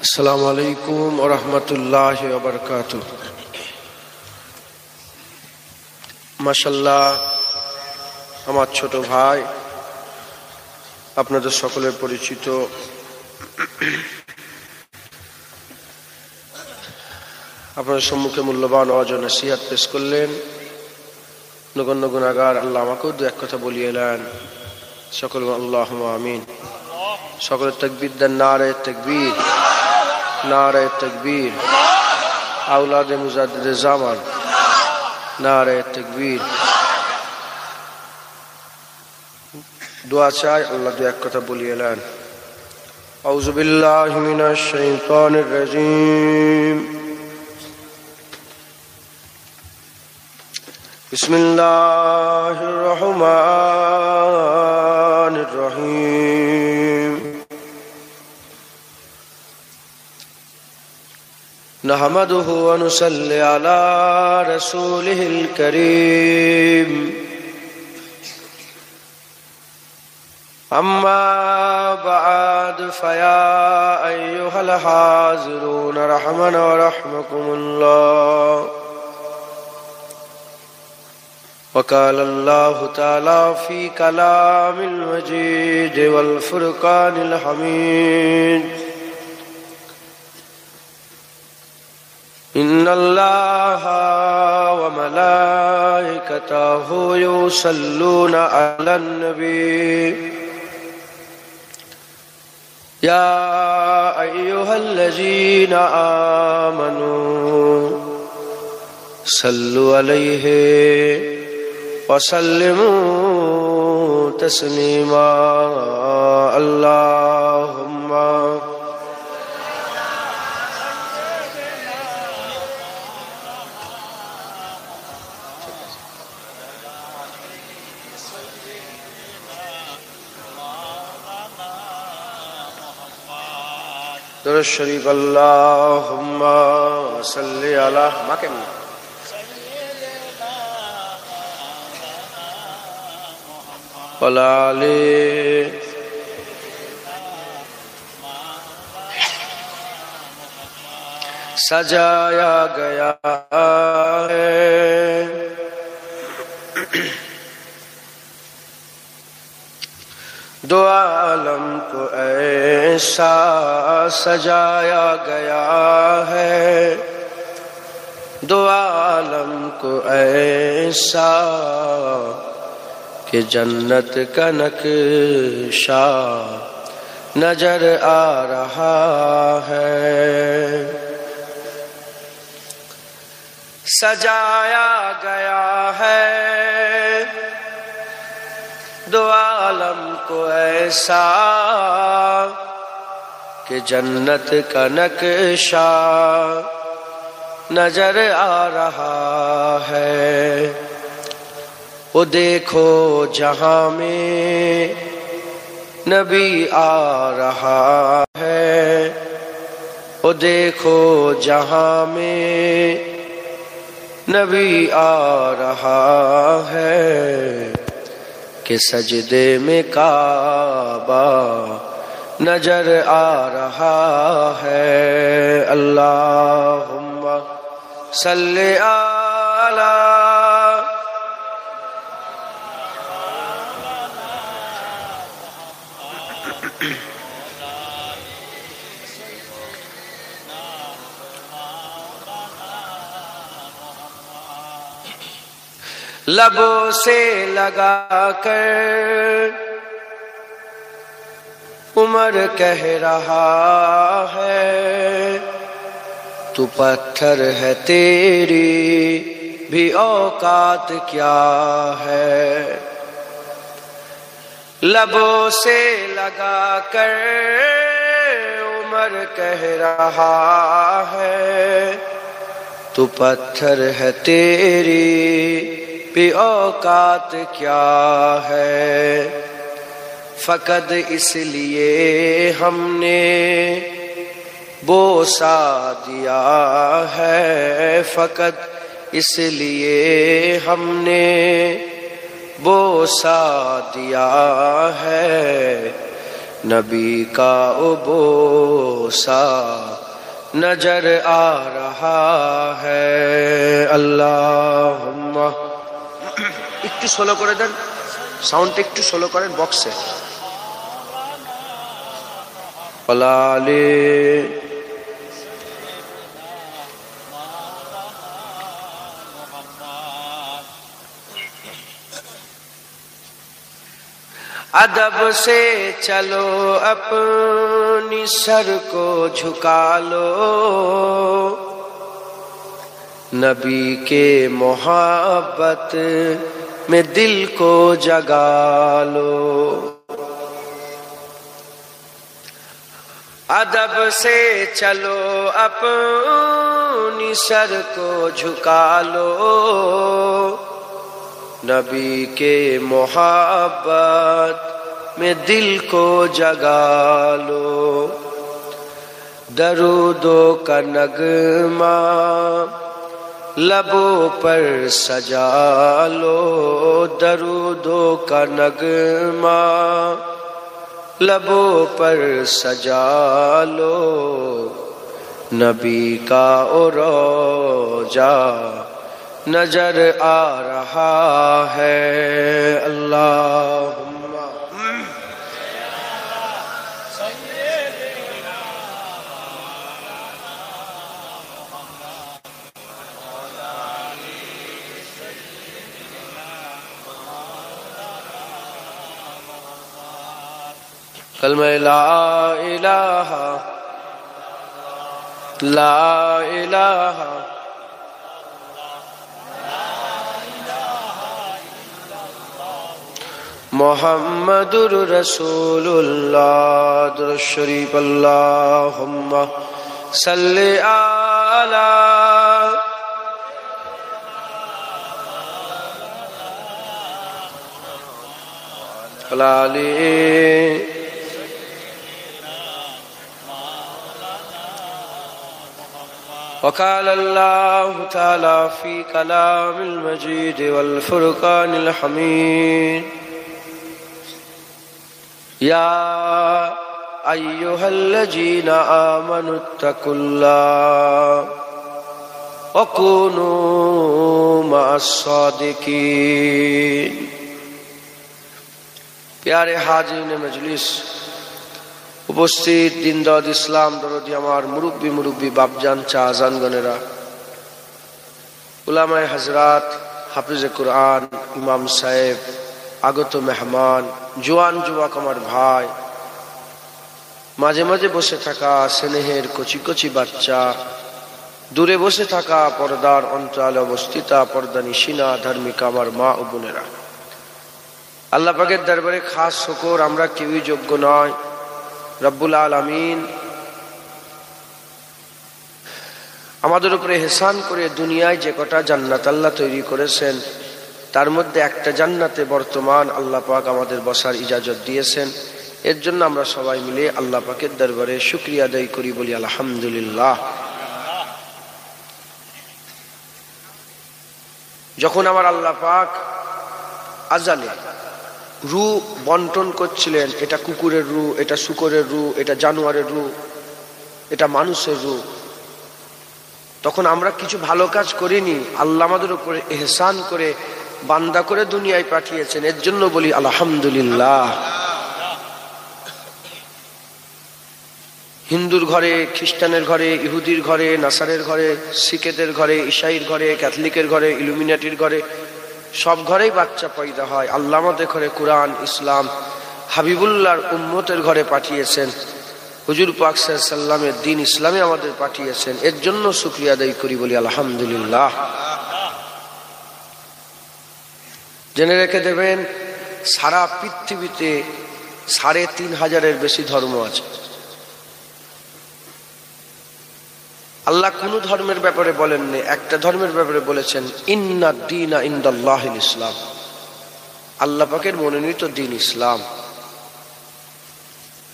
আসসালামু আলাইকুম ওয়া রাহমাতুল্লাহি ওয়া বারাকাতুহু। মাশাআল্লাহ, আমার ছোট ভাই আপনাদের সকলের পরিচিত আপনাদের সম্মুখে মূল্যবান ওয়াজ ও নসিহত পেশ করলেন। নগণ্য গুনাহগার আল্লাহ আমাকেও দু এক কথা বলিয়ে এলেন। সকলে আল্লাহুম্মা আমিন। সকলে তাকবীর দেন, নারে তাকবীর, নারে তাকবীর। আওলাদে মুজাদ্দিদে জামান, নারে তাকবীর। দোয়া চাই, আল্লাহ দু এক কথা বলিয়ে এলেন। আউযু বিল্লাহি মিনাশ শাইতানির রাজীম। বিসমিল্লাহির রহমানির রহিম। নাহমাদুহু ওয়া নুসাল্লি আলা রাসূলিহিল কারীম। أما بعد فيا أيها الحاضرون رحمنا ورحمكم الله. وقال الله تعالى في كلام المجيد والفرقان الحميد: إن الله وملائكته يصلون على النبي يا أيها الذين آمنوا صلوا عليه وسلموا تسليما. اللهم درود شریف اللهم صل علی مکم وعلی سجایا گیا ہے دو عالم کو ایسا سجایا گیا ہے، دو عالم کو ایسا کہ جنت کا نقشہ نظر آ رہا ہے، سجایا گیا ہے دو عالم کو ایسا کہ جنت کا نقشہ نظر آ رہا ہے۔ وہ دیکھو جہاں میں نبی آ رہا ہے، وہ دیکھو جہاں میں نبی آ رہا ہے کہ سجدے میں کعبہ نظر آ رہا ہے۔ اللہم صلی علی لبوں سے لگا کر عمر کہہ رہا ہے تو پتھر ہے تیری بھی اوقات کیا ہے۔ لبوں سے لگا کر عمر کہہ رہا ہے تو پتھر ہے تیری بھی اوقات کیا ہے۔ فقط اس لیے ہم نے بوسہ دیا ہے، فقط اس لیے ہم نے بوسہ دیا ہے نبی کا بوسہ نظر آ رہا ہے اللہم একটু স্লো করে দেন সাউন্ড একটু স্লো করেন বক্সে আলালে ادب سے چلو اپنی سر کو جھکا لو نبی کے محبت میں دل کو جگا لو ادب سے چلو اپنی سر کو جھکا لو نبی کے محبت میں دل کو جگا لو درودوں کا نغمہ لبوں پر سجا لو درودوں کا نغمہ لبوں پر سجا لو نبی کا روضہ نظر آ رہا ہے اللہم کلمہ لا الہ لا الہ محمد رسول اللہ درود شریف اللہم صلی علی علی وقال اللہ تعالی فی کلام المجید والفرقان الحمید یا ایہا الذین آمنوا اتقوا اللہ وکونوا مع الصادقین پیارے حاضرین مجلس উপস্থিত দিনদাদ ইসলাম দরদি আমার মুরব্বী বাপজান চাচানগণেরা উলামায়ে হযরত হাফিজে কুরআন ইমাম সাহেব আগত মেহমান জওয়ান যুবক আমার ভাই মাঝে মাঝে বসে থাকা স্নেহের কচি কচি বাচ্চা দূরে বসে থাকা পর্দার অন্তরালে অবস্থিতা পর্দানিশিনা ধার্মিকা আমার মা ও বোনেরা আল্লাহ পাকের দরবারে খাস শুকর আমরা কেউই যোগ্য নয় রব্বুল আলামিন আমাদের উপরে ইহসান করে দুনিয়ায় যে কটা জান্নাত আল্লাহ তৈরি করেছেন তার মধ্যে একটা জান্নাতে বর্তমান আল্লাহ পাক আমাদের বসার ইজাজত দিয়েছেন এর জন্য আমরা সবাই মিলে আল্লাহ পাকের দরবারে শুকরিয়া আদায় করি বলি আলহামদুলিল্লাহ যখন আমার আল্লাহ পাক আযালে রু বন্টন করছিলেন এটা কুকুরের রু এটা শুকরের রু এটা জানোয়ারের রু এটা মানুষের রু তখন আমরা কিছু ভালো কাজ করিনি আল্লাহ আমাদের উপরে ইহসান করে বান্দা করে দুনিয়ায় পাঠিয়েছেন এর জন্য বলি আলহামদুলিল্লাহ হিন্দুর ঘরে খ্রিস্টানের ঘরে ইহুদির ঘরে নাসারের ঘরে শিখেদের ঘরে ঈসাইর ঘরে ক্যাথলিকের ঘরে ইলুমিনাটির ঘরে সব ঘরেই বাচ্চা পয়দা হয় আল্লাহ আমাদের ঘরে কুরআন ইসলাম হাবিবুল্লাহর উম্মতের ঘরে পাঠিয়েছেন হুজুর পাক সাল্লাল্লাহু আলাইহি ওয়াসাল্লামের দ্বীন ইসলামে আমাদের পাঠিয়েছেন এর জন্য শুকরিয়া আদায় করি বলি আলহামদুলিল্লাহ জেনে রেখে দেবেন সারা পৃথিবীতে ৩৫০০-এর বেশি ধর্ম আছে আল্লাহ কোন ধর্মের ব্যাপারে বলেননি একটা ধর্মের ব্যাপারে বলেছেন ইন্নাদ দীনা ইনদাল্লাহিল ইসলাম আল্লাহ পাকের মনোনীত দ্বীন ইসলাম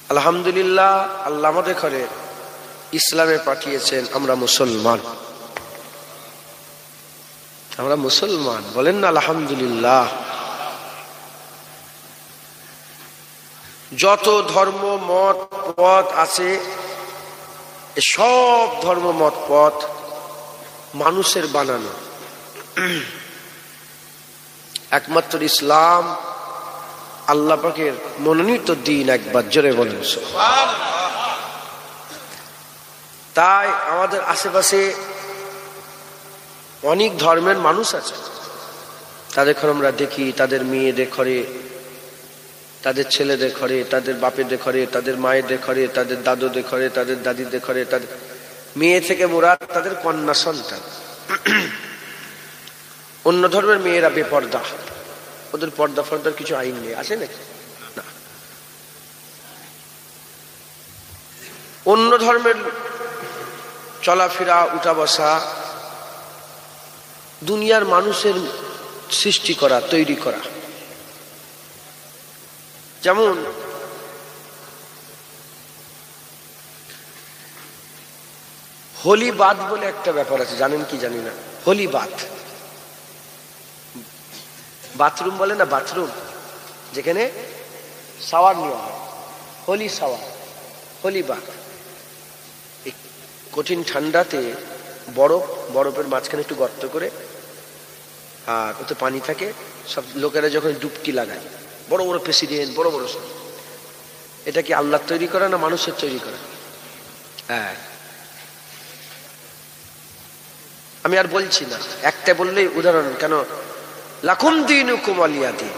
আলহামদুলিল্লাহ আল্লাহ আমাদের ঘরে ইসলামে পাঠিয়েছেন আমরা মুসলমান বলেন না আলহামদুলিল্লাহ যত ধর্ম মত পথ আছে সব ধর্ম মত পথ মানুষের বানানো। একমাত্র ইসলাম আল্লাহ পাকের মনোনীত দিন। একবার জোরে বলেন সুবহানাল্লাহ। তাই আমাদের আশেপাশে অনেক ধর্মের মানুষ আছে, তাদেরকে আমরা দেখি, তাদের মেয়েদের ঘরে, তাদের ছেলেদের ঘরে, তাদের বাপেদের ঘরে, তাদের মায়েদের ঘরে, তাদের দাদুদের ঘরে, তাদের দাদিদের ঘরে, তাদের মেয়ে থেকে মোরা তাদের কন্যা সন্তান। অন্য ধর্মের মেয়েরা বেপর্দা, ওদের পর্দা ফর্দার কিছু আইন নেই, আছে নাকি? না। অন্য ধর্মের চলাফেরা উঠা বসা দুনিয়ার মানুষের সৃষ্টি করা, তৈরি করা। যেমন হোলি বাথ বলে একটা ব্যাপার আছে, জানেন কি জানি না? হোলি বাথ, বাথরুম বলে না, বাথরুম যেখানে শাওয়ার নেওয়া হয়, হোলি শাওয়ার, হোলি বাথ। এই কঠিন ঠান্ডাতে বরফের মাঝখানে একটু গর্ত করে আর ওতে পানি থাকে, সব লোকেরা যখন ডুবকি লাগায়, বড় বড় প্রেসিডেন্ট, বড় বড় সব, এটা কি আল্লাহ তৈরি করা না মানুষের তৈরি করা? হ্যাঁ, আমি আর বলছি না, একটা বললেই উদাহরণ কেন, লাকুম দীনুকুম ওয়ালিয়া দীন,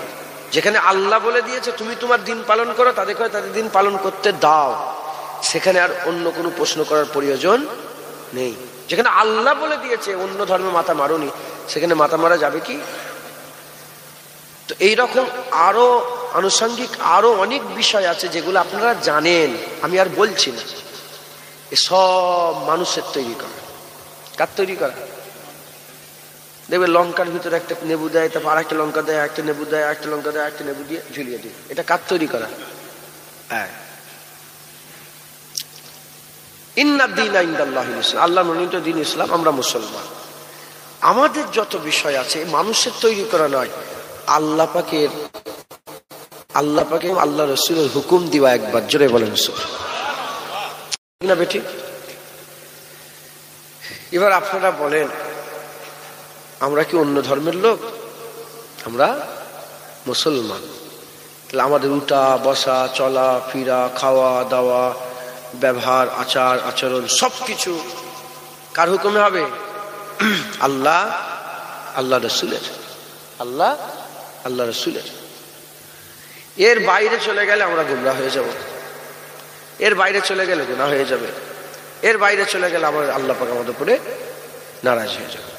যেখানে আল্লাহ বলে দিয়েছে তুমি তোমার দিন পালন করো, তাদেরকে তাদের দিন পালন করতে দাও, সেখানে আর অন্য কোনো প্রশ্ন করার প্রয়োজন নেই। যেখানে আল্লাহ বলে দিয়েছে অন্য ধর্মে মাথা মারোনি, সেখানে মাথা মারা যাবে কি? তো এইরকম আরো আনুষঙ্গিক আরো অনেক বিষয় আছে যেগুলো আপনারা জানেন, আমি আর বলছি না। সব মানুষের তৈরি করা। কার তৈরি করা? দেখবে লঙ্কার ভিতরে একটা নেবু দেয়, তারপর আর একটা লঙ্কা দেয়, একটা নেবু দেয়, একটা লঙ্কা দেয়, একটা নেবু দিয়ে ঝুলিয়ে দিয়ে, এটা কার তৈরি করা? হ্যাঁ, আল্লাহ মনোনীত দিন ইসলাম, আমরা মুসলমান। আমাদের যত বিষয় আছে মানুষের তৈরি করা নয়, আল্লাহ পাকের আল্লাহ রসুলের হুকুম দিবা। একবার জোরে বলেন না বেঠি? এবার আপনারা বলেন, আমরা কি অন্য ধর্মের লোক? আমরা মুসলমান। তাহলে আমাদের উঠা বসা, চলা ফিরা, খাওয়া দাওয়া, ব্যবহার, আচার আচরণ সবকিছু কার হুকুমে হবে? আল্লাহ রসুলের। আল্লাহ রসুলের। এর বাইরে চলে গেলে আমরা গুমরাহ হয়ে যাব, এর বাইরে চলে গেলে গুনাহ হয়ে যাবে, এর বাইরে চলে গেলে আমাদের আল্লাহ পাক আমাদের উপরে নারাজ হয়ে যাবে।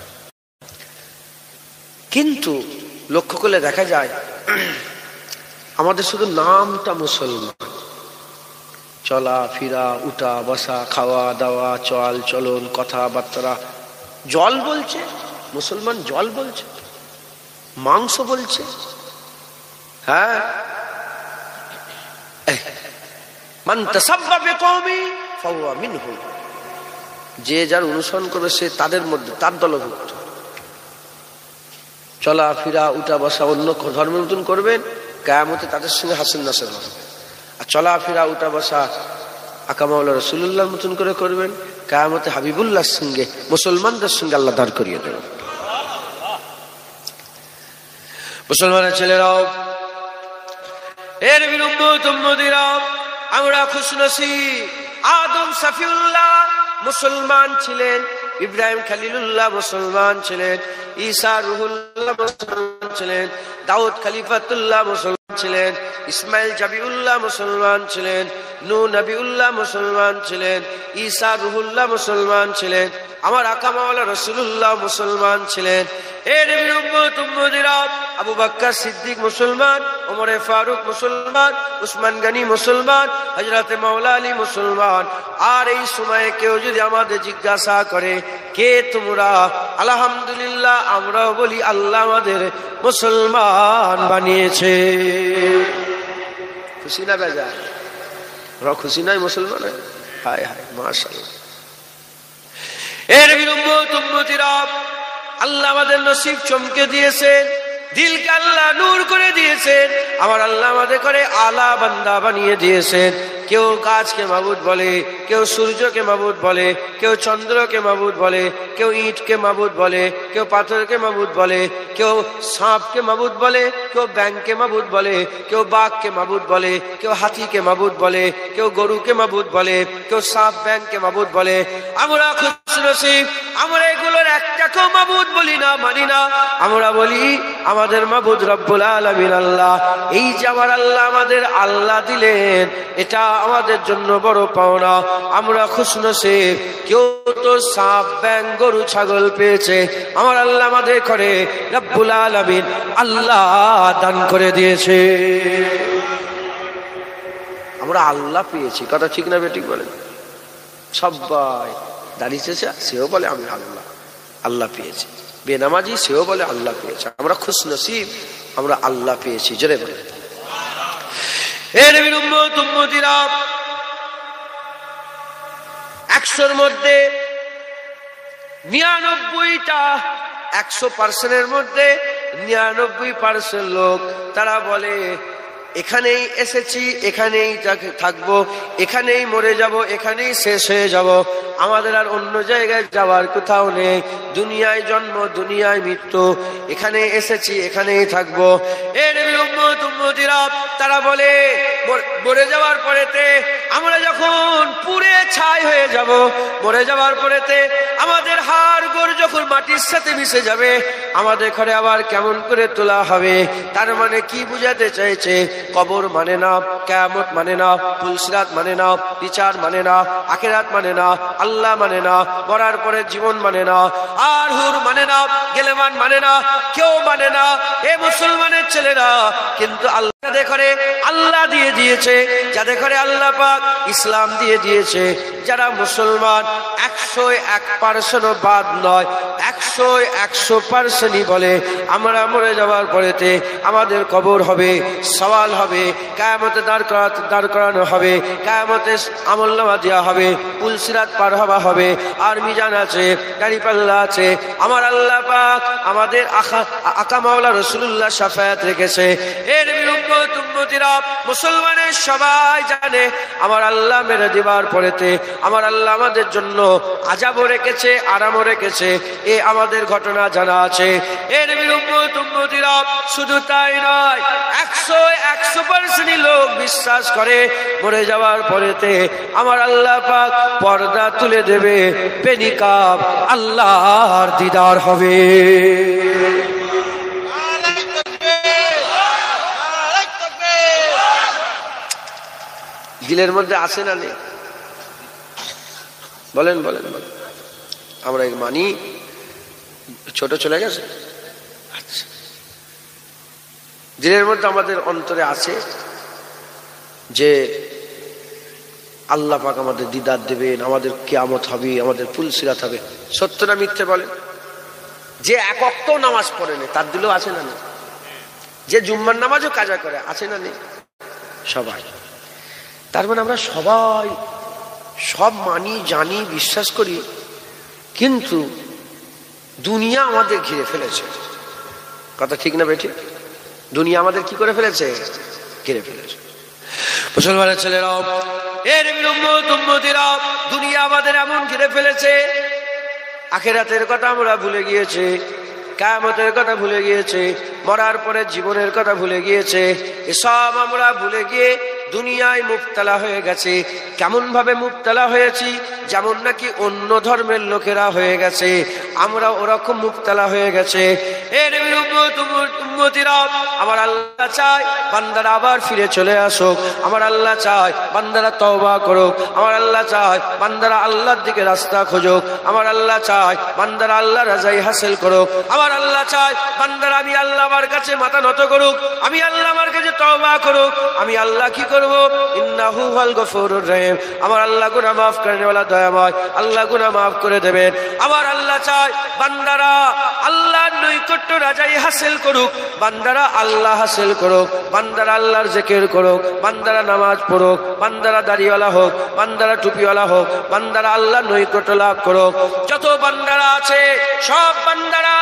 কিন্তু লক্ষ্য করলে দেখা যায় আমাদের শুধু নামটা মুসলমান, চলা ফিরা, উঠা বসা, খাওয়া দাওয়া, চল চলন, কথাবার্তা, জল বলছে মুসলমান, জল বলছে, মাংস বলছে। হ্যাঁ, মান তাসাব্বা বিকওমি ফাহুয়া মিনহুম, যে যার অনুসরণ করবে সে তাদের মধ্যে, তার দলভুক্ত। চলা ফিরা উঠা বসা অন্য ধর্মের মতন করবেন, কিয়ামতে তাদের সঙ্গে হাসিল নাসির হবে। আর চলা ফিরা উঠা বসা আকামাউল্লাহ রাসূলুল্লাহর মতন করে করবেন, কিয়ামতে হাবিবুল্লাহর সঙ্গে, মুসলমানদের সঙ্গে আল্লাহ দাঁড় করিয়ে দেবেন। মুসলমানের ছেলেরাও, এর উম্মতিরা, আমরা খুশনসিব। আদম সফিউল্লাহ মুসলমান ছিলেন, ইব্রাহিম খলিলুল্লাহ মুসলমান ছিলেন, ঈসা রুহুল্লাহ মুসলমান ছিলেন, দাউদ খলিফাতুল্লাহ মুসলমান ছিলেন, ইসমাইল জাবিউল্লাহ মুসলমান ছিলেন, নূহ নবিউল্লাহ মুসলমান ছিলেন, ঈসা রুহুল্লাহ মুসলমান ছিলেন, আমার আকা মাওলানা রাসূলুল্লাহ মুসলমান ছিলেন। এর উম্মতিরা, আবু বকর সিদ্দিক মুসলমান, ওমর ফারুক মুসলমান, উসমান গনি মুসলমান, হযরত মাওলা আলী মুসলমান। আর এই সময়ে কেউ যদি আমাদের জিজ্ঞাসা করে কে তোমরা, আলহামদুলিল্লাহ আমরাও বলি আল্লাহ আমাদের মুসলমান বানিয়েছে। খুশি না বেজার? আমরা খুশি নয় মুসলমান? হায় হায়, মাশাআল্লাহ। এর উম্মতিরা, আল্লাহ আমাদের নসিব চমকে দিয়েছেন। দিলকে আল্লাহ নূর করে দিয়েছেন। আমার আল্লাহ আমাদের করে আলা বান্দা বানিয়ে দিয়েছেন। কেউ গাছকে মাবুদ বলে, কেউ সূর্যকে মাবুদ বলে, কেউ চন্দ্রকে মাবুদ বলে, কেউ ইটকে মাবুদ বলে, কেউ পাথরকে মাবুদ বলে, কেউ সাপকে মাবুদ বলে, কেউ ব্যাঙকে মাবুদ বলে, কেউ বাঘকে মাবুদ বলে, কেউ হাতিকে মাবুদ বলে, কেউ গরুকে মাবুদ বলে, কেউ সাপ ব্যাঙকে মাবুদ বলে। আমরা খুশনসিব, আমরা এগুলোর একটাকেও মাবুদ বলি না, মানি না। আমরা বলি আমাদের মাবুদ রব্বুল আলামিন আল্লাহ। এই যে আমার আল্লাহ আমাদের আল্লাহ দিলেন, এটা আমাদের জন্য বড় পাওনা। আমরা খুশনসিব। কেউ তো সাপ ব্যাঙ গরু ছাগল পেয়েছে, আমার আল্লাহ আমাদের করে রব্বুল আলামিন আল্লাহ দান করে দিয়েছে। আমরা আল্লাহ পেয়েছি, কথা ঠিক না বেঠিক বলেন? সবাই দাঁড়িয়েছে, সেও বলে আমি আল্লাহ আল্লাহ পেয়েছি। বেনামাজি সেও বলে আল্লাহ পেয়েছে। আমরা খুশনসিব, আমরা আল্লাহ পেয়েছি। জোরে বলে। এর উম্মত উম্মতিরা 100-র মধ্যে 99টা, 100%-এর মধ্যে 99% লোক তারা বলে এখানেই এসেছি, এখানেই থাকবো, এখানেই মরে যাব, এখানেই শেষ হয়ে যাব, আমাদের আর অন্য জায়গায় যাওয়ার কোথাও নেই। দুনিয়ায় জন্ম, দুনিয়ায় মৃত্যু, এখানে এসেছি, এখানেই থাকবো। এর উম্মত উম্মতিরা তারা বলে মরে যাওয়ার পরেতে আমরা যখন পুড়ে ছাই হয়ে যাব, মরে যাওয়ার পরেতে আমাদের হাড় গোড় যখন মাটির সাথে মিশে যাবে, আমাদের ঘরে আবার কেমন করে তোলা হবে। তার মানে কি বুঝাতে চাইছে? কবর মানে না, কিয়ামত মানে না, পুলসিরাত মানে না, বিচার মানে না, আখিরাত মানে না, আল্লাহ মানে না, মরার পরে জীবন মানে না, আর হুর মানে না, গেলেমান মানে না, কেউ মানে না। এ মুসলমানের ছেলেরা কিন্তু আল্লাহ যাদের ঘরে আল্লাহ দিয়ে দিয়েছে, যাদের ঘরে আল্লাহ পাক ইসলাম দিয়ে দিয়েছে, যারা মুসলমান 101% বাদ নয়, 100% বলে আমরা মরে যাওয়ার পরেতে আমাদের কবর হবে, সওয়াল হবে, কিয়ামতে দাঁড় করানো হবে, কিয়ামতে আমলনামা দেওয়া হবে, পুলসিরাত পার হওয়া হবে, আর মিজান আছে, দাঁড়িপাল্লা আছে। আমার আল্লাহ পাক আমাদের আকা মাওলা রাসূলুল্লাহ শাফায়াত রেখেছে। এর উম্মত উম্মতিরা মুসলমানের সবাই জানে আমার আল্লাহ মেরে দিবার পরেতে আমার আল্লাহ আমাদের জন্য আযাবও রেখেছে, আরামও রেখেছে। এ আমাদের ঘটনা জানা আছে। এর উম্মত উম্মতিরা শুধু তাই নয়, 100% লোক বিশ্বাস করে মরে যাওয়ার পরেতে আমার আল্লাহ পাক পর্দা তুলে দেবে, বেনিকাব আল্লাহর দিদার হবে। দিলের মধ্যে আসে না নেই? বলেন বলেন বলেন। আমরা মানি, ছোট চলে গেছে। আচ্ছা, দিলের মধ্যে আমাদের অন্তরে আছে যে আল্লাহ পাক আমাদের দিদার দেবেন, আমাদের কিয়ামত হবে, আমাদের পুলসিরাত হবে। সত্য না মিথ্যে বলেন? যে এক ওয়াক্ত নামাজ পড়ে না তার দিলেও আছে না নেই? যে জুম্মার নামাজও কাজা করে আছে না নেই? সবাই। তার মানে আমরা সবাই সব মানি, জানি, বিশ্বাস করি, কিন্তু দুনিয়া আমাদের ঘিরে ফেলেছে। কথা ঠিক না বেঠিক? দুনিয়া আমাদের কি করে ফেলেছে? ঘিরে ফেলেছে। মুসলমানের ছেলেরাও, এর উম্মত উম্মতিরা, দুনিয়া আমাদের এমন ঘিরে ফেলেছে, আখিরাতের কথা আমরা ভুলে গিয়েছে, কিয়ামতের কথা ভুলে গিয়েছে, মরার পরে জীবনের কথা ভুলে গিয়েছে। এসব আমরা ভুলে গিয়ে দুনিয়ায় মুবতালা হয়ে গেছে। কেমন ভাবে মুবতালা হয়েছি? যেমন নাকি অন্য ধর্মের লোকেরা হয়ে গেছে, আমরা ওরকম মুবতালা হয়ে গেছে। এর উম্মতিরা, আমার আল্লাহ চায় বান্দারা আবার ফিরে চলে আসুক। আমার আল্লাহ চায় বান্দারা তওবা করুক। আমার আল্লাহ চায় বান্দারা আল্লাহর দিকে রাস্তা খুঁজুক। আমার আল্লাহ চায় বান্দারা আল্লাহর রাজাই হাসিল করুক। আমার আল্লাহ চায় বান্দারা আমি আল্লাহ আমার কাছে মাথা নত করুক, আমি আল্লাহ আমার কাছে তওবা করুক। আমি আল্লাহ কি করব? ইন্নাহু হুয়াল গফুরুর রহিম। আমার আল্লাহ গুনাহ মাফ করনে ওয়ালা দয়াময়, আল্লাহ গুনাহ মাফ করে দেবেন। আমার আল্লাহ চায় বান্দারা আল্লাহর নৈকট্য রাজাই হাসিল করুক, বান্দারা আল্লাহ হাসিল করুক, বান্দারা আল্লাহর জিকির করুক, বান্দারা নামাজ পড়ুক, বান্দারা দাড়িওয়ালা হোক, বান্দারা টুপিওয়ালা হোক, বান্দারা আল্লাহর নৈকট্য লাভ করুক। যত বান্দারা আছে সব বান্দারা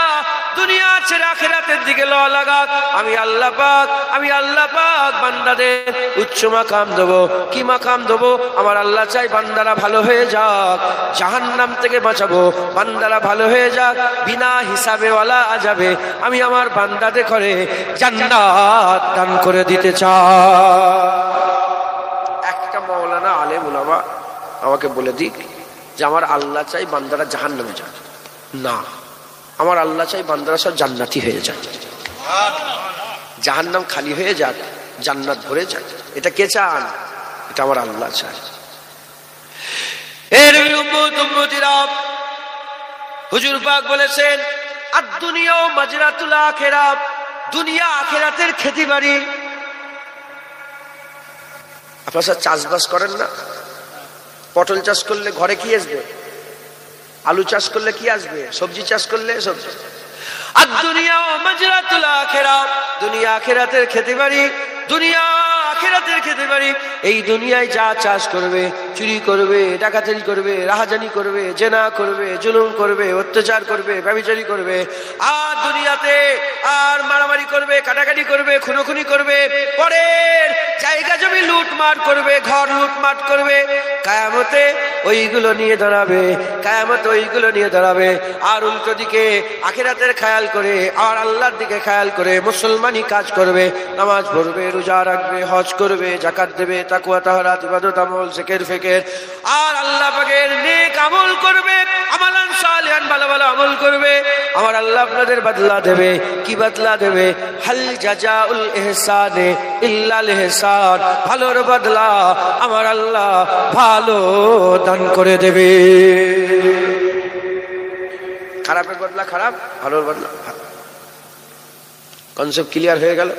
দুনিয়া ছেড়ে আখিরাতের দিকে ল লাগাক। আমি আল্লাহ পাক বান্দাদের উচ্চ মাকাম দেবো। কি মাকাম দেবো? আমার আল্লাহ চাই বান্দারা ভালো হয়ে যাক, জাহান্নাম থেকে বাঁচাবো, বান্দারা ভালো হয়ে যাক, বিনা হিসাবে ওয়ালা আযাবে আমি আমার বান্দাদের করে জান্নাত দান করে দিতে চাই। একটা মাওলানা আলেম উলামা আমাকে বলে দিক যে আমার আল্লাহ চাই বান্দারা জাহান্নামে যাক। না, আমার আল্লাহ চাই বান্দারা সব জান্নাতি হয়ে যাক, জাহান্নাম খালি হয়ে যাক, জান্নাত ভরে যাক। এটা কে চান? এটা আমার আল্লাহ চাই। এর উম্মতিরা হুজুর পাক বলেছেন আদ-দুনিয়া মাজরাতুল আখিরাহ, দুনিয়া আখিরাতের খেতিবাড়ি। আপনারা সব চাষবাস করেন না? পটল চাষ করলে ঘরে কি আসবে? আলু চাষ করলে কি আসবে? সবজি চাষ করলে সবজি। আদ-দুনিয়া মাজরাতুল আখিরাহ, দুনিয়া আখিরাতের খেতিবাড়ি, দুনিয়া আখিরাতের খেতিবাড়ি। এই দুনিয়ায় যা চাষ করবে, চুরি করবে, ডাকাতি করবে, রাহাজানি করবে, জেনা করবে, জুলুম করবে, অত্যাচার করবে, ব্যভিচারী করবে, আর দুনিয়াতে আর মারামারি করবে, কাটাকাটি করবে, খুনোখুনি করবে, পরের জায়গা জমি লুটমাট করবে, ঘর লুটমাট করবে, কিয়ামতে ওইগুলো নিয়ে দাঁড়াবে, কিয়ামতে ওইগুলো নিয়ে দাঁড়াবে। আর উল্টো দিকে আখিরাতের খেয়াল করে আর আল্লাহর দিকে খেয়াল করে মুসলমানি কাজ করবে, নামাজ পড়বে, রোজা রাখবে, হজ করবে, যাকাত দেবে, তাকওয়া তাহারাত ইবাদত আমল জিকির ফিকির আর আল্লাহ পাকের নেক আমল করবে, আমালান সালিহান ভালো ভালো আমল করবে। আমার আল্লাহ আপনাদের বদলা দেবে। কি বদলা দেবে? হাল জাযাউল ইহসানে ইল্লাল ইহসান, ভালোর বদলা আমার আল্লাহ ভালো দান করে দেবে। খারাপের বদলা খারাপ, ভালোর বদলা ভালো। কনসেপ্ট ক্লিয়ার হয়ে গেল?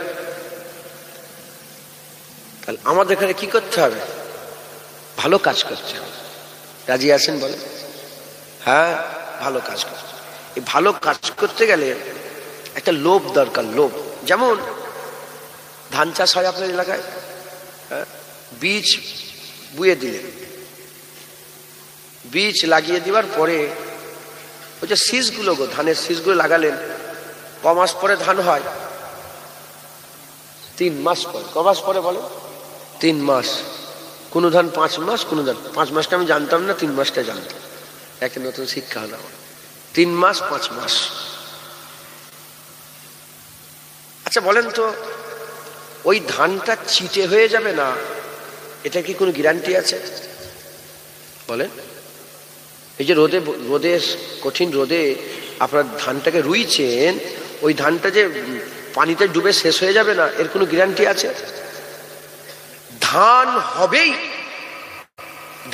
তাহলে আমাদের এখানে কি করতে হবে? ভালো কাজ করতে হবে। রাজি আছেন বলে? হ্যাঁ, ভালো কাজ করতে। এই ভালো কাজ করতে গেলে একটা লোভ দরকার, লোভ। যেমন ধান চাষ হয় আপনার এলাকায়, বীজ বুয়ে দিলেন, বীজ লাগিয়ে দেওয়ার পরে ওই যে শীষগুলো, ধানের শীষগুলো লাগালেন, ক মাস পরে ধান হয়? 3 মাস পরে। ক মাস পরে বলে? 3 মাস। কোন ধান 5 মাস, কোন ধান 5 মাসটা আমি জানতাম না, 3 মাসটা জানতাম। একটা নতুন শিক্ষা হলো আমার। 3 মাস 5 মাস। আচ্ছা বলেন তো, ওই ধানটা চিটে হয়ে যাবে না, এটা কি কোনো গ্যারান্টি আছে? বলেন। এই যে রোদে কঠিন রোদে আপনার ধানটাকে রুইছেন, ওই ধানটা যে পানিতে ডুবে শেষ হয়ে যাবে না, এর কোনো গ্যারান্টি আছে? ধান হবেই,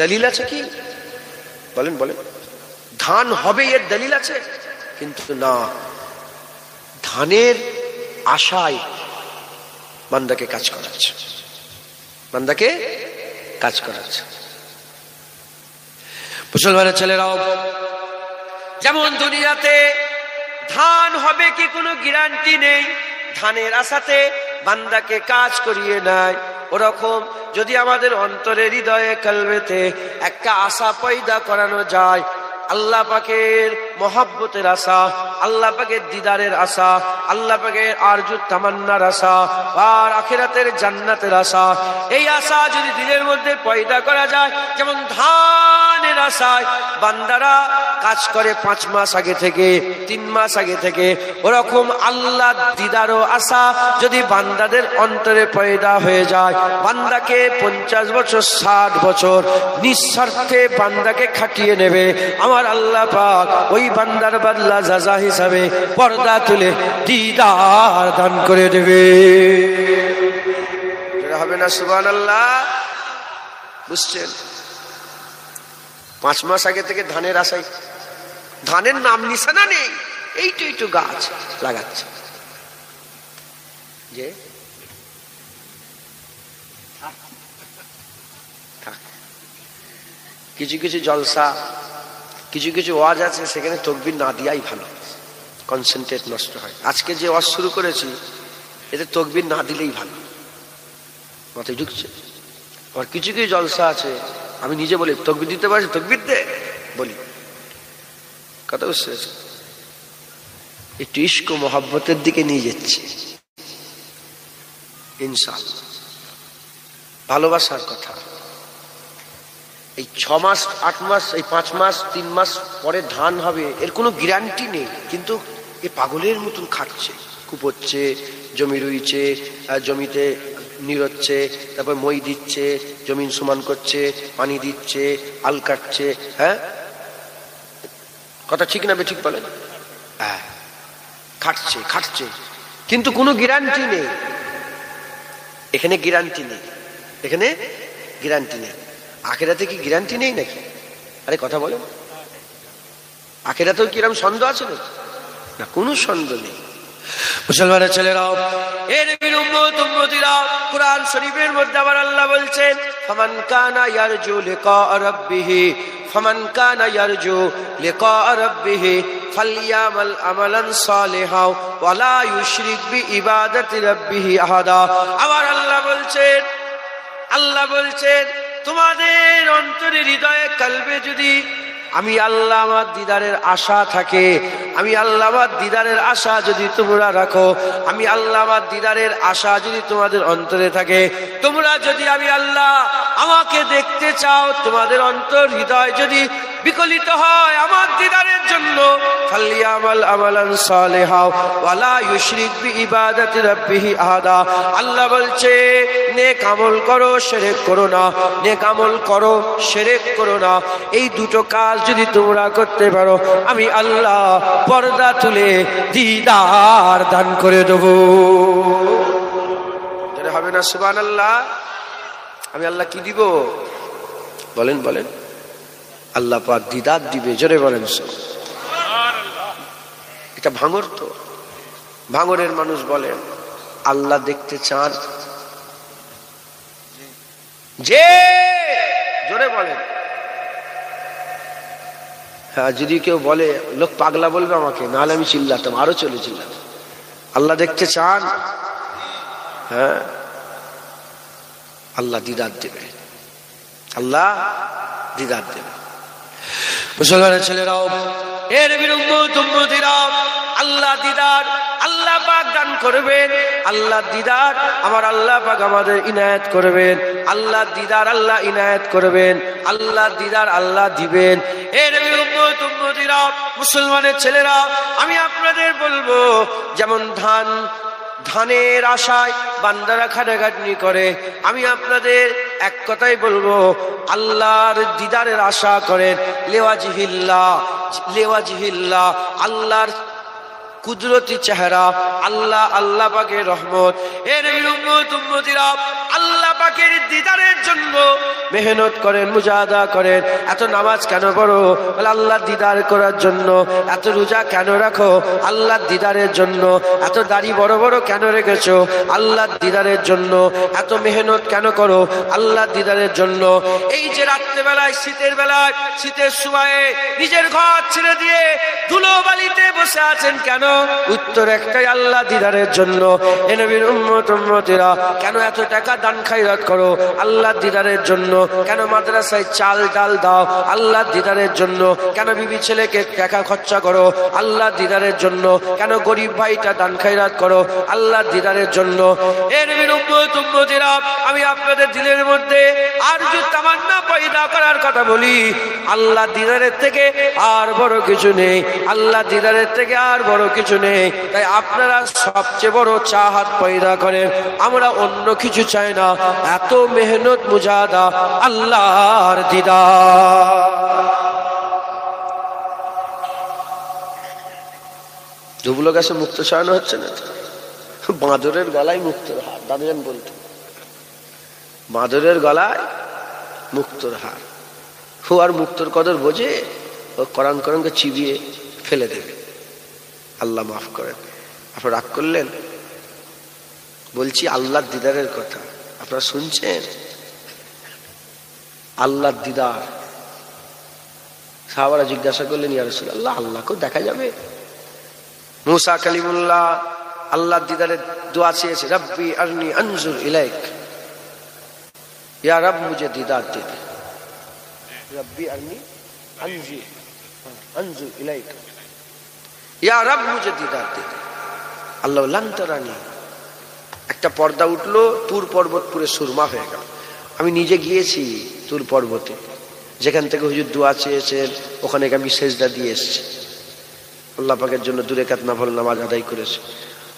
দলিল আছে কি? বলেন বলেন। ধান হবে এর দলিল আছে? কিন্তু না, ধানের আশায় বান্দাকে কাজ করাচ্ছে, বান্দাকে কাজ করাচ্ছে। মুসলমানের ছেলেরাও যেমন দুনিয়াতে ধান হবে কি কোনো গ্যারান্টি নেই, ধানের আশাতে বান্দাকে কাজ করিয়ে নেয়, ওরকম যদি আমাদের অন্তরে হৃদয়ে কলবেতে একটা আশা পয়দা করানো যায়, আল্লাহ পাকের মহব্বতের আশা, আল্লাহ পাকের দিদারের আশা, আল্লাহ পাকের আরজু তামান্নার আশা আর আখিরাতের জান্নাতের আশা, এই আশা যদি দিলের মধ্যে পয়দা করা যায়, যেমন ধানের আশায় বান্দারা কাজ করে 5 মাস আগে থেকে, 3 মাস আগে থেকে, ওরকম আল্লাহ দিদারও আশা যদি বান্দাদের অন্তরে পয়দা হয়ে যায়, বান্দাকে 50 বছর 60 বছর নিঃস্বার্থে বান্দাকে খাটিয়ে নেবে, আমার আল্লাহ পাক ওই বান্দার বদলা জাযা হিসাবে পর্দা তুলে দিদার দান করে দেবে। হবে না? সুবহানাল্লাহ। বুঝছেন? 5 মাস আগে থেকে ধানের আশায়, ধানের নাম নিশানা নেই, এইটু গাছ লাগাচ্ছে। যে কিছু কিছু জলসা, কিছু কিছু ওয়াজ আছে, সেখানে তাকবীর না দিয়াই ভালো, কনসেন্ট্রেট নষ্ট হয়। আজকে যে ওয়াজ শুরু করেছি, এতে তাকবীর না দিলেই ভালো, মাথায় ঢুকছে। আর কিছু কিছু জলসা আছে, আমি নিজে বলি তাকবীর দিতে পারছি, তাকবীর দে বলি, কথা বুঝতে একটু ইশক ও মহব্বতের দিকে নিয়ে যাচ্ছে ইনশাআল্লাহ। ভালোবাসার কথা। এই 6 মাস 8 মাস, এই 5 মাস 3 মাস পরে ধান হবে এর কোনো গ্যারান্টি নেই, কিন্তু এ পাগলের মতন খাটছে, কুপোচ্ছে, জমি রুইছে, জমিতে নিরচ্ছে, তারপর মই দিচ্ছে, জমিন সমান করছে, পানি দিচ্ছে, আল কাটছে। হ্যাঁ, কথা ঠিক না বেঠিক বলেন? হ্যাঁ, খাটছে খাটছে, কিন্তু কোনো গ্যারান্টি নেই। এখানে গ্যারান্টি নেই, এখানে গ্যারান্টি নেই। আখেরাতে কি গ্যারান্টি নেই নাকি? আরে কথা বলেন, আখেরাতেও কিরম সন্দেহ আছে নাকি? না, কোনো সন্দেহ নেই। মুসলমানের ছেলেরাও, এর উম্মতিরা, কুরআন শরীফের মধ্যে আবার আল্লাহ বলছেন, ফামান কানা ইয়ারজু লিকা রাব্বিহি ফামান কানা ইয়ারজু লিকা রাব্বিহি ফালইয়ামাল আমালান সালিহাও ওয়া লা ইউশরিক বিইবাদাতি রাব্বিহি আহাদা। আবার আল্লাহ বলছেন তোমাদের অন্তরে, হৃদয়ে, কলবে যদি আমি আল্লাহ আমার দিদারের আশা থাকে, আমি আল্লাহ আমার দিদারের আশা যদি তোমরা রাখো, আমি আল্লাহ আমার দিদারের আশা যদি তোমাদের অন্তরে থাকে, তোমরা যদি আমি আল্লাহ আমাকে দেখতে চাও, তোমাদের অন্তর হৃদয় যদি বিকলিত হয় আমার দিদারের জন্য, ফালইয়ামাল আমালান সালিহা ওয়া লা ইউশরিক বিইবাদাতি রাব্বিহি আহাদা। আল্লাহ বলছে নেক আমল করো, শিরক করো না। নেক আমল করো, শিরক করো না। এই দুটো কাজ যদি তোমরা করতে পারো, আমি আল্লাহ পর্দা তুলে দিদার দান করে দেব। হবে না সুবহানাল্লাহ? আমি আল্লাহ কি দিব বলেন বলেন? আল্লাহ পাক দিদার দিবে, জোরে বলেন। এটা ভাঙর, তো ভাঙরের মানুষ বলেন আল্লাহ দেখতে চান যে, জোরে বলেন। হ্যাঁ, যদি কেউ বলে লোক পাগলা বলবে আমাকে, নাহলে আমি চিল্লাতাম, আরো চলে চিল্লাতাম। আল্লাহ দেখতে চান, হ্যাঁ, আল্লাহ দিদার দেবে, আল্লাহ দিদার দেবে। মুসলমানের ছেলেরাও, এর উম্মতিরা, আল্লাহ দিদার আল্লাহ পাক দান করবেন। আল্লাহ দিদার আমার আল্লাহ পাক আমাদের ইনায়েত করবেন। আল্লাহ দিদার আল্লাহ ইনায়েত করবেন। আল্লাহ দিদার আল্লাহ দিবেন। এর উম্মতিরা, মুসলমানের ছেলেরা, আমি আপনাদের বলবো, যেমন ধানের আশায় বান্দারা খাটাখাটনি করে, আমি আপনাদের এক কথাই বলবো, আল্লাহর দিদারের আশা করেন। লেওয়াজিহিল্লাহ, আল্লাহর কুদরতি চেহারা, আল্লাহ পাকের রহমত। এর উম্মতিরা, আল্লাহ পাকের দিদারের জন্য মেহনত করেন, মুজাহাদা করেন। এত নামাজ কেন পড়ো? আল্লাহ দিদার করার জন্য। এত রোজা কেন রাখো? আল্লাহ দিদারের জন্য। এত দাড়ি বড় বড় কেন রেখেছো? আল্লাহ দিদারের জন্য। এত মেহনত কেন করো? আল্লাহ দিদারের জন্য। এই যে রাত্রেবেলায়, শীতের বেলায়, শীতের সময়ে নিজের ঘর ছেড়ে দিয়ে ধুলো বালিতে বসে আছেন কেন? উত্তর একটাই, আল্লাহ দিদারের জন্য। এ নবীর উম্মতিরা, কেন এত টাকা দান খায়রাত করো? আল্লাহ দিদারের জন্য। কেন মাদ্রাসায় চাল ডাল দাও? আল্লাহ দিদারের জন্য। কেন বিবি ছেলেকে টাকা খরচা করো? আল্লাহ দিদারের জন্য। কেন গরিব ভাইটা দান খায়রাত করো? আল্লাহ দিদারের জন্য। এ নবীর উম্মতিরা, আমি আপনাদের দিলের মধ্যে আর যে তামান্না পয়দা করার কথা বলি, আল্লাহ দিদারের থেকে আর বড় কিছু নেই। আল্লাহ দিদারের থেকে আর বড় কিছু নেই। তাই আপনারা সবচেয়ে বড় চাহাত পয়দা করেন, আমরা অন্য কিছু চাই না। এত মেহনত, মুজাহাদা, আল্লাহর দিদার। ধুবলো গাছে মুক্ত ছড়ানো হচ্ছে না, বাঁদরের গলায় মুক্তর হার। দাদুজান বলতো, বাঁদরের গলায় মুক্তর হার। হো আর মুক্তর কদর বোঝে, ও কোরআন কোরআনকে চিবিয়ে ফেলে দেবে। আল্লাহ মাফ করেন। আপনারা রাগ করলেন? বলছি আল্লাহর দিদারের কথা, আপনারা শুনছেন? আল্লাহর দিদার। সাহাবারা জিজ্ঞাসা করলেন, ইয়া রাসূলুল্লাহ, আল্লাহকেও দেখা যাবে? মুসা কালিমুল্লাহ আল্লাহর দিদারের দোয়া চেয়েছে, রব্বি আরনি আনজুর ইলাইক, ইয়া রব মুঝে দিদার দে দে। রব্বি আরনি আনজুর ইলাইক। ইয়া রব মুঝে দিদার দে। আল্লাহ লান তারানি, একটা পর্দা উঠলো, তুর পর্বত পুরে সুরমা হয়ে গেল। আমি নিজে গিয়েছি তুর পর্বতে, যেখান থেকে হুজুর দোয়া চেয়েছেন ওখানে আমি সেজদা দিয়ে এসেছি, আল্লাহ পাকের জন্য 2 রাকাত নফল নামাজ আদায় করেছি।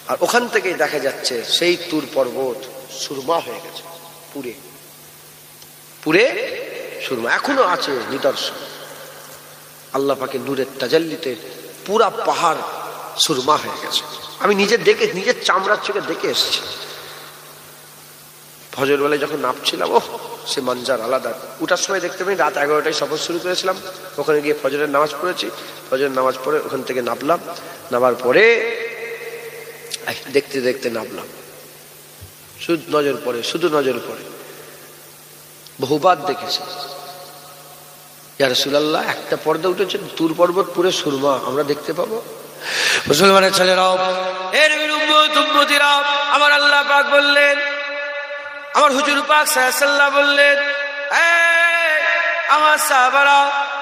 আর ওখান থেকেই দেখা যাচ্ছে সেই তুর পর্বত সুরমা হয়ে গেছে, পুরে পুরে সুরমা, এখনো আছে নিদর্শন। আল্লাহ পাকের নূরের তাজাল্লিতে পুরা পাহাড় সুরমা হয়ে গেছে। আমি নিজের চামড়ার চোখে দেখে এসেছি। ফজর বেলায় যখন নামছিলাম, ওহ সে মঞ্জার আলাদা। উঠার সময় দেখতে পাই রাত 11টায় সফর শুরু করেছিলাম, ওখানে গিয়ে ফজরের নামাজ পড়েছি। ফজরের নামাজ পড়ে ওখান থেকে নামলাম, নামার পরে দেখতে দেখতে নামলাম, শুধু নজর পড়ে বহুবার দেখেছি। ইয়া রাসূলুল্লাহ, একটা পর্দা উঠেছে, তুর পর্বত পুরে সুরমা, আমরা দেখতে পাবো? মুসলমানের ছেলেরাও, এর উম্মতিরা, আমার আল্লাহ পাক বললেন, আমার হুজুর পাক সাল্লাল্লাহু আলাইহি ওয়াসাল্লাম বললেন, আমার সাহাবারা,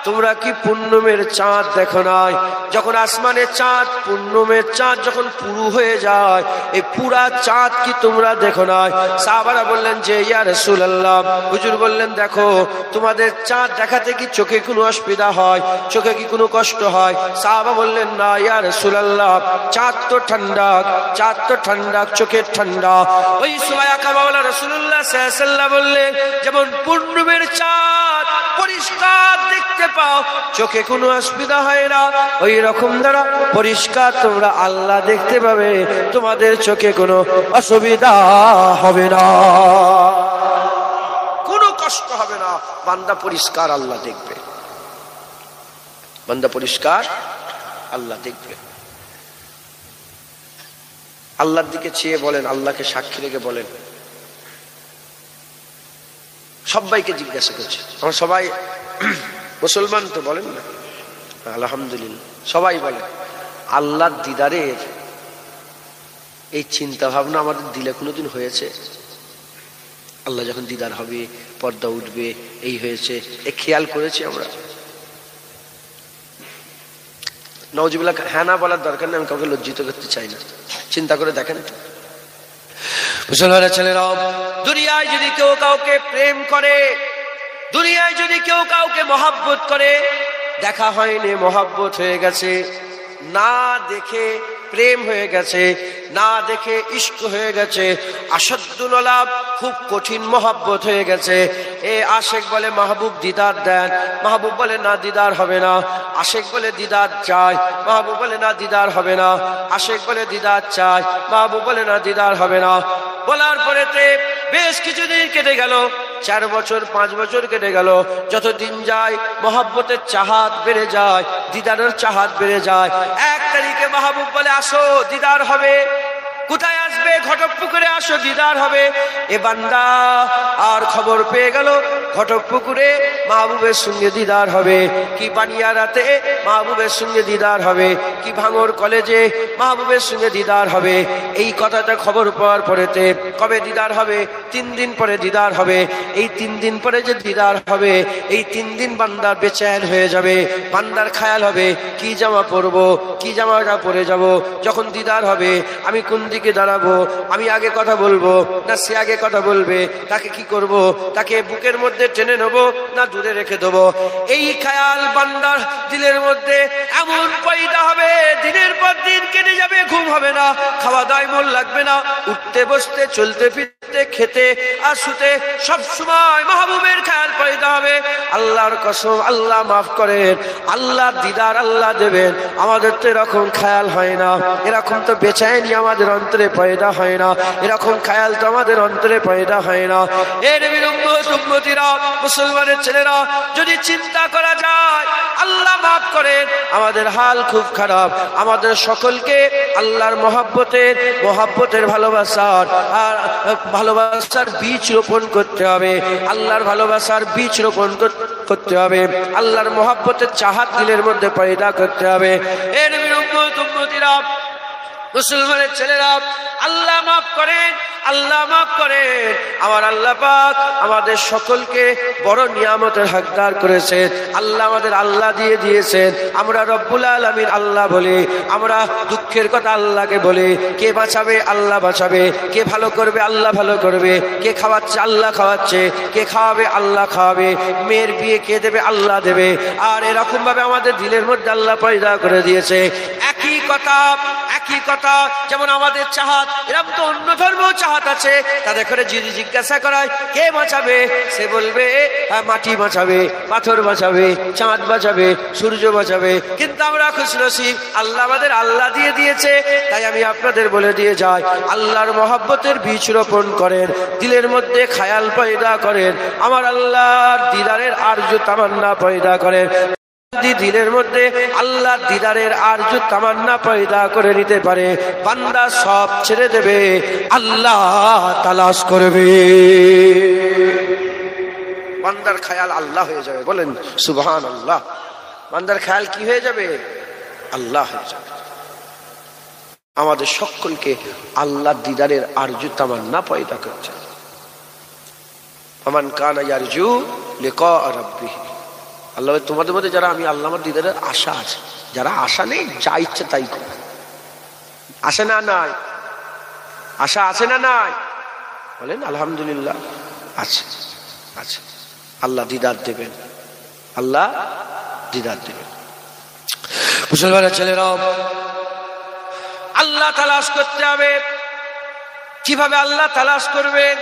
তোমরা কি পূর্ণিমের চাঁদ দেখো নাই? যখন আসমানের চাঁদ, পূর্ণিমের চাঁদ যখন পুরো হয়ে যায়, এই পুরা চাঁদ কি তোমরা দেখো নাই? সাহাবারা বললেন যে ইয়া রাসূলুল্লাহ, হুজুর বললেন দেখো, তোমাদের চাঁদ দেখাতে কি চোখে কোনো অসুবিধা হয়, চোখে কি কোনো কষ্ট হয়? সাহাবা বললেন না ইয়া রাসূলুল্লাহ, চাঁদ তো ঠান্ডা, চোখের ঠান্ডা। ওই সময় আকাবাওয়ালা রাসূলুল্লাহ সাল্লাল্লাহু আলাইহি ওয়াসাল্লাম বললেন, যেমন পূর্ণিমের চাঁদ পরিষ্কার দেখতে পাও, চোখে কোনো অসুবিধা হয় না, ওই রকম দ্বারা পরিষ্কার তোমরা আল্লাহ দেখতে পাবে, তোমাদের চোখে কোনো অসুবিধা হবে না, কোনো কষ্ট হবে না। বান্দা পরিষ্কার আল্লাহ দেখবে, বান্দা পরিষ্কার আল্লাহ দেখবে। আল্লাহর দিকে চেয়ে বলেন, আল্লাহকে সাক্ষী রেখে বলেন। সবাইকে জিজ্ঞাসা করছি, আমরা সবাই মুসলমান তো, বলেন না আলহামদুলিল্লাহ, সবাই বলেন আল্লাহর দিদারের এই চিন্তা ভাবনা আমাদের দিলে কোনোদিন হয়েছে? আল্লাহ যখন দিদার হবে, পর্দা উঠবে, এই হয়েছে, এ খেয়াল করেছি আমরা? নাউজুবিল্লাহ, হ্যাঁ না বলার দরকার নেই, আমি কাউকে লজ্জিত করতে চাই না। চিন্তা করে দেখেন তো, মুসলমানের ছেলেরাও, দুনিয়ায় যদি কেউ কাউকে প্রেম করে, দুনিয়ায় যদি কেউ কাউকে মহাব্বত করে, দেখা হয়নি মহাব্বত হয়ে গেছে, না দেখে প্রেম হয়ে গেছে, না দেখে ইশক হয়ে গেছে, আসাদুল আলাপ, খুব কঠিন মহাব্বত হয়ে গেছে। এ আশেক বলে মাহবুব দিদার দেন, মাহবুব বলে না দিদার হবে না। আশেক বলে দিদার চাই, মাহবুব বলে না দিদার হবে না। আশেক বলে দিদার চাই, মাহবুব বলে না দিদার হবে না। বলার পরেতে বেশ কিছুদিন কেটে গেল, 4 বছর 5 বছর কেটে গেল। যতদিন যায় মহাব্বতের চাহাত বেড়ে যায়, দিদারের চাহাত বেড়ে যায়। 1 তারিখে মাহবুব বলে আসো দিদার হবে। কোথায় আসবে? ঘটকপুকুরে আসো, দিদার হবে। এ বান্দা আর খবর পেয়ে গেল ঘটকপুকুরে মাহবুবের সঙ্গে দিদার হবে, কি বানিয়ারাতে মাহবুবের সঙ্গে দিদার হবে, কি ভাঙর কলেজে মাহবুবের সঙ্গে দিদার হবে। এই কথাটা খবর পাওয়ার পরেতে কবে দিদার হবে? 3 দিন পরে দিদার হবে। এই 3 দিন পরে যে দিদার হবে, এই 3 দিন বান্দার বেচैन হয়ে যাবে। বান্দার খেয়াল হবে কি জামা পরবো, কি জামাটা পরে যাব। যখন দিদার হবে আমি কোন দিকে দাঁড়াবো, আমি আগে কথা বলবো না সে আগে কথা বলবে, তাকে কি করব, তাকে বুকের মধ্যে টেনে নেবো না দূরে রেখে দেবো। এই খেয়াল বান্দার দিলের মধ্যে এমন পয়দা হবে, দিনের পর দিন কেটে যাবে, ঘুম হবে না, খাওয়া দাওয়ায় মন লাগবে না, উঠতে বসতে চলতে ফিরতে খেতে আর শুতে সব সময় মাহবুবের খেয়াল পয়দা হবে। আল্লাহর কসম, আল্লাহ মাফ করেন, আল্লাহর দিদার আল্লাহ দেবেন, আমাদের তো এরকম খেয়াল হয় না, এরকম তো বেচাইনি আমাদের অন্তরে পয়দা হয় না, এরকম খেয়াল তো আমাদের অন্তরে পয়দা হয় না। এর উম্মতিরা, মুসলমানের ছেলেরা, যদি চিন্তা করা যায় আল্লাহ মাফ করেন, আমাদের হাল খুব খারাপ। আমাদের সকলকে আল্লাহর মহাব্বতের ভালোবাসার বীজ রোপণ করতে হবে, আল্লাহর ভালোবাসার বীজ রোপণ করতে হবে, আল্লাহর মহাব্বতের চাহাত দিলের মধ্যে পয়দা করতে হবে। এর উম্মতিরা, মুসলমানের ছেলেরা, আল্লাহ মাফ করেন, আল্লাহ মাফ করেন। আমার আল্লাহ পাক আমাদের সকলকে বড় নিয়ামতের হকদার করেছেন। আল্লাহ আমাদের আল্লাহ দিয়ে দিয়েছেন। আমরা রব্বুল আলামিন আল্লাহ বলে, আমরা দুঃখের কথা আল্লাহকে বলে, কে বাঁচাবে আল্লাহ বাঁচাবে, কে ভালো করবে আল্লাহ ভালো করবে, কে খাওয়াচ্ছে আল্লাহ খাওয়াচ্ছে, কে খাওয়াবে আল্লাহ খাওয়াবে, মেয়ের বিয়ে কে দেবে আল্লাহ দেবে। আর এরকম ভাবে আমাদের দিলের মধ্যে আল্লাহ পয়দা করে দিয়েছে। একই কথা যেমন আমাদের চাহাত, এরকম তো অন্য ধর্মেও চাহাত আছে। তাদের করে যদি জিজ্ঞাসা করায় কে বাঁচাবে, সে বলবে মাটি বাঁচাবে, পাথর বাঁচাবে, চাঁদ বাঁচাবে, সূর্য বাঁচাবে। কিন্তু আমরা খুশনসিব, আল্লাহ আমাদের আল্লাহ দিয়ে দিয়েছে। তাই আমি আপনাদের বলে দিয়ে যাই, আল্লাহর মহব্বতের বীজ রোপণ করেন, দিলের মধ্যে খায়াল পয়দা করেন, আমার আল্লাহর দিদারের আরজু তামান্না পয়দা করেন। দিলের মধ্যে আল্লাহ দিদারের আরজু তামান্না পয়দা করে নিতে পারে, বান্দা সব ছেড়ে দেবে, আল্লাহ তালাশ করবে। বান্দার খেয়াল আল্লাহ হয়ে যাবে। বলেন সুবহানাল্লাহ। বান্দার খেয়াল কি হয়ে যাবে? আল্লাহ হয়ে যাবে। আমাদের সকলকে আল্লাহ দিদারের আরজু তামান্না পয়দা করছে। ফামান কানা ইয়ারজু লিকা রাব্বিহি, আল্লাহ তোমাদের মধ্যে যারা আমি আল্লাহ আমার দিদারের আশা আছে, যারা আশা নেই যা ইচ্ছে তাই করে। আসে না নাই? আশা আছে না নাই? বলেন আলহামদুলিল্লাহ আছে, আছে। আল্লাহ দিদার দেবেন, আল্লাহ দিদার দেবেন। মুসলমানের ছেলেরাও আল্লাহ তালাশ করতে হবে। কিভাবে আল্লাহ তালাশ করবেন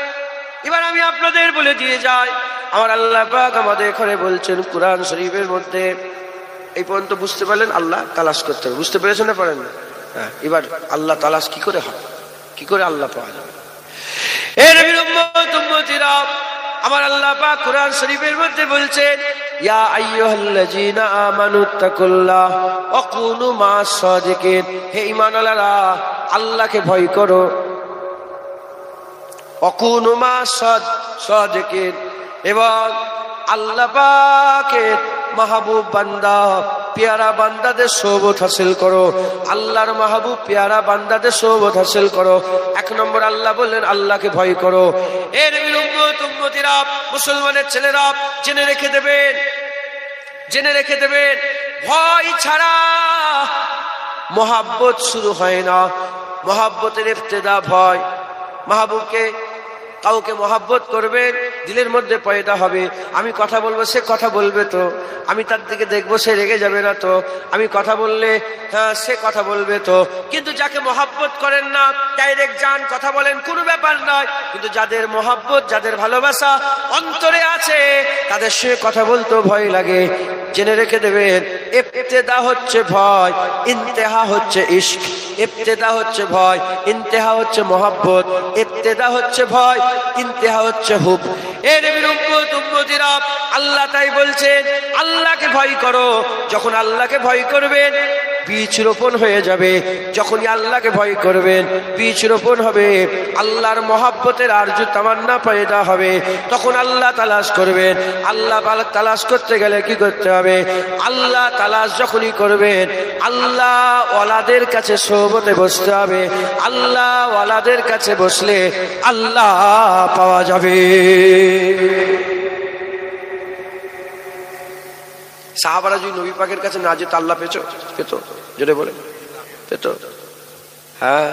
এবার আমি আপনাদের বলে দিয়ে যাই। আমার আল্লাহ পাক আমাদের এখানে বলছেন কুরআন শরীফের মধ্যে, এই পর্যন্ত বুঝতে পারলেন আল্লাহ তালাশ করতে হবে। বুঝতে পেরেছেন না? পারেন? হ্যাঁ। এবার আল্লাহ তালাশ কি করে হয়, কি করে আল্লাহ পাওয়া যাবে? এ নবীর উম্মত উম্মতিরা, আমার আল্লাহ পাক কুরআন শরীফের মধ্যে বলছেন, ইয়া আইয়ুহাল্লাযীনা আমানুত্তাকুল্লাহ ওয়া কুনু মা'আস সাদিকিন, হে ঈমানওয়ালারা আল্লাহকে ভয় করো। ওয়া কুনু মা'আস সাদিকিন, এবং আল্লাহ পাকের মাহবুব বান্দা, পেয়ারা বান্দাদের সোহবত হাসিল করো। আল্লাহর মাহবুব পেয়ারা বান্দাদের সোহবত হাসিল করো। এক নম্বর আল্লাহ বললেন আল্লাহকে ভয় করো। এর উম্মত উম্মতিরা, মুসলমানের ছেলেরা জেনে রেখে দেবেন, জেনে রেখে দেবেন, ভয় ছাড়া মহাব্বত শুরু হয় না। মহাব্বতের ইবতিদা ভয়। মাহবুবকে কাউকে মহাব্বত করবেন, দিলের মধ্যে পয়দা হবে। আমি কথা বলবো, সে কথা বলবে তো। আমি তার দিকে দেখবো, সে রেগে যাবে না তো। আমি কথা বললে সে কথা বলবে তো। কিন্তু যাকে মহাব্বত করেন না, ডাইরেক্ট যান কথা বলেন, কোনো ব্যাপার নয়। কিন্তু যাদের মহাব্বত, যাদের ভালোবাসা অন্তরে আছে, তাদের সে কথা বলতেও ভয় লাগে। জেনে রেখে দেবেন, ইবতিদা হচ্ছে ভয়, ইন্তেহা হচ্ছে ইশক। ইবতিদা হচ্ছে ভয়, ইন্তেহা হচ্ছে মহাব্বত। ইবতিদা হচ্ছে ভয়, ইন্তেহা হচ্ছে হুব। এর উম্মত উম্মতিরা, আল্লাহ তাই বলছেন আল্লাহকে ভয় করো। যখন আল্লাহকে ভয় করবেন, বীজ রোপণ হয়ে যাবে। যখনই আল্লাহকে ভয় করবেন, বীজ রোপণ হবে, আল্লাহর মহাব্বতের আরজু তামান্না পয়দা হবে। তখন আল্লাহ তালাশ করবেন। আল্লাহ তালাশ করতে গেলে কি করতে হবে? আল্লাহ তালাশ যখনই করবেন, আল্লাহ ওয়ালাদের কাছে সোহবতে বসতে হবে। আল্লাহ ওয়ালাদের কাছে বসলে আল্লাহ পাওয়া যাবে। সাহাবারা যদি নবী পাকের কাছে না যেত, আল্লাহ পেত? জোরে বলে পেত? হ্যাঁ।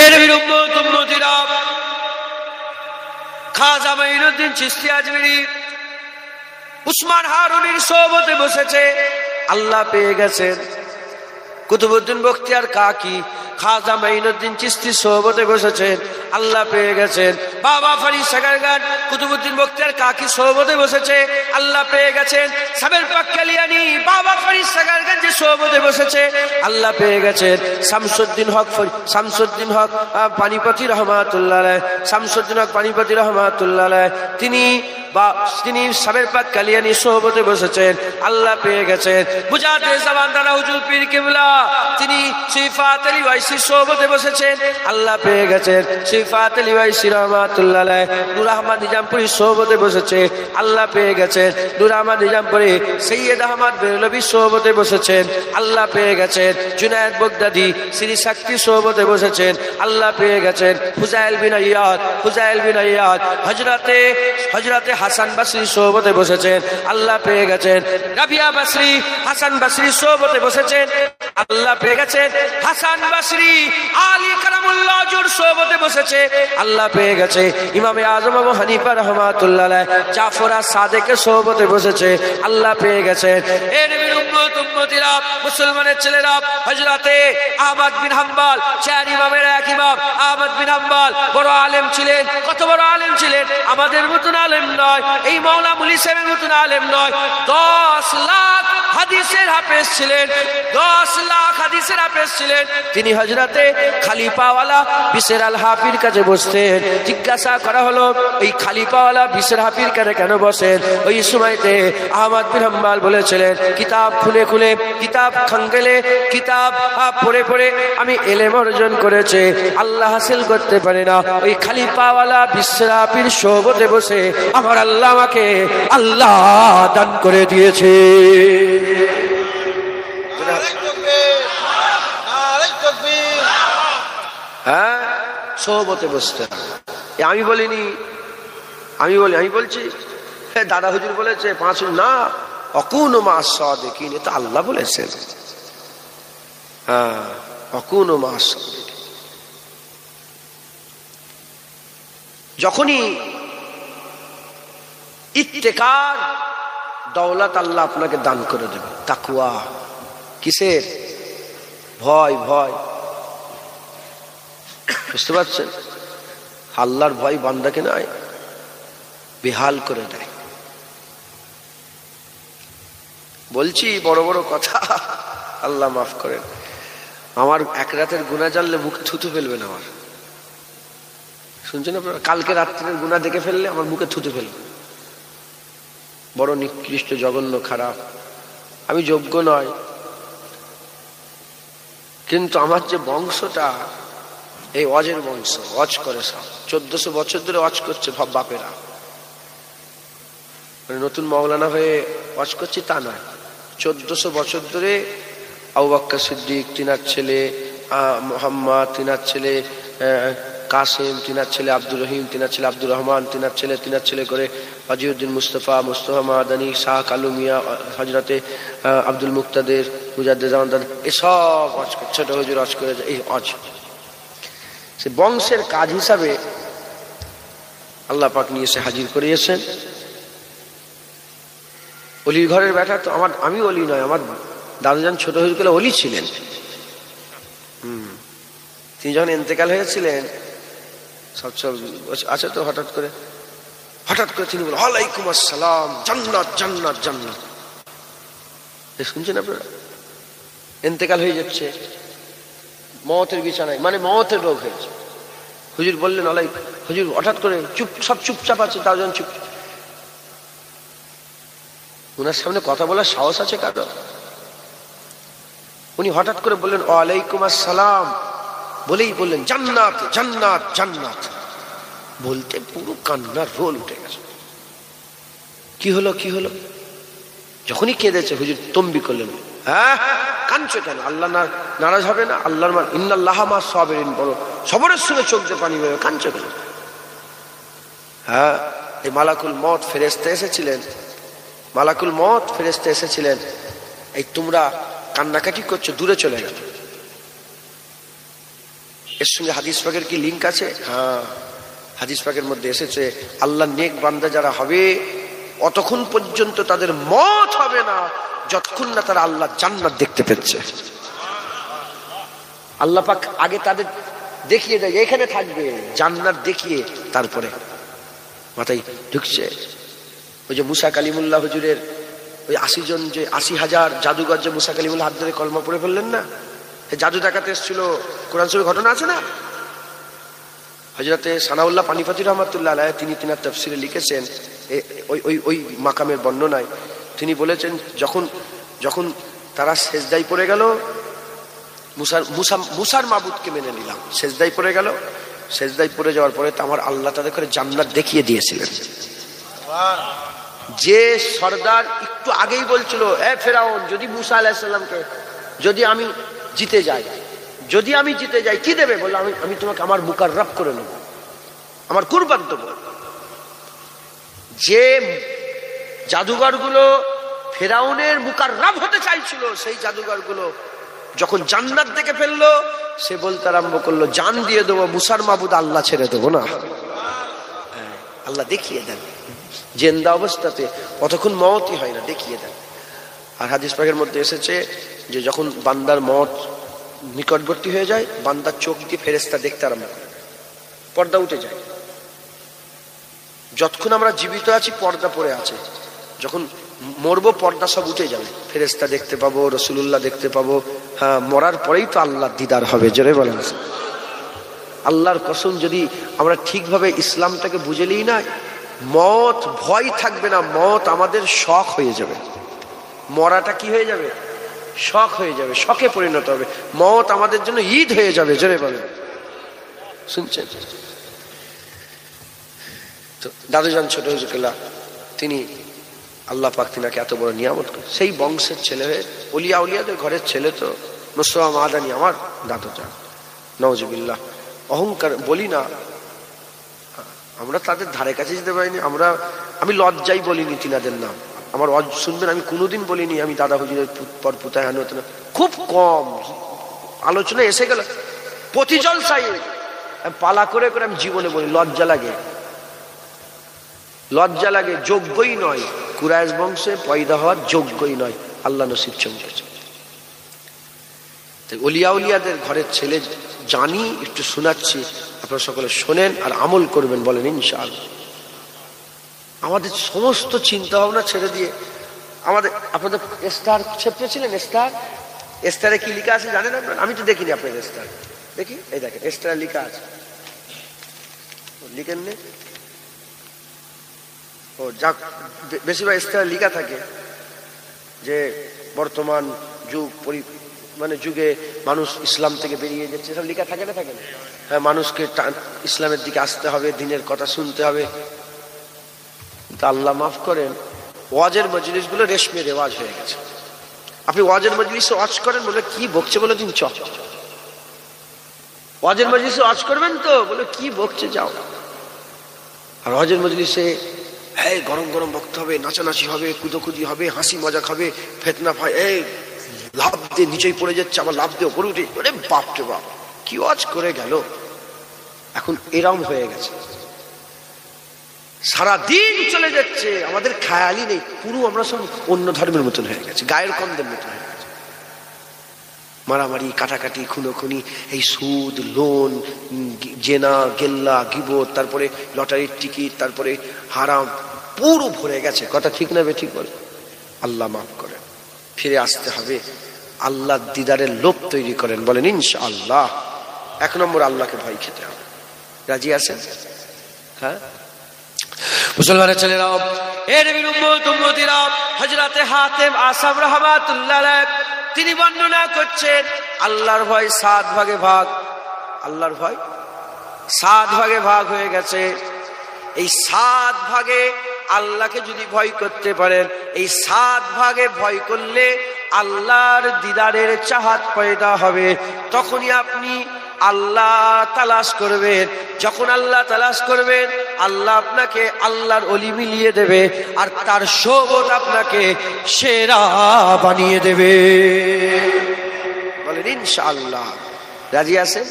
এর উম্মত উম্মতিরা, খাজা মাইনুদ্দিন চিশতি আজমিরি উসমান হারুনির সোহবতে বসেছে, আল্লাহ পেয়ে গেছেন। কুতুবউদ্দিন বখতিয়ার কাকি খাজা মাইনুদ্দিন চিশতি সোহবতে বসেছেন, আল্লাহ পেয়ে গেছেন। বাবা ফরিদ সাগারগান কুতুবউদ্দিন বখতিয়ার কাকি সোহবতে বসেছে, আল্লাহ পেয়ে গেছেন। সাবের পাক কালিয়ানি বাবা ফরিদ সাগারগান যে সোহবতে বসেছে, আল্লাহ পেয়ে গেছেন। শামসুদ্দিন হক পানিপতি রহমাতুল্লাহ আলাইহ, শামসুদ্দিন হক পানিপতি রহমাতুল্লাহ আলাইহ, তিনি বা তিনি সাবের পাক কালিয়ানি সোহবতে বসেছেন, আল্লাহ পেয়ে গেছেন। বুঝাতে জামান দাদা হুজুর পীর কিবলা তিনি সিফাত আলী ওয়াইসি সোহবতে বসেছেন, আল্লাহ পেয়ে গেছেন। সিফাত আলী ওয়াইসি রহমাতুল্লাহ আলাইহ নূর আহমদ নিজামপুরি সোহবতে বসেছে, আল্লাহ পেয়ে গেছেন। নূর আহমদ নিজামপুরি সৈয়দ আহমদ বেরলভী সোহবতে বসেছেন, আল্লাহ পেয়ে গেছেন। জুনায়েদ বগদাদি শ্রী শক্তি সোহবতে বসেছেন, আল্লাহ পেয়ে গেছেন। ফুজাইল বিন আয়াদ হযরতে হাসান বসরি সোহবতে বসেছেন, আল্লাহ পেয়ে গেছেন। রাবিয়া বসরি হাসান বসরি সোহবতে বসেছেন, আল্লাহ পেয়ে গেছেন। হাসান বসরি আলী কারামুল্লাহ হুজুর সোহবতে বসেছে, আল্লাহ পেয়ে গেছে। ইমামে আজম আবু হানিফা রাহমাতুল্লাহ আলাইহ জাফর সাদেকের সোহবতে বসেছে, আল্লাহ পেয়ে গেছেন। এ নবীর উম্মত উম্মতিরা, মুসলমানের ছেলেরা, হযরতে আহমদ বিন হাম্বল, চার ইমামের এক ইমাম আহমদ বিন হাম্বল বড় আলেম ছিলেন। কত বড় আলেম ছিলেন! আমাদের মতন আলেম নয়, এই মাওলানা মুলি সাহেবের মতন আলেম নয়। 10 লাখ হাদিসের হাফেজ ছিলেন, 10 লাখ হাদিসের হাফেজ ছিলেন। তিনি হযরতে খলিফাওয়ালা বিশর আল হাফির কাছে বসতেন। জিজ্ঞাসা করা হলো, এই খলিফাওয়ালা বিশর হাফির কাছে কেন বসেন? ওই সময়তে আহমদ বিন হাম্বল বলেছিলেন, কিতাব খুলে খুলে, কিতাব খাঙ্গেলে, কিতাব পড়ে পড়ে আমি ইলম অর্জন করেছে, আল্লাহ হাসিল করতে পারে না। ওই খলিফাওয়ালা বিশর হাফির সোহবতে বসে আমার আল্লাহ আমাকে আল্লাহ দান করে দিয়েছে। হ্যাঁ, সোহবতে বসতে। আমি বলিনি, আমি বলছি দাদা হুজুর বলেছে 5 না, অকুনু মা সাদিকিন, এটা আল্লাহ বলেছেন। হ্যাঁ, অকুনু মা সাদিকিন। যখনই ইত্তেকার দৌলত আল্লাহ আপনাকে দান করে দেবে। তাকওয়া কিসের? ভয়। বুঝতে পারছেন? আল্লাহর ভয় বান্দাকে নয়, বেহাল করে দেয়। বলছি বড় বড় কথা, আল্লাহ মাফ করেন। আমার এক রাতের গুনাহ জানলে মুখে থুতু ফেলবেন। আমার শুনছেন আপনারা? কালকে রাত্রের গুনাহ দেখে ফেললে আমার মুখে থুতু ফেলবে। বড় নিকৃষ্ট, জঘন্য, খারাপ। আমি যোগ্য নয়, কিন্তু আমার যে বংশটা, এই অজের বংশ, অজ করে সব 1400 বছর ধরে অজ করছে বাপেরা। মানে নতুন মাওলানা হয়ে অজ করছি তা নয়, 1400 বছর ধরে আবু বকর সিদ্দিক, তিনার ছেলে মুহাম্মদ, তিনার ছেলে কাসেম, তিনার ছেলে আব্দুর রহিম, তিনার ছেলে আব্দুর রহমান, তিনার ছেলে করে আজিউদ্দিন মুস্তফা মাদানী, শাহ কালু মিয়া, হযরতে আব্দুল মুক্তাদের, মুজাদ্দিদ জামান, এসব অজ করে, ছোট হুজুর অজ করে। এই অজ সে বংশের কাজ হিসাবে আল্লাহ পাক নিয়ে এসে হাজির করিয়েছেন। অলির ঘরের ব্যাটা তো আমি অলি নয়, আমার দাদুজান ছোট হুজুর অলি ছিলেন। তিনি যখন ইন্তেকাল হয়েছিলেন, সব আছে তো, হঠাৎ করে তিনি বলেন, ওয়ালাইকুম আসসালাম, জান্নাত জান্নাত জান্নাত। শুনছেন আপনারা? ইন্তেকাল হয়ে যাচ্ছে, মওতের বিছানায়, মানে মওতের রোগ হয়েছে। হুজুর বললেন ওয়ালাইকুম। হুজুর হঠাৎ করে সব চুপচাপ আছে, তাও যেন চুপ। উনার সামনে কথা বলার সাহস আছে কারো? উনি হঠাৎ করে বললেন ওয়ালাইকুম আসসালাম, বলেই বললেন জান্নাত জান্নাত জান্নাত। বলতে পুরো কান্নার রোল উঠে গেছে। কি হলো? যখনই কেঁদেছে হুজুর তম্বি করলেন, হ্যাঁ কাঁদছো কেন? আল্লাহ নারাজ হবে না? আল্লাহর মান ইন্নাল্লাহা মা সাবিরিন, বলো সবরের সঙ্গে চোখ দিয়ে পানি বেরোবে, কাঁদছো কেন? হ্যাঁ, এই মালাকুল মত ফেরেশতা এসেছিলেন, এই তোমরা কান্নাকাটি করছো, দূরে চলে গেল। এর সঙ্গে হাদিস পাকের কি লিঙ্ক আছে? হ্যাঁ, হাদিস পাকের মধ্যে এসেছে, আল্লাহ নেক বান্দা যারা হবে অতক্ষণ পর্যন্ত তাদের মত হবে না যতক্ষণ না তারা আল্লাহ জান্নাত দেখতে পেয়েছে। আল্লাহ পাক আগে তাদের দেখিয়ে দেয় এখানে থাকবে, জান্নাত দেখিয়ে তারপরে মাথায় ঢুকছে। ওই যে মুসা কালিমুল্লাহ হুজুরের ওই 80 জন, যে 80,000 জাদুঘর, যে মুসা কালিমুল্লাহ হাত ধরে কলমা পড়ে ফেললেন না, জাদু দেখাতে এসেছিল, কোরআন শরীফের ঘটনা আছে না? হযরতে সানাউল্লাহ পানিপতি রহমাতুল্লাহ আলাইহি তিনি তিনার তাফসিরে লিখেছেন, ওই ওই ওই মাকামের বর্ণনায় তিনি বলেছেন, যখন যখন তারা সেজদায় পড়ে গেল, মুসার মাবুদকে মেনে নিলাম, সেজদায় পড়ে গেল, সেজদায় পড়ে যাওয়ার পরে তো আমার আল্লাহ তাদের করে জান্নাত দেখিয়ে দিয়েছিলেন। যে সর্দার একটু আগেই বলছিল, এ ফেরাউন, যদি মুসা আলাইহিস সালামকে যদি আমি জিতে যাই কি দেবে? বললো, আমি তোমাকে আমার মুকাররব করে নেব, আমার কুরবান দেব। যে জাদুঘরগুলো ফেরাউনের মুকাররব হতে চাইছিল, সেই জাদুঘরগুলো যখন জান্নাত দেখে ফেললো, সে বলতে আরম্ভ করলো, জান দিয়ে দেবো, মুসার মাবুদ আল্লাহ ছেড়ে দেবো না। আল্লাহ দেখিয়ে দেন জিন্দা অবস্থাতে, কতক্ষণ মওতই হয় না, দেখিয়ে দেন। আর হাদিস পাকের মধ্যে এসেছে যে যখন বান্দার মওত নিকটবর্তী হয়ে যায়, বান্দার চোখ দিয়ে ফেরেশতা দেখতে আরম্ভ করে, পর্দা উঠে যায়। যতক্ষণ আমরা জীবিত আছি পর্দা পড়ে আছে, যখন মরবো পর্দা সব উঠে যাবে, ফেরেশতা দেখতে পাবো, রাসূলুল্লাহ দেখতে পাবো। হ্যাঁ, মরার পরেই তো আল্লাহর দিদার হবে, জোরে বলেন। আল্লাহর কসম, যদি আমরা ঠিকভাবে ইসলামটাকে বুঝে নিই না, মওত ভয় থাকবে না, মওত আমাদের শখ হয়ে যাবে। মরাটা কি হয়ে যাবে? শখ হয়ে যাবে, শখে পরিণত হবে। মওত আমাদের জন্য ঈদ হয়ে যাবে, জোরে বলেন। শুনছেন তো? দাদুজান ছোট হুজুরকেল্লা, তিনি আল্লাহ পাক তিনাকে এত বড় নিয়ামত করে, সেই বংশের ছেলে হয়ে ওলিয়া উলিয়াদের ঘরের ছেলে তো মুস্তফা মাদানী আমার দাদুজান, নওয়াজুবিল্লাহ। অহংকার বলি না, আমরা তাদের ধারে কাছে যেতে পারিনি। আমি লজ্জাই বলিনি তিনাদের নাম, আমার শুনবেন, আমি কোনোদিন বলিনি আমি দাদা হুজুরের পর পুতায় হানুত না, খুব কম আলোচনা এসে গেল। প্রতি জলসায় পালা করে করে আমি জীবনে বলি, লজ্জা লাগে, যোগ্যই নয়, কুরাইশ বংশে পয়দা হওয়ার যোগ্যই নয়, আল্লাহ নসিব চমকেছে। ওলিয়া উলিয়াদের ঘরের ছেলে জানি, একটু শোনাচ্ছি, আপনারা সকলে শোনেন আর আমল করবেন, বলেন ইনশাআল্লাহ। আমাদের সমস্ত চিন্তা ভাবনা ছেড়ে দিয়ে আপনাদের স্টার ছেপেছিলেন, স্টারে কি লেখা আছে জানেন আপনারা? আমি তো দেখিনি আপনাদের স্টার, দেখি, এই দেখেন স্টারে লেখা আছে, লিখেন নে? ও যাক, বেশিরভাগ স্টারে লেখা থাকে যে বর্তমান যুগে মানুষ ইসলাম থেকে বেরিয়ে যাচ্ছে, সব লেখা থাকে না? হ্যাঁ, মানুষকে ইসলামের দিকে আসতে হবে, দিনের কথা শুনতে হবে। আল্লাহ মাফ করেন, ওয়াজের মজলিস গুলো রেশমে রেওয়াজ হয়ে গেছে। আপনি ওয়াজের মজলিসে ওয়াজ করেন, বলে কি বকছে, বলে দিন চ। ওয়াজের মজলিসে ওয়াজ করবেন তো, বলে কি বকছে, যাও। আর ওয়াজের মজলিসে এই গরম গরম বকতে হবে, নাচানাচি হবে, কুদোকুদি হবে, হাসি মজাক হবে, ফেতনা ভাই, এই লাভ দিয়ে নিচেই পড়ে যাচ্ছে, আবার লাভ দিয়ে উপরে উঠে, ওরে বাপ রে বাপ, কি ওয়াজ করে গেল। এখন এরম হয়ে গেছে, সারা দিন চলে যাচ্ছে, আমাদের খেয়ালই নেই, পুরো আমরা সব অন্য ধর্মের মতন হয়ে গেছে, গায়ের কন্দের মতন হয়ে গেছে। মারামারি, কাটাকাটি, খুনোখুনি, এই সুদ, লোন, জেনা, গেল্লা, গিবত, তারপরে লটারির টিকিট, তারপরে হারাম, পুরো ভরে গেছে। কথা ঠিক না ঠিক বলে? আল্লাহ মাফ করেন, ফিরে আসতে হবে, আল্লাহ দিদারের লোভ তৈরি করেন, বলেন ইনশাআল্লাহ। 1 নম্বর, আল্লাহকে ভয় খেতে হবে। রাজি আছেন? হ্যাঁ মুসলমানের ছেলেরা, এ নবীর উম্মত-উম্মতিরা, হযরতে হাতেম আসাম রাহমাতুল্লাহ আলাইহি তিনি বর্ণনা করছেন, আল্লাহর ভয় 7 ভাগে ভাগ, আল্লাহর ভয় 7 ভাগে ভাগ হয়ে গেছে। এই 7 ভাগে আল্লাহকে যদি ভয় করতে পারেন, এই 7 ভাগে ভয় করলে আল্লাহর দিদারের চাহাত পয়দা হবে। তখনই আপনি আল্লাহ তালাশ করবেন। যখন আল্লাহ তালাশ করবেন, আল্লাহ আপনাকে আল্লাহর ওলি মিলিয়ে দেবে, আর তার সোবত আপনাকে সেরা বানিয়ে দেবে, বলেন ইনশাআল্লাহ। রাজি আছেন?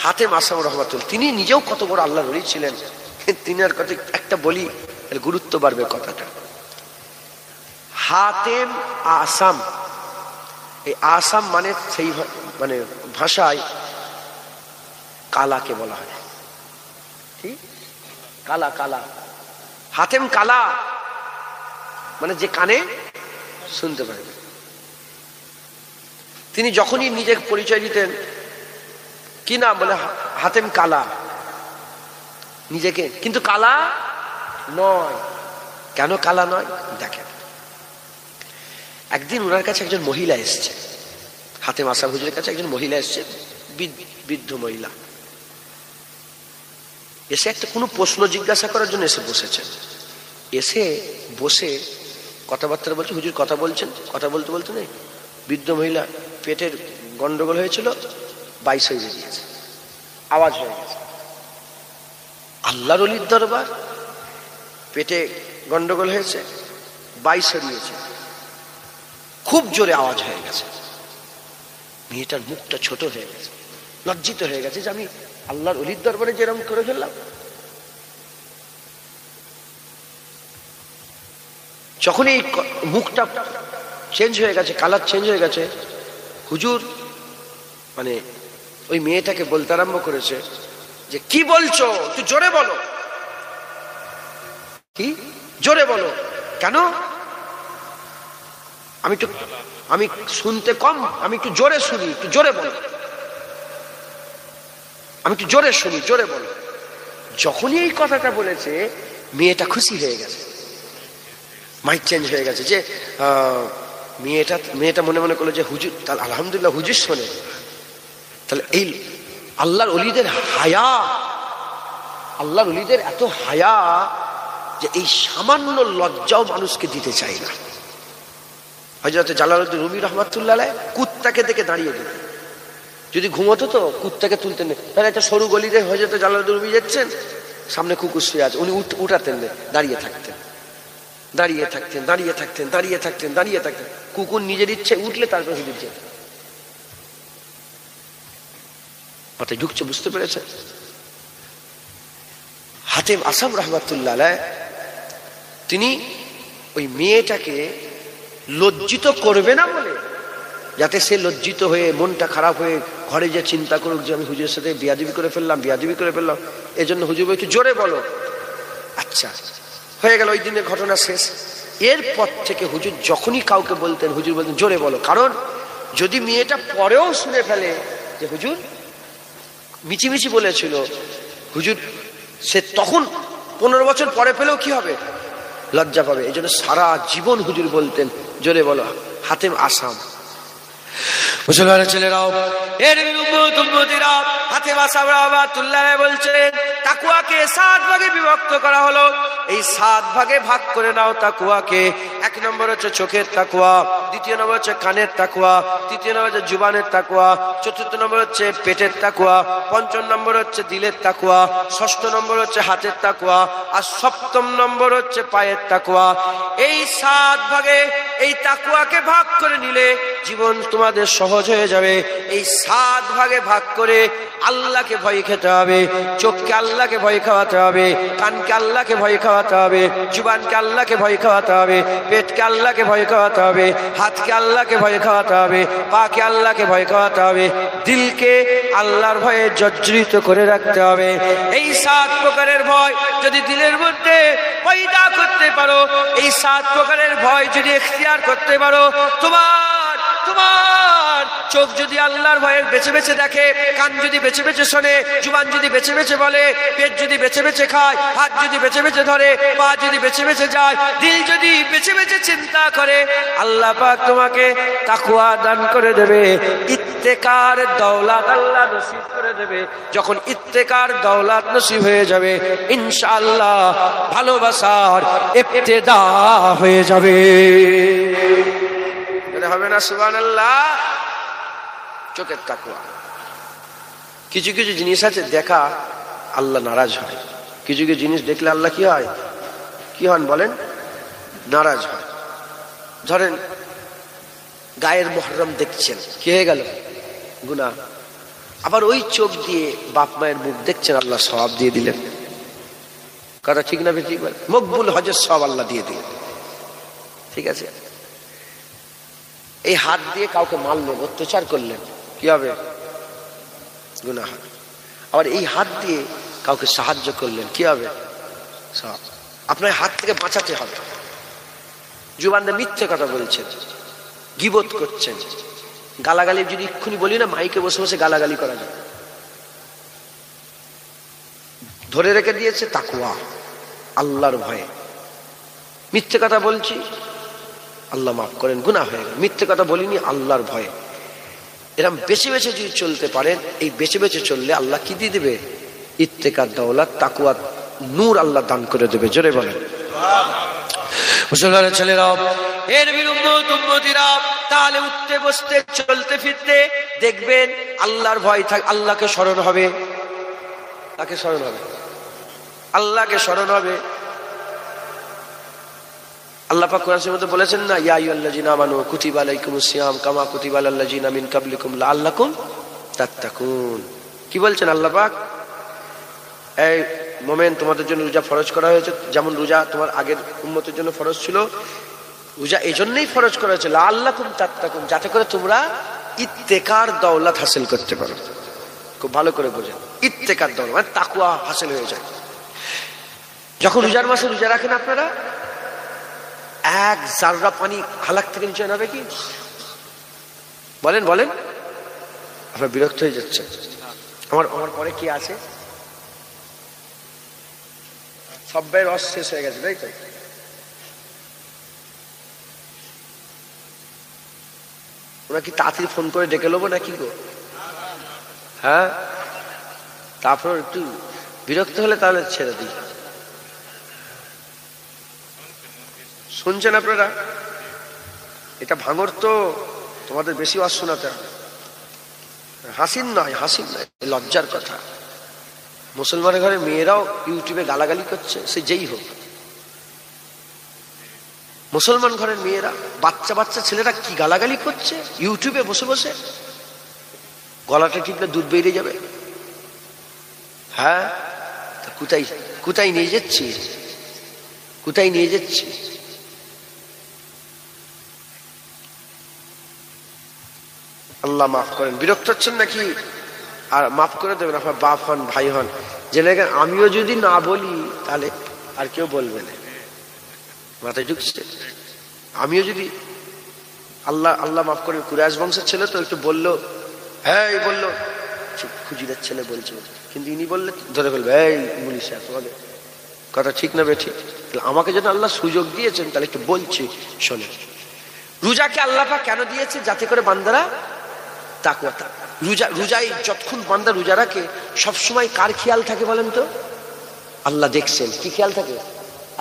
হাতেম আসাম রহমাতুল্লাহ, তিনি নিজেও কত বড় আল্লাহর ওলি ছিলেন। তিনি আর কথা একটা বলি, গুরুত্ব বাড়বে কথাটা। হাতেম আসাম, এই আসাম মানে সেই ভাষায় কালাকে বলা হয়, ঠিক? কালা, হাতেম কালা মানে যে কানে শুনতে পারে। তিনি যখনই নিজের পরিচয় দিতেন, কি নাম, বলে হাতেম কালা নিজেকে, কিন্তু কালা নয়, কেন কালা নয় দেখেন। একদিন ওনার কাছে একজন মহিলা এসছে, হাতেম আসাম হুজুরের কাছে একজন মহিলা এসছে, বৃদ্ধ মহিলা এসে একটা কোনো প্রশ্ন জিজ্ঞাসা করার জন্য এসে বসেছেন। এসে বসে কথাবার্তা বলছে, হুজুর কথা বলছেন, কথা বলতে বলতে নেই, বৃদ্ধ মহিলা পেটের গন্ডগোল হয়েছিল, 22 হয়ে গিয়েছে, আওয়াজ হয়ে গেছে। আল্লাহর ওলির দরবার, পেটে গন্ডগোল হয়েছে, 22 হরিয়েছে, খুব জোরে আওয়াজ হয়ে গেছে। মেয়েটার মুখটা ছোট হয়ে গেছে, লজ্জিত হয়ে গেছে যে আমি আল্লাহর ওলির দরবারে যেরকম করে ফেললাম। যখন এই মুখটা চেঞ্জ হয়ে গেছে, কালার চেঞ্জ হয়ে গেছে, হুজুর মানে ওই মেয়েটাকে বলতে আরম্ভ করেছে যে কি বলছো, তুই জোরে বলো, কি জোরে বলো, কেন আমি শুনতে কম, আমি একটু জোরে শুনি, একটু জোরে বলো, আমি একটু জোরে শুনি, জোরে বলো। যখনই এই কথাটা বলেছে মেয়েটা খুশি হয়ে গেছে, মাইক চেঞ্জ হয়ে গেছে, যে মেয়েটা মনে মনে করলো যে হুজুর, তাহলে আলহামদুলিল্লাহ হুজুর শোনে। তাহলে এই আল্লাহর ওলিদের হায়া, আল্লাহর ওলিদের এত হায়া যে এই সামান্য লজ্জাও মানুষকে দিতে চায় না। হযরত জালালউদ্দিন রুমি রহমাতুল্লাহ আলাইহি কুত্তাকে দেখে দাঁড়িয়ে দিতেন, যদি ঘুমোতো তো কুত্তাকে তুলতেন না। তাহলে একটা সরু গলিতে হযরত জালালউদ্দিন রুমি যাচ্ছেন, সামনে কুকুর শুয়ে আছে, উনি উঠাতেন না, দাঁড়িয়ে থাকতেন, দাঁড়িয়ে থাকতেন, দাঁড়িয়ে থাকতেন, দাঁড়িয়ে থাকতেন, দাঁড়িয়ে থাকতেন। কুকুর নিজের ইচ্ছে উঠলে তারপর হুজুর যেতেন। মাথায় ঢুকছে, বুঝতে পেরেছে? হাতেম আসাম রহমাতুল্লাহ আলাইহি তিনি ওই মেয়েটাকে লজ্জিত করবে না বলে, যাতে সে লজ্জিত হয়ে মনটা খারাপ হয়ে ঘরে যে চিন্তা করুক যে আমি হুজুরের সাথে বিয়াদবি করে ফেললাম, বিয়াদবি করে ফেললাম, এজন্য হুজুর বলছে জোরে বলো। আচ্ছা হয়ে গেল, ওই দিনের ঘটনা শেষ। এরপর থেকে হুজুর যখনই কাউকে বলতেন, হুজুর বলতেন জোরে বলো, কারণ যদি মেয়েটা পরেও শুনে ফেলে যে হুজুর মিছিমিছি বলেছিল, হুজুর সে তখন 15 বছর পরে পেলেও কি হবে, লজ্জা পাবে। এই জন্য সারা জীবন হুজুর বলতেন জোরে বলো। হাতেম আসাম মুসলমানের ছেলেরাও, এর উম্মতিরা, হাতেম আসাম রাহমাতুল্লাহ আলাইহি বলছেন তাকওয়াকে 7 ভাগে বিভক্ত করা হলো। এই 7 ভাগে ভাগ করে নাও তাকওয়াকে। 1 নম্বর হচ্ছে চোখের তাকওয়া, 2 নম্বর হচ্ছে কানের তাকওয়া, 3 নম্বর হচ্ছে জুবানের তাকওয়া, 4 নম্বর হচ্ছে পেটের তাকওয়া, 5 নম্বর হচ্ছে দিলের তাকওয়া, 6 নম্বর হচ্ছে হাতের তাকওয়া, আর 7 নম্বর হচ্ছে পায়ের তাকওয়া। এই 7 ভাগে এই তাকওয়াকে ভাগ করে নিলে জীবন তোমাদের সহজ হয়ে যাবে। এই 7 ভাগে ভাগ করে আল্লাহকে ভয় খেতে হবে, চোখকে আল্লাহকে ভয় খাওয়াতে হবে, কানকে আল্লাহকে ভয় খাওয়াতে হবে, জুবানকে আল্লাহকে ভয় খাওয়াতে হবে, পেটকে আল্লাহকে ভয় খাওয়াতে হবে, হাতকে আল্লাহকে ভয় খাওয়াতে হবে, পাকে আল্লাহকে ভয় খাওয়াতে হবে, দিলকে আল্লাহর ভয়ে জর্জরিত করে রাখতে হবে। এই 7 প্রকারের ভয় যদি দিলের মধ্যে পয়দা করতে পারো, এই 7 প্রকারের ভয় যদি এখতিয়ার করতে পারো, তোমার চোখ যদি আল্লাহর ভয়ে বেছে বেছে দেখে, কান যদি বেছে বেছে শোনে, জুবান যদি বেছে বেছে বলে, পেট যদি বেছে বেছে খায়, হাত যদি বেছে বেছে ধরে, পা যদি বেছে বেছে যায়, দিল যদি বেছে বেছে চিন্তা করে, আল্লাহ পাক তোমাকে তাকওয়া দান করে দেবে, ইত্তেকার দৌলত আল্লাহ নসিব করে দেবে। যখন ইত্তেকার দৌলত নসিব হয়ে যাবে, ইনশাআল্লাহ ভালোবাসার ইবতিদা হয়ে যাবে। হবে না সুবহানাল্লাহ? চোখের তাকওয়া। কিছু কিছু জিনিস আছে দেখা আল্লাহ নারাজ হয়, কিছু কিছু জিনিস দেখলে আল্লাহ কি হয়, কি হন বলেন, নারাজ হয়। ধরেন গায়ের মুহররম দেখছেন, কি হয়ে গেল, গুনাহ। আবার ওই চোখ দিয়ে বাপ মায়ের মুখ দেখছেন, আল্লাহ সওয়াব দিয়ে দিলেন। কথা ঠিক না ঠিক বলেন? মকবুল হজের সওয়াব আল্লাহ দিয়ে দিলেন। ঠিক আছে। এই হাত দিয়ে কাউকে মারলেন, অত্যাচার করলেন, কি হবে, গুনাহ হবে। আবার এই হাত দিয়ে কাউকে সাহায্য করলেন, কি হবে, সওয়াব। আপনার হাত থেকে বাঁচাতে হবে। জুবান দিয়ে মিথ্যে কথা বলছেন, গীবত করছেন, গালাগালি যদি এক্ষুনি বলি না, মাইকে বসে বসে গালাগালি করা যায়। ধরে রেখে দিয়েছে তাকওয়া, আল্লাহর ভয়ে। মিথ্যে কথা বলছি, আল্লাহ মাফ করেন, গুনাহ হয়ে গেল। মিথ্যে কথা বলিনি আল্লাহর ভয়ে। এরকম বেছে বেছে যদি চলতে পারেন, এই বেছে বেছে চললে আল্লাহ কি দিয়ে দেবে? ইত্তেকার দৌলত, তাকওয়া, নূর আল্লাহ দান করে দেবে। জোরে বলেন মুসলমানের ছেলেরা, এর উম্মতিরা, তাহলে উঠতে বসতে চলতে ফিরতে দেখবেন আল্লাহর ভয় থাক, আল্লাহকে স্মরণ হবে, তাকে স্মরণ হবে, আল্লাহকে স্মরণ হবে। আল্লাহ পাক কোরআনের মধ্যে বলেছেন না, ইয়া আইয়ুহাল্লাযীনা আমানু কুতিবা আলাইকুমুস সিয়াম কামা কুতিবা আলাল লাযীনা মিন ক্বাবলিকুম লাআল্লাকুম তাত্তাকুন। কি বলছেন আল্লাহ পাক? এই মোমেন, তোমাদের জন্য রোজা ফরজ করা হয়েছে, যেমন রোজা তোমার আগের উম্মতের জন্য ফরজ ছিল। রোজা এই জন্যই ফরজ করা হয়েছে লাআল্লাকুম তাত্তাকুন, যাতে করে তোমরা ইত্তেকার দৌলত হাসিল করতে পারো। খুব ভালো করে বোঝেন, ইত্তেকার দৌলত মানে তাকওয়া হাসিল হয়ে যায়। যখন রোজার মাসে রোজা রাখেন আপনারা, এক জাররা পানি হালাক থেকে নিচে নাবে কি? বলেন বলেন, আপনার বিরক্ত হয়ে যাচ্ছে। আমার পরে কি আছে? সব্বাই রস শেষ হয়ে গেছে, তাই তো? ওরা কি তাড়াতাড়ি ফোন করে ডেকে নেবো নাকি গো? হ্যাঁ, তারপর একটু বিরক্ত হলে তাহলে ছেড়ে দিই। শুনছেন আপনারা? এটা ভাঙর তো তোমাদের বেশি ওয়াজ শোনাতে হবে। হাসিন নয়, হাসিন নয়, লজ্জার কথা। মুসলমানের ঘরে মেয়েরাও ইউটিউবে গালাগালি করছে, সে যেই হোক। মুসলমান ঘরের মেয়েরা, বাচ্চা বাচ্চা ছেলেরা কি গালাগালি করছে ইউটিউবে বসে বসে। গলাটা টিপলে দুধ বেরিয়ে যাবে। হ্যাঁ, কোথায় কোথায় নিয়ে যাচ্ছি, কোথায় নিয়ে যাচ্ছি? আল্লাহ মাফ করেন। বিরক্ত হচ্ছেন নাকি? আর মাফ করে দেবেন, আপনার বাপ হন, ভাই হন। জেনে গেন আমিও যদি না বলি তাহলে আর কেউ বলবে না। মাথায় ঢুকছে? আমিও যদি, আল্লাহ মাফ করেন, কুরাইশ বংশের ছেলে তো একটু বললো, হ্যাঁ বললো, খুজিরের ছেলে বলছে, কিন্তু ইনি বললে ধরে বলবে, এই মুলিশা তোমাকে কথা ঠিক না বে ঠিক? আমাকে যেন আল্লাহ সুযোগ দিয়েছেন, তাহলে একটু বলছি শোনে। রোজাকে আল্লাহ পাক কেন দিয়েছে? যাতে করে বান্দারা তাকওয়া। রোজায় যতক্ষণ বান্দা রোজা রাখে, সবসময় কার খেয়াল থাকে বলেন তো? আল্লাহ দেখছেন। কি খেয়াল থাকে?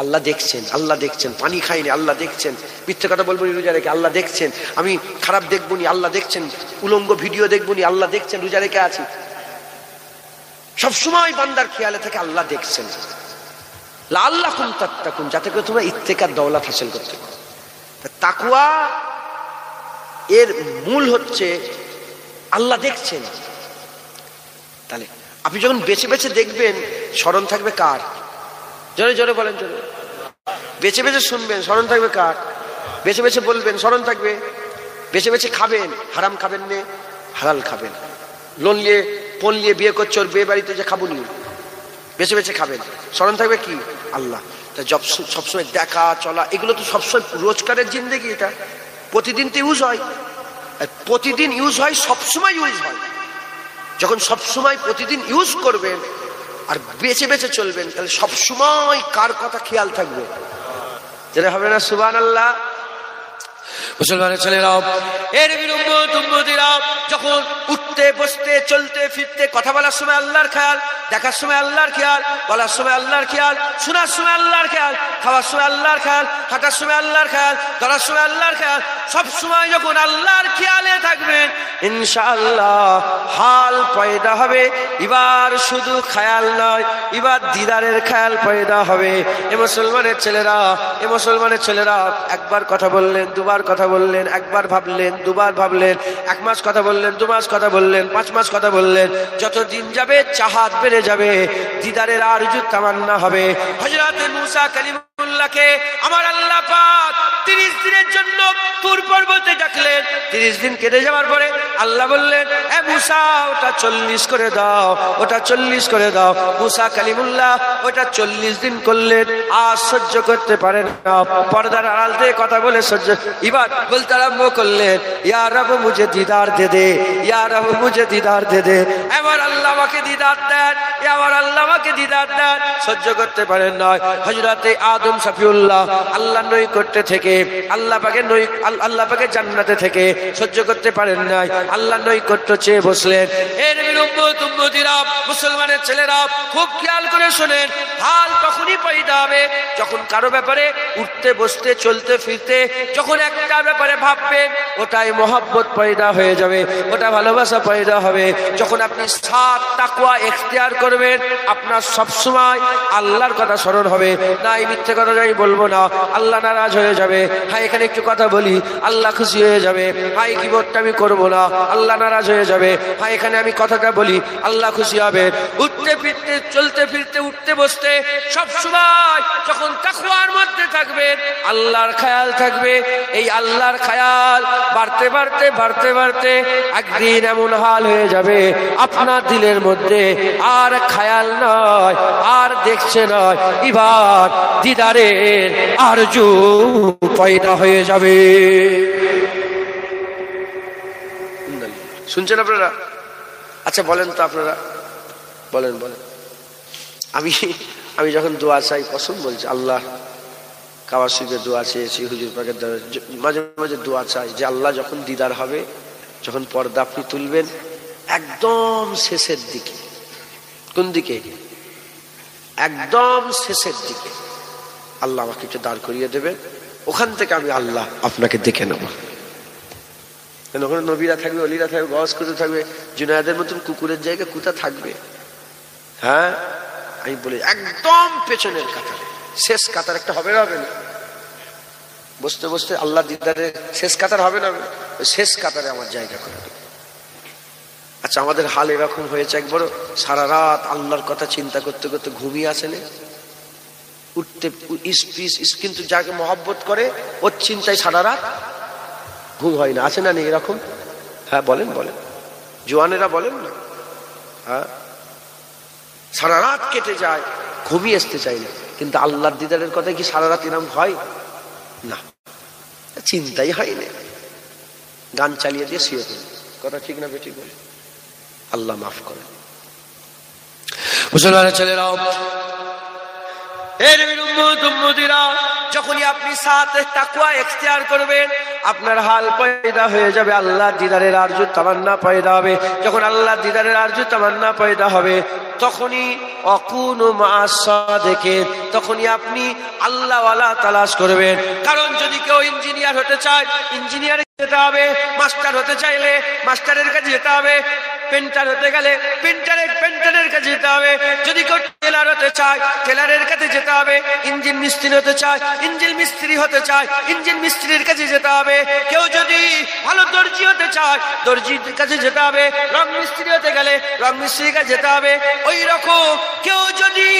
আল্লাহ দেখছেন, আল্লাহ দেখছেন। পানি খাইনি, আল্লাহ দেখছেন। মিথ্যে কথা বলবো নি রোজা রেখে, আল্লাহ দেখছেন। আমি খারাপ দেখবো নি, আল্লাহ দেখছেন। উলঙ্গ ভিডিও দেখবো নি, আল্লাহ দেখছেন। রোজা রেখে আছি, সবসময় বান্দার খেয়ালে থাকে আল্লাহ দেখছেন। লাআল্লাকুম তাত্তাকুন, যাতে করে তোমরা ইত্তেকার দৌলত হাসিল করতে পারো। তাকওয়া এর মূল হচ্ছে আল্লাহ দেখছেন। তাহলে আপনি যখন বেছে বেছে দেখবেন, স্মরণ থাকবে কার? জোরে জোরে বলেন, জোরে। বেছে বেছে শুনবেন, স্মরণ থাকবে কার? বেছে বেছে বলবেন, স্মরণ থাকবে। বেছে বেছে খাবেন, হারাম খাবেন না, হালাল খাবেন। লোন নিয়ে ফোন নিয়ে বিয়ে করছে, ওর বিয়ে বাড়িতে যে খাবো নি, বেছে বেছে খাবেন, স্মরণ থাকবে কি? আল্লাহ। তা সবসময় দেখা চলা এগুলো তো সবসময় রোজকারের জিন্দেগি, এটা প্রতিদিন তো ইউজ হয়, প্রতিদিন ইউজ হয়, সবসময় ইউজ হয়। যখন সবসময় প্রতিদিন ইউজ করবেন আর বেছে বেছে চলবেন, তাহলে সবসময় কার কথা খেয়াল থাকবে? যেটা হবে না সুবহানাল্লাহ। মুসলমানের ছেলেরাও, এর উম্মতিরা, যখন উঠতে বসতে চলতে ফিরতে কথা বলার সময় আল্লাহর খেয়াল, দেখার সময় আল্লাহর খেয়াল, বলার সময় আল্লাহর খেয়াল, শোনার সময় আল্লাহর খেয়াল, খাওয়ার সময় আল্লাহর খেয়াল, হাঁটার সময় আল্লাহর খেয়াল, ধরার সময় আল্লাহর খেয়াল, সব সময় যখন আল্লাহর খেয়ালে থাকবেন, ইনশাআল্লাহ হাল পয়দা হবে। এবার শুধু খেয়াল নয়, এবার দিদারের খেয়াল পয়দা হবে। এ মুসলমানের ছেলেরা, এ মুসলমানের ছেলেরা, একবার কথা বললেন, দুবার কথা বললেন, একবার ভাবলেন, দুবার ভাবলেন, 1 মাস কথা বললেন, 2 মাস কথা বললেন, 5 মাস কথা বললেন। যত দিন যাবে চাহাত বেড়ে যাবে, দিদারের আরজু তামান্না হবে। হযরত মুসা কালিমুল্লাহকে আমার আল্লাহ পাক 30 দিনের জন্য তুর পর্বতে ডাকলেন। 30 দিন কেটে যাওয়ার পরে আল্লাহ বললেন, এ মুসা ওটা 40 করে দাও, ওটা 40 করে দাও। মুসা কালিমুল্লাহ ওটা 40 দিন করলেন, আর সহ্য করতে পারেন না, পর্দার আড়াল দিয়ে কথা বলে সহ্য। এবার বলতে আরম্ভ করলেন, ইয়া রব মুঝে দিদার দে দে, ইয়া রব মুঝে দিদার দে দে। এবার আল্লাহ আমাকে দিদার দেন, এবার আল্লাহ আমাকে দিদার দেন। সহ্য করতে পারেন না। হযরতে আদম আদম সফিউল্লাহ আল্লাহর নৈকট্য থেকে আল্লাহ পাকের জান্নাতে থেকে সহ্য করতে পারেন নাই, আল্লাহর নৈকট্য চেয়ে বসলেন। এর উম্মতিরা, মুসলমানের ছেলেরা খুব খেয়াল করে শোনেন, হাল তখনই পয়দা হবে যখন কারো ব্যাপারে উঠতে বসতে চলতে ফিরতে যখন একটা ব্যাপারে ভাববেন ওটাই মহব্বত পয়দা হয়ে যাবে, ওটা ভালোবাসা পয়দা হবে। যখন আপনি সাত তাকওয়া ইখতিয়ার করবেন, আপনার সবসময় আল্লাহর কথা স্মরণ হবে। না এই মিথ্যে কথা আমি বলবো না, আল্লাহ নারাজ হয়ে যাবে। হ্যাঁ এখানে একটু কথা বলি, আল্লাহ খুশি হয়ে যাবে। হ্যাঁ এই গীবতটা আমি করবো না, আল্লাহ নারাজ হয়ে যাবে। হ্যাঁ এখানে আমি কথাটা বলি, আল্লাহ খুশি হবে। উঠতে ফিরতে চলতে ফিরতে উঠতে বসতে সবসময় যখন তাকওয়ার মধ্যে থাকবেন, আল্লাহর খেয়াল থাকবে। এই আল্লাহর খেয়াল বাড়তে বাড়তে বাড়তে বাড়তে একদিন এমন হাল হয়ে যাবে আপনার দিলের মধ্যে আর খেয়াল নয়, আর দেখছে নয়, এবার দিদারের আরজু পয়দা হয়ে যাবে। শুনছেন আপনারা? আচ্ছা বলেন তো আপনারা, বলেন বলেন। আমি যখন দোয়া চাই, কসম বলছি, আল্লাহ কাবা শরীফে দোয়া চেয়েছি, হুজুর পাকের মাঝে মাঝে দোয়া চাই যে আল্লাহ যখন দিদার হবে, যখন পর্দা আপনি তুলবেন একদম শেষের দিকে, কোন দিকে? একদম শেষের দিকে আল্লাহ আমাকে একটু দাঁড় করিয়ে দেবেন, ওখান থেকে আমি আল্লাহ আপনাকে দেখে নেব। ওখানে নবীরা থাকবে, অলিরা থাকবে, গজ করতে থাকবে, জুনায়েদের মতন কুকুরের জায়গায় কুতা থাকবে। হ্যাঁ আমি বলি একদম পেছনের কাতারে, শেষ কাতার একটা হবে না? হবে না? বসতে বসতে আল্লাহ দিদারে শেষ কাতার হবে না? শেষ কাতারে আমার জায়গা করে দেবে। আচ্ছা আমাদের হাল এরকম হয়েছে, একবার সারা রাত আল্লাহর কথা চিন্তা করতে করতে ঘুমিয়ে আসেনি, উঠতে কিন্তু যাকে মহব্বত করে ওর চিন্তায় সারা রাত ঘুম হয় না, আছে না নেই এরকম? হ্যাঁ বলেন বলেন, জোয়ানেরা বলেন না। হ্যাঁ সারা রাত কেটে যায়, ঘুমিয়ে আসতে চাই না, কিন্তু আল্লাহর দিদারের কথা কি সারা রাত এরকম হয় না? চিন্তাই হয় না, গান চালিয়ে দিয়ে শুয়ে পড়ি। কথা ঠিক না বেঠিক বলে? আল্লাহ মাফ করেন। মুসলমানের ছেলেরাও, যখনই আপনি সাথে তাকওয়া ইখতিয়ার করবেন, আপনার হাল পয়দা হয়ে যাবে, আল্লাহ দিদারের আরজু তামান্না পয়দা হবে। যখন আল্লাহ দিদারের আরজু তামান্না পয়দা হবে, তখনই অকুনু মা'আস সাদিকিন, তখনই আপনি আল্লাহওয়ালা তালাশ করবেন। কারণ যদি কেউ ইঞ্জিনিয়ার হতে চায়, ইঞ্জিনিয়ারের যেতে হবে, মাস্টার হতে চাইলে মাস্টারের কাছে যেতে হবে, পেন্টার হতে গেলে পেন্টারের কাছে যেতে হবে, যদি কেউ টেলার হতে চায় টেলারের কাছে যেতে হবে, ইঞ্জিন মিস্ত্রি হতে চায় ইঞ্জিন মিস্ত্রি হতে চায় ইঞ্জিন মিস্ত্রির কাছে যেতে হবে, কেউ যদি ভালো দর্জি হতে চায় দর্জির কাছে যেতে হবে, রং মিস্ত্রি হতে গেলে রং মিস্ত্রির কাছে যেতে হবে। ওই রকম কেউ যদি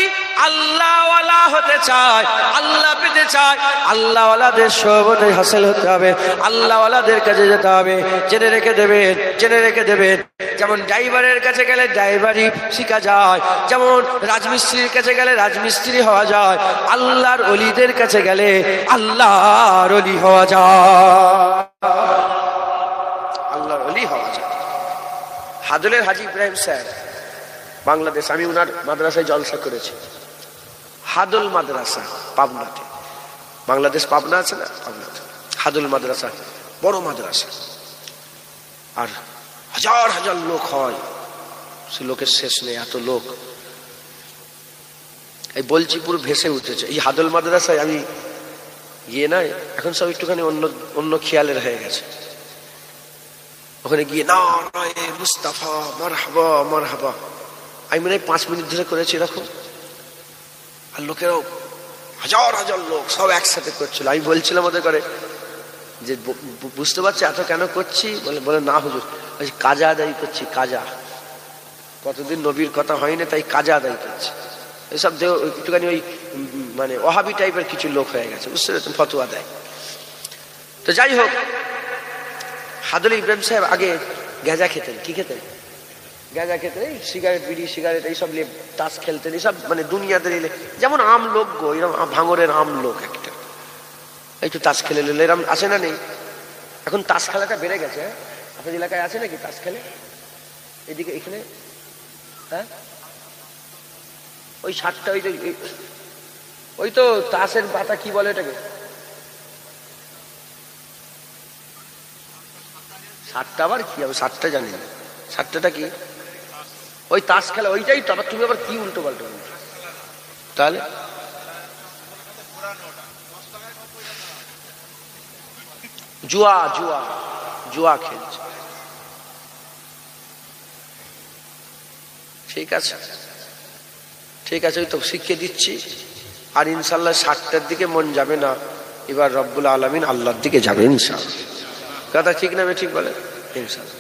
আল্লাহওয়ালা হতে চায়, আল্লাহ পেতে চায়, আল্লাহওয়ালাদের সোহবতে হাসিল হতে হবে, আল্লাহওয়ালাদের কাছে যেতে হবে। জেনে রেখে দেবেন, জেনে রেখে দেবেন, যেমন ড্রাইভারের কাছে গেলে ড্রাইভারি শেখা যায়, যেমন রাজমিস্ত্রির কাছে গেলে রাজমিস্ত্রি হওয়া যায়, আল্লাহর ওলিদের কাছে গেলে আল্লাহর ওলি হওয়া যায়, আল্লাহর ওলি হওয়া যায়। হাদলের হাজী ইব্রাহিম স্যার বাংলাদেশ, আমি উনার মাদ্রাসায় জলসা করেছি, হাদল মাদ্রাসা পাবনাতে, বাংলাদেশ পাবনা আছে না, পাবনাতে হাদল মাদ্রাসা, বড় মাদ্রাসা, আর হাজার হাজার লোক হয়, সে লোকের শেষ নেই, এত লোক। এই বলছি পুরো ভেসে উঠেছে এই হাদল মাদ্রাসায়। আমি গিয়ে না, এখন সব একটুখানি অন্য অন্য খেয়ালের হয়ে গেছে, ওখানে গিয়ে না মুস্তাফা মারহাবা মারহাবা, আমি মনে হয় 5 মিনিট ধরে করেছি এরকম, আর লোকেরাও হাজার হাজার লোক সব একসাথে করছিল। আমি বলছিলাম ওদের করে যে বুঝতে পারছি এত কেন করছি, বলে না হুজুর কাজা আদায় করছি, কাজা, কতদিন নবীর কথা হয়নি তাই কাজা আদায় করছি। এসব একটুখানি ওই মানে ওহাবি টাইপের কিছু লোক হয়ে গেছে, বুঝতে পারছেন, ফতোয়া দেয়। তো যাই হোক, হাদল ইব্রাহিম সাহেব আগে গাঁজা খেতেন। কি খেতেন? গাঁজা খেতেন, এই সিগারেট বিড়ি সিগারেট এইসব নিয়ে তাস খেলতেন, এইসব মানে দুনিয়াতে নিলে যেমন আম লোক গো, এরকম ভাঙরের আম লোক একটা, একটু তাস খেলে নিলে এরকম আসে না নেই? এখন তাস খেলাটা বেড়ে গেছে। আপনার এলাকায় আছে নাকি তাস খেলে? এদিকে এখানে হ্যাঁ ওই 7টা, ওই ওই তো তাসের পাতা কি বলে এটাকে, 7টা, আবার কি আমি 7টা জানি না, 7টাটা কি ওই তাস খেলা ওইটাই তো, আবার তুমি আবার কি উল্টো পাল্টো বলছো তাহলে? জুয়া জুয়া জুয়া খেলছে, ঠিক আছে ঠিক আছে, ওই তো শিখিয়ে দিচ্ছি। আর ইনশাল্লাহ 7টার দিকে মন যাবে না, এবার রব্বুল আলামিন আল্লাহর দিকে যাবে ইনশাল্লাহ। কথা ঠিক না? ঠিক বলে ইনশাল্লাহ।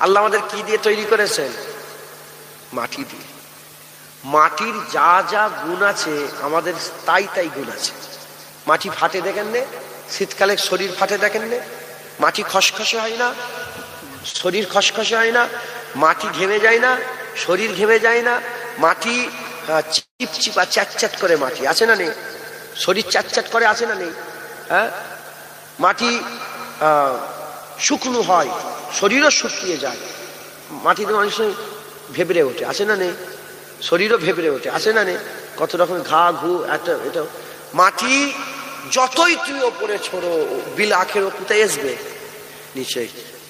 আল্লাহ আমাদের কি দিয়ে তৈরি করেছেন? মাটি দিয়ে। মাটির যা যা গুণ আছে আমাদের তাই তাই গুণ আছে। মাটি ফাটে দেখেন নে, শীতকালে শরীর ফাটে দেখেন নে, মাটি খসখসে হয় না, শরীর খসখসে হয় না, মাটি ঘেমে যায় না, শরীর ঘেমে যায় না, মাটি চিপচিপা চ্যাটচ্যাট করে, মাটি আছে না নেই? শরীর চ্যাটচ্যাট করে, আছে না নেই? হ্যাঁ, মাটি শুকনো হয়, শরীরও শুকিয়ে যায়, মাটিতে অনেক সময় ভেবড়ে ওঠে, আছে না নেই? শরীরও ভেবড়ে ওঠে, আছে না নেই? কত রকম ঘা ঘু এটা। মাটি যতই তুই ওপরে ছোড়ো বিল আখের কোথায় আসবে? নিচে।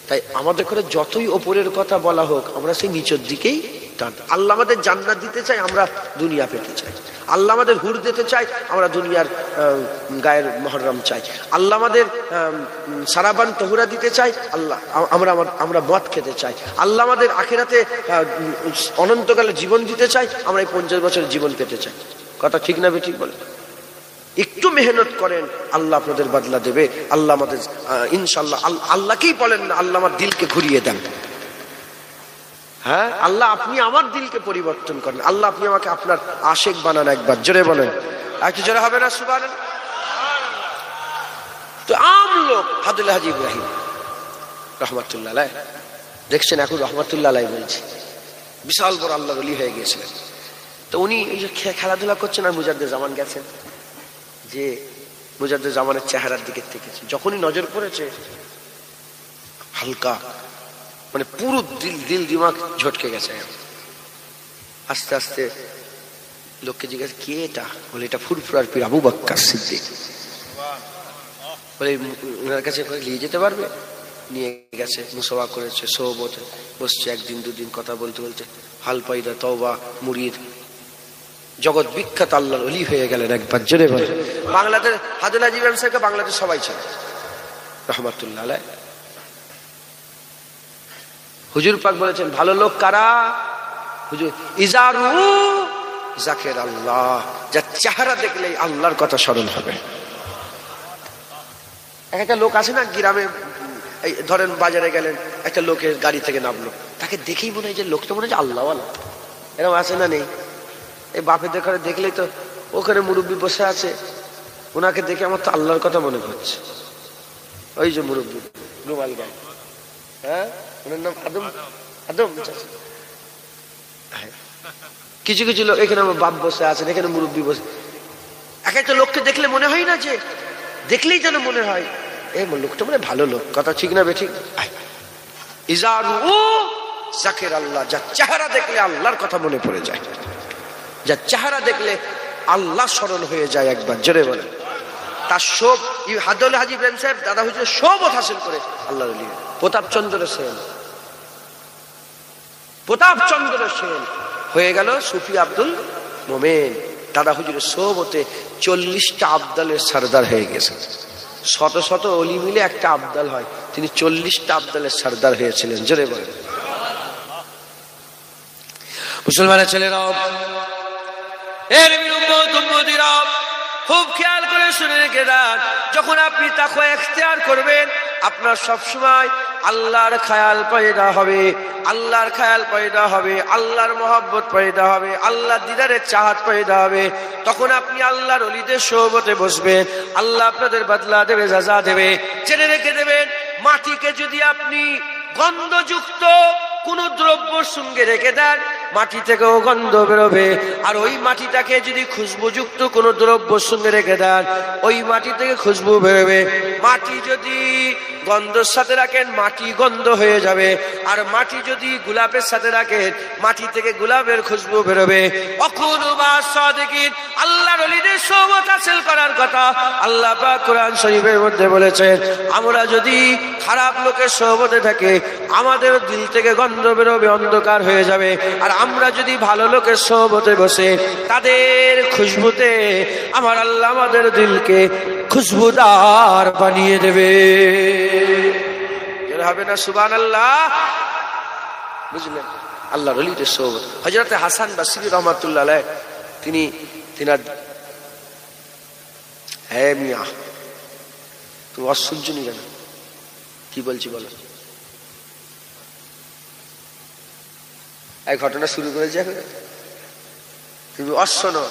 তাই আমাদের করে যতই ওপরের কথা বলা হোক আমরা সেই নিচের দিকেই টান। আল্লাহ আমাদের জান্নাত দিতে চাই, আমরা দুনিয়া পেতে চাই। আল্লাহ আমাদের হুর দিতে চাই, আমরা দুনিয়ার গায়ের মহরম চাই। আল্লাহ আমাদের সারাবান তহুরা দিতে চাই, আল্লাহ আমরা মদ খেতে চাই। আল্লাহ আমাদের আখিরাতে অনন্তকালে জীবন দিতে চাই, আমরা এই 50 বছরের জীবন পেতে চাই। কথা ঠিক না ঠিক বলে? একটু মেহনত করেন, আল্লাহ আপনাদের বদলা দেবে। আল্লাহ আমাদের ইনশাল্লাহ, আল্লাহকেই বলেন না আল্লাহ আমার দিলকে ঘুরিয়ে দেন। হ্যাঁ, আল্লাহ আপনি আমার দিলকে পরিবর্তন করেন, আল্লাহ আপনি আমাকে আপনার আশেক বানান। একবার জোরে বলেন, একটু জোরে হবে না? সুবহানাল্লাহ। তো আম লোক আব্দুল হাজী ইব্রাহিম রহমাতুল্লাহ আলাইহ, দেখছেন এখন রহমাতুল্লাহ আলাইহ বলছি, বিশাল বড় আল্লাহর ওলি হয়ে গিয়েছিলেন। তো উনি এই যে খেলাধুলা করছেন আর মুজাদ্দেদ জামান গেছেন, যে মুজাদ্দেদ জামানের চেহারার দিকে থেকেছে, যখনই নজর পড়েছে হালকা মানে পুরো দিল দিমাগ ঝটকে গেছে। আস্তে আস্তে লোককে জিজ্ঞাসা, কে এটা? বলে এটা ফুরফুরার পীর আবু বকর সিদ্দিক। বলে ওনার কাছে নিয়ে যেতে পারবে? নিয়ে গেছে, মুসাফা করেছে, সোহবতে বসছে, 1 দিন 2 দিন কথা বলতে বলতে হাল পাইদা তওবা মুরিদ, জগৎ বিখ্যাত আল্লাহর ওলি হয়ে গেলেন। একবার জোরে বলে। বাংলাদেশ আব্দুল হাজী ইব্রাহিম সাহেবকে বাংলাদেশ সবাই ছিল রহমাতুল্লাহ আলাইহ। হুজুর পাক বলেছেন ভালো লোক কারা? হুজুর ইজারু জাকের আল্লাহ, যার চেহারা দেখলেই আল্লাহর কথা স্মরণ হবে। একটা লোক আছে না গ্রামে, ধরেন বাজারে গেলেন, একটা লোকের গাড়ি থেকে নামলো, তাকে দেখেই মনে হয় যে লোকটা মনে হয় যে আল্লাহওয়ালা। এরকম আছে না নেই? এই বাপেদের ঘরে দেখলেই তো, ওখানে মুরব্বী বসে আছে, ওনাকে দেখে আমার তো আল্লাহর কথা মনে পড়ছে। ওই যে মুরব্বী রুমাল গায়ে, হ্যাঁ, ওনার নাম আদম। আদম কিছু কিছু লোক, এখানে আমার বাপ বসে আছেন, এখানে মুরব্বী বসে, এক একটা লোককে দেখলে মনে হয় না যে, দেখলেই যেন মনে হয় এই লোকটা মানে ভালো লোক। কথা ঠিক না বেঠিক? ইজারু জাকের আল্লাহ, যার চেহারা দেখলে আল্লাহর কথা মনে পড়ে যায়, যার চেহারা দেখলে আল্লাহ স্মরণ হয়ে যায়। একবার জোরে বলে। তার সব আব্দুল হাজী ইব্রাহিম সাহেব দাদা হুজুর সবত হাসিল করে আল্লাহর ওলি। প্রতাপচন্দ্র সেন, প্রতাপচন্দ্র সেন হয়ে গেল সুফি আব্দুল মোমেন। দাদা হুজুরের সবতে 40টা আবদালের সরদার হয়ে গেছে। শত শত অলি মিলে একটা আবদাল হয়, তিনি 40টা আবদালের সরদার হয়েছিলেন। জোরে বলে। মুসলমানের ছেলেরাও, এর বিরুদ্ধে খুব খেয়াল করে শুনে রেখে দেন, যখন আপনি তাকওয়া ইখতিয়ার করবেন আপনার সবসময় আল্লাহর খেয়াল পয়দা হবে, আল্লাহর খেয়াল পয়দা হবে, আল্লাহর মহব্বত পয়দা হবে, আল্লাহর দিদারের চাহাত পয়দা হবে। তখন আপনি আল্লাহর ওলিদের সোহবতে বসবেন, আল্লাহ আপনাদের বদলা দেবে, সাজা দেবে। জেনে রেখে দেবেন, মাটিকে যদি আপনি গন্ধযুক্ত কোন দ্রব্যর সঙ্গে রেখে দেন, মাটি থেকেও গন্ধ বেরোবে। আর ওই মাটিটাকে যদি খুশবুযুক্ত কোন দ্রব্যর সঙ্গে রেখে দেন, ওই মাটি থেকে খুশবু বেরোবে। মাটি যদি গন্ধের সাথে রাখেন মাটি গন্ধ হয়ে যাবে, আর মাটি যদি গোলাপের সাথে রাখেন মাটি থেকে গোলাপের খুশবু বেরোবে। আল্লাহর ওলিদের সোহবত হাসিল করার কথা আল্লাহ পাক কোরআন শরীফের মধ্যে বলেছেন। আমরা যদি খারাপ লোকের সোহবতে থাকি আমাদের দিল থেকে গন্ধ বেরোবে, অন্ধকার হয়ে যাবে। আর আমরা যদি ভালো লোকের সোহবতে বসে তাদের খুশবুতে আমার আল্লাহ আমাদের দিলকে খুশবুদার বানিয়ে দেবে। হবে না সুবহানাল্লাহ? বুঝলেন? আল্লাহর ওলিদের সোহবত। হযরত হাসান বসরি রাহমাতুল্লাহ আলাইহি তিনার হ্যাঁ মিয়া তুমি অশুনছুনি কেন? কি বলছি বলো? এই ঘটনা শুরু করেছে তুমি অশোনো।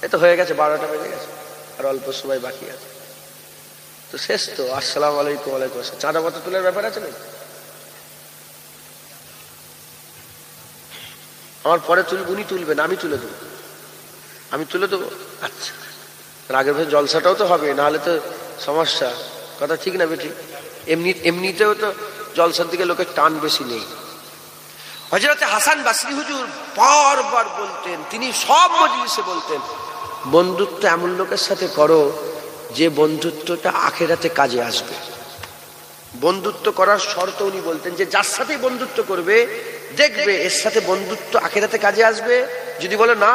এ তো হয়ে গেছে, 12টা বেজে গেছে, আর অল্প সময় বাকি আছে, তো শেষ তো। আসসালামু আলাইকুম। ওয়ালাইকুম আসসালাম। চাঁদা মতো তোলার ব্যাপার আছে না? আমার পরে উনি তুলবেন, আমি তুলে দেবো, আমি তুলে দেবো। আচ্ছা, আগের ভাবে জলসাটাও তো হবে, নাহলে তো সমস্যা। কথা ঠিক না বেটি? এমনিতেও তো জলসার দিকে লোকের টান বেশি নেই। হযরত হাসান বসরি হুজুর বারবার বলতেন, তিনি সব মজলিসে বলতেন, বন্ধুত্ব এমন লোকের সাথে করো যে বন্ধুত্বটা আখিরাতে কাজে আসবে। বন্ধুত্ব করার শর্ত উনি বলতেন যে যার সাথে বন্ধুত্ব করবে দেখবে এর সাথে বন্ধুত্ব আখিরাতে কাজে আসবে। যদি বলে না,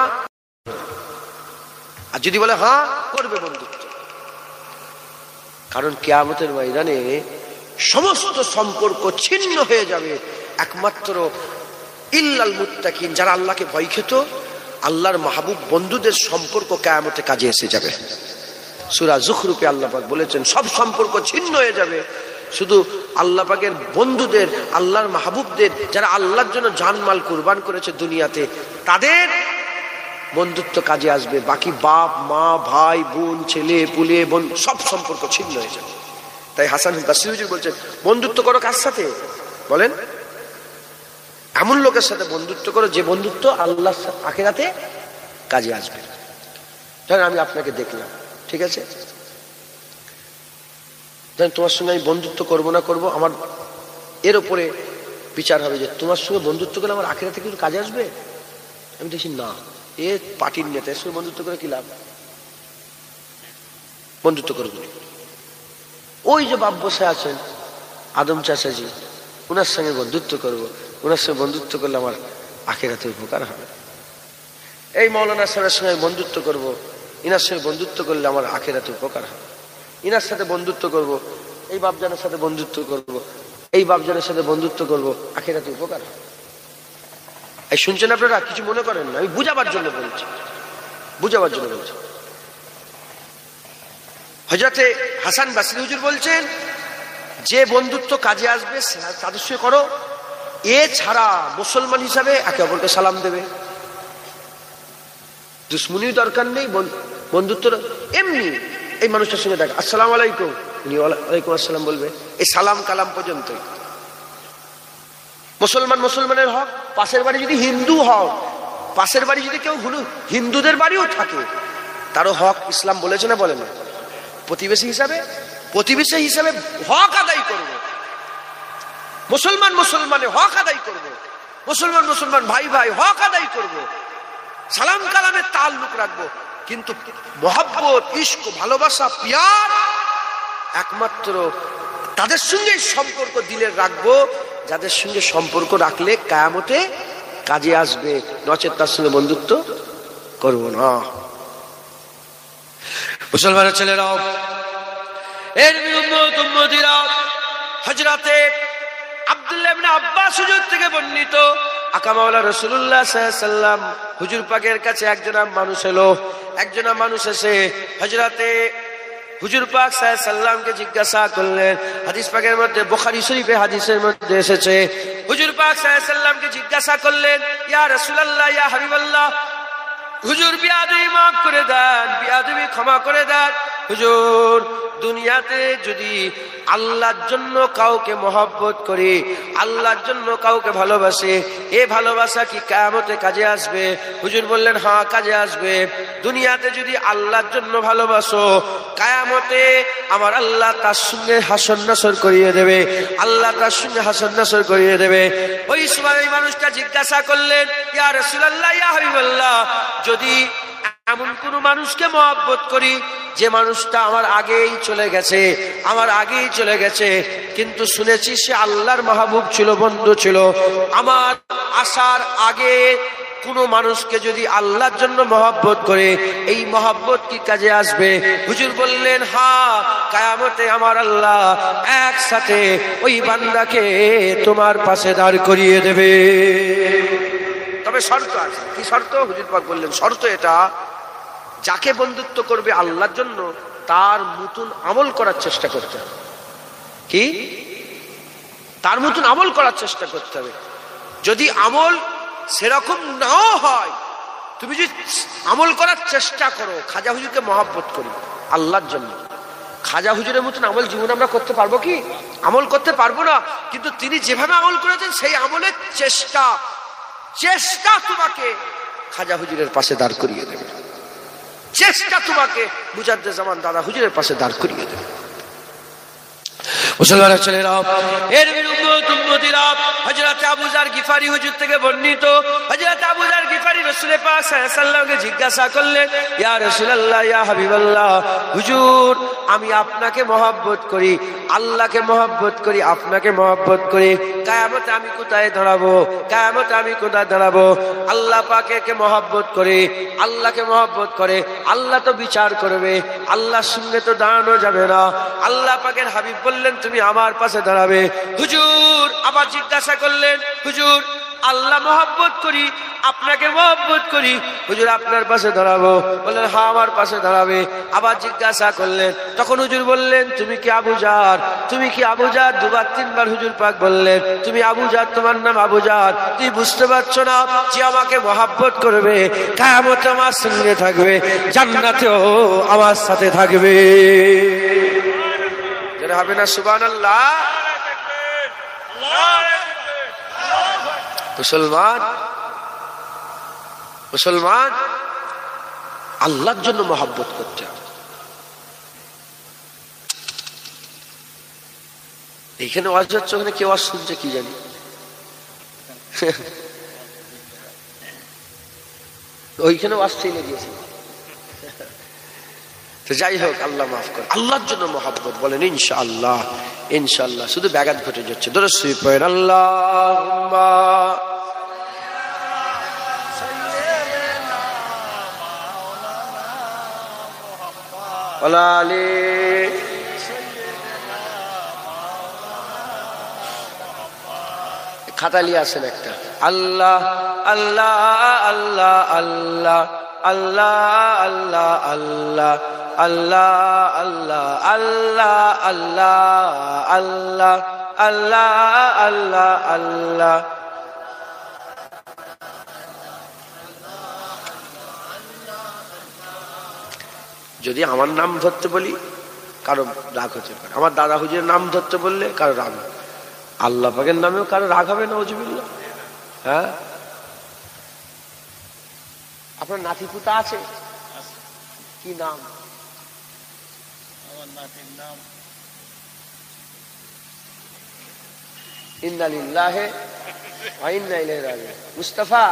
আর যদি বলে হ্যাঁ, করবে বন্ধুত্ব। কারণ কিয়ামতের ময়দানে সমস্ত সম্পর্ক ছিন্ন হয়ে যাবে, একমাত্র ইল্লাল মুত্তাকিন, যারা আল্লাহকে ভয় খেত, আল্লাহর মাহবুব বন্ধুদের সম্পর্ক কিয়ামতে কাজে এসে যাবে। সূরা যুখরুফে আল্লাহ পাক বলেছেন সব সম্পর্ক ছিন্ন হয়ে যাবে, শুধু আল্লাহ পাকের বন্ধুদের, আল্লাহর মাহবুবদের, যারা আল্লাহর জন্য জানমাল কুরবান করেছে দুনিয়াতে, তাদের বন্ধুত্ব কাজে আসবে। বাকি বাপ মা ভাই বোন ছেলে পুলে বোন সব সম্পর্ক ছিন্ন হয়ে যাবে। তাই হাসান বসরি হুজুর বলছেন বন্ধুত্ব করো কার সাথে? বলেন, এমন লোকের সাথে বন্ধুত্ব করো যে বন্ধুত্ব আল্লাহ আখিরাতে কাজে আসবে। ধরেন আমি আপনাকে দেখলাম, ঠিক আছে, ধরেন তোমার সঙ্গে আমি বন্ধুত্ব করবো না করবো, আমার এর উপরে বিচার হবে যে তোমার সঙ্গে বন্ধুত্ব করলে আমার আখিরাতে কিছু কাজে আসবে। আমি দেখছি না, এ পার্টির নেতা, এর সঙ্গে বন্ধুত্ব করে কি লাভ? বন্ধুত্ব করবো। ওই যে বাপ বসে আছেন আদম চাচাজি, ওনার সঙ্গে বন্ধুত্ব করবো, ওনার সঙ্গে বন্ধুত্ব করলে আমার আখিরাতে উপকার হবে। এই মৌলানা সাহেবের সঙ্গে বন্ধুত্ব করবো, ইনার সঙ্গে বন্ধুত্ব করলে আমার আখিরাতে উপকার হবে। ইনার সাথে বন্ধুত্ব করব, এই বাপজানের সাথে বন্ধুত্ব করব, এই বাপজানের সাথে বন্ধুত্ব করব, আখিরাতে উপকার হবে। এই শুনছেন আপনারা? কিছু মনে করেন না, আমি বুঝাবার জন্য বলছি, বুঝাবার জন্য বলছি। হযরতে হাসান বসরি হুজুর বলছেন যে বন্ধুত্ব কাজে আসবে তাদের সঙ্গে করো। এছাড়া মুসলমান হিসাবে একে অপরকে সালাম দেবে, দুশ্মনীর দরকার নেই। বন্ধুত্ব এমনি এই মানুষটার সঙ্গে দেখা, আসসালামু আলাইকুম, উনি ওয়ালাইকুম আসসালাম বলবে, এই সালাম কালাম পর্যন্তই। মুসলমান মুসলমানের হক, পাশের বাড়ি যদি হিন্দু হও, পাশের বাড়ি যদি কেউ হিন্দুদের বাড়িও থাকে, তারও হক ইসলাম বলেছে না বলে না? প্রতিবেশী হিসাবে হক আদায় করব, মুসলমান মুসলমানের হক আদায় করব, মুসলমান ভাই ভাই হক আদায় করব, সালাম কালামের তাল্লুক রাখবো। কিন্তু মহব্বত, ইশক, ভালোবাসা, পিয়ার একমাত্র তাদের সঙ্গে সম্পর্ক দিলের রাখবো যাদের সঙ্গে সম্পর্ক রাখলে কিয়ামতে কাজে আসবে, নচেত তার সঙ্গে বন্ধুত্ব করব না। মুসলমানের ছেলেরাও, এর উম্মতিরাও, হযরতে আব্দুল্লাহ ইবনে আব্বাস হুজুর থেকে বর্ণিত, আকা মাওলা রাসূলুল্লাহ সাল্লাল্লাহু আলাইহি ওয়াসাল্লাম হুজুর পাকের কাছে একজন মানুষ এলো। একজন মানুষ এসে হযরতে হুজুর পাক সাল্লাল্লাহু আলাইহি ওয়াসাল্লামকে জিজ্ঞাসা করলেন, হাদিস পাকের মধ্যে বুখারী শরীফে হাদিসের মধ্যে এসেছে, হুজুর পাক সাল্লাল্লাহু আলাইহি ওয়াসাল্লামকে জিজ্ঞাসা করলেন, ইয়া রাসূলুল্লাহ, ইয়া হাবিবাল্লাহ, হুজুর বিয়াদবি মাফ করে দেন, বিয়াদবি ক্ষমা করে দেন। হুজুর দুনিয়াতে যদি আল্লাহর জন্য কাউকে মহব্বত করি, আল্লাহর জন্য কাউকে ভালোবাসে, এ ভালোবাসা কি কিয়ামতে কাজে আসবে? হুজুর বললেন হ্যাঁ কাজে আসবে। দুনিয়াতে যদি আল্লাহর জন্য ভালোবাসো, কিয়ামতে আমার আল্লাহ তার সঙ্গে হাসর নাসর করিয়ে দেবে, আল্লাহ তার সঙ্গে হাসর নাসর করিয়ে দেবে। ওই সময় ওই মানুষটা জিজ্ঞাসা করলেন, ইয়া রাসূলুল্লাহ, ইয়া হাবিবাল্লাহ, যদি এমন কোন মানুষকে মহব্বত করি যে মানুষটা আমার আগেই চলে গেছে, আমার আগেই চলে গেছে, কিন্তু শুনেছি সে আল্লাহর মাহবুব ছিল, বন্ধু ছিল, আমার আসার আগে কোন মানুষকে যদি আল্লাহর জন্য মহব্বত করে, এই মহব্বত কি কাজে আসবে? হুজুর বললেন হ্যাঁ, কিয়ামতে আমার আল্লাহ একসাথে ওই বান্দাকে তোমার পাশে দাঁড় করিয়ে দেবে। তবে শর্ত আছে। কি শর্ত? হুজুর পাক বললেন শর্ত এটা, যাকে বন্ধুত্ব করবে আল্লাহর জন্য তার মতন আমল করার চেষ্টা করতে হবে। কি? তার মতন আমল করার চেষ্টা করতে হবে। যদি আমল সেরকম নাও হয়, তুমি যদি আমল করার চেষ্টা করো, খাজা হুজুরকে মহব্বত করি আল্লাহর জন্য, খাজা হুজুরের মতন আমল জীবনে আমরা করতে পারবো কি? আমল করতে পারবো না, কিন্তু তিনি যেভাবে আমল করেছেন সেই আমলের চেষ্টা তোমাকে খাজা হুজুরের পাশে দাঁড় করিয়ে দেবে, চেষ্টা তোমাকে মুজাদ্দেদ জামান দাদা হুজুরের পাশে দাঁড় করিয়ে দেবে। মুসলমানের ছেলেরা, এর উম্মতিরা, হযরত আবু যার গিফারি হুজুর থেকে বর্ণিত, হযরত আবু যার গিফারি রাসূল পাক সাল্লাল্লাহু আলাইহি ওয়াসাল্লামকে জিজ্ঞাসা করলেন, ইয়া রাসূলুল্লাহ, ইয়া হাবিবাল্লাহ, হুজুর আমি আপনাকে মহব্বত করি, আল্লাহকে মহব্বত করি, আপনাকে মহব্বত করি, কিয়ামতে আমি কোথায় দাঁড়াবো? কিয়ামতে আমি কোথায় দাঁড়াবো? আল্লাহ পাককে মহব্বত করে, আল্লাহকে মহব্বত করে, আল্লাহ তো বিচার করবে, আল্লাহর সঙ্গে তো দাঁড়ানো যাবে না। আল্লাহ পাকের হাবিব বললেন তুমি আমার পাশে দাঁড়াবে। হুজুর আবার জিজ্ঞাসা করলেন, হুজুর আল্লাহ মহব্বত করি, আপনাকে মহব্বত করি, হুজুর আপনার পাশে দাঁড়াবো? বললেন হ্যাঁ আমার পাশে দাঁড়াবে। আবার জিজ্ঞাসা করলেন, তখন হুজুর বললেন তুমি কি আবু জার? তুমি কি আবু জার? দুবার তিনবার হুজুর পাক বললেন তুমি আবু জার, তোমার নাম আবু জার। তুই বুঝতে পারছো না যে আমাকে মহব্বত করবে, কিয়ামতে আমার সঙ্গে থাকবে, জান্নাতেও আমার সাথে থাকবে। হবে না সুবহানাল্লাহ? মুসলমান আল্লাহর জন্য মহব্বত করতে হবে। এইখানে ওয়াজ হচ্ছে, ওখানে কেউ ওয়াজ শুনছে কি জানি। ওইখানে ওয়াজ ছেড়ে দিয়েছে। তো যাই হোক, আল্লাহ মাফ করে। আল্লাহর জন্য মহব্বত বলেন ইনশাআল্লাহ, ইনশাআল্লাহ। শুধু ব্যাঘাত ঘটে যাচ্ছে। দরুদ শরীফ পড়েন, আল্লাহুম্মা ওয়া আলি খাতালি আছেন একটা, আল্লাহ আল্লাহ আল্লাহ আল্লাহ আল্লাহ আল্লাহ আল্লাহ আল্লাহ আল্লাহ আল্লাহ আল্লাহ আল্লাহ আল্লাহ আল্লাহ। যদি আমার নাম ধরতে বলি কারো রাগ হতে পারে, আমার দাদা হুজুরের নাম ধরতে বললে কারো রাগ হবে, আল্লাহ পাকের নামেও কারো রাগ হবে না? নাউজুবিল্লাহ। হ্যাঁ, আপনার নাতিপুতা আছে? কি নাম? আমার নাতির নাম ইন্না লিল্লাহি ওয়া ইন্না ইলাইহি রাজিউন। মুস্তাফা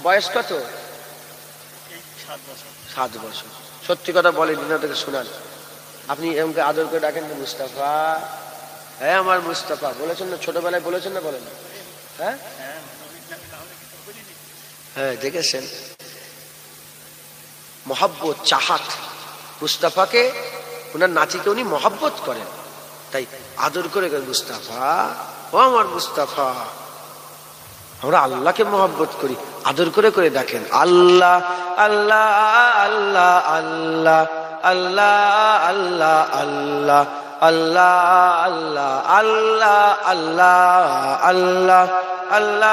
বয়স কত? 7 বছর। সত্যি কথা বলেন না, তোকে শোনান। আপনি এমকে আদর করে ডাকেন না, মুস্তাফা, হ্যাঁ আমার মুস্তাফা বলেছেন না? ছোটবেলায় বলেছেন না? বলেন। হ্যাঁ হ্যাঁ, দেখেছেন মহব্বত, চাহাত। মুস্তাফাকে ওনার নাতিকে উনি মহব্বত করেন, তাই আদর করে মুস্তাফা, ও আমার মুস্তাফা। আমরা আল্লাহকে মহব্বত করি, আদর করে করে ডাকেন আল্লাহ আল্লাহ আল্লাহ আল্লাহ আল্লাহ আল্লাহ আল্লাহ আল্লাহ আল্লাহ আল্লাহ আল্লাহ আল্লাহ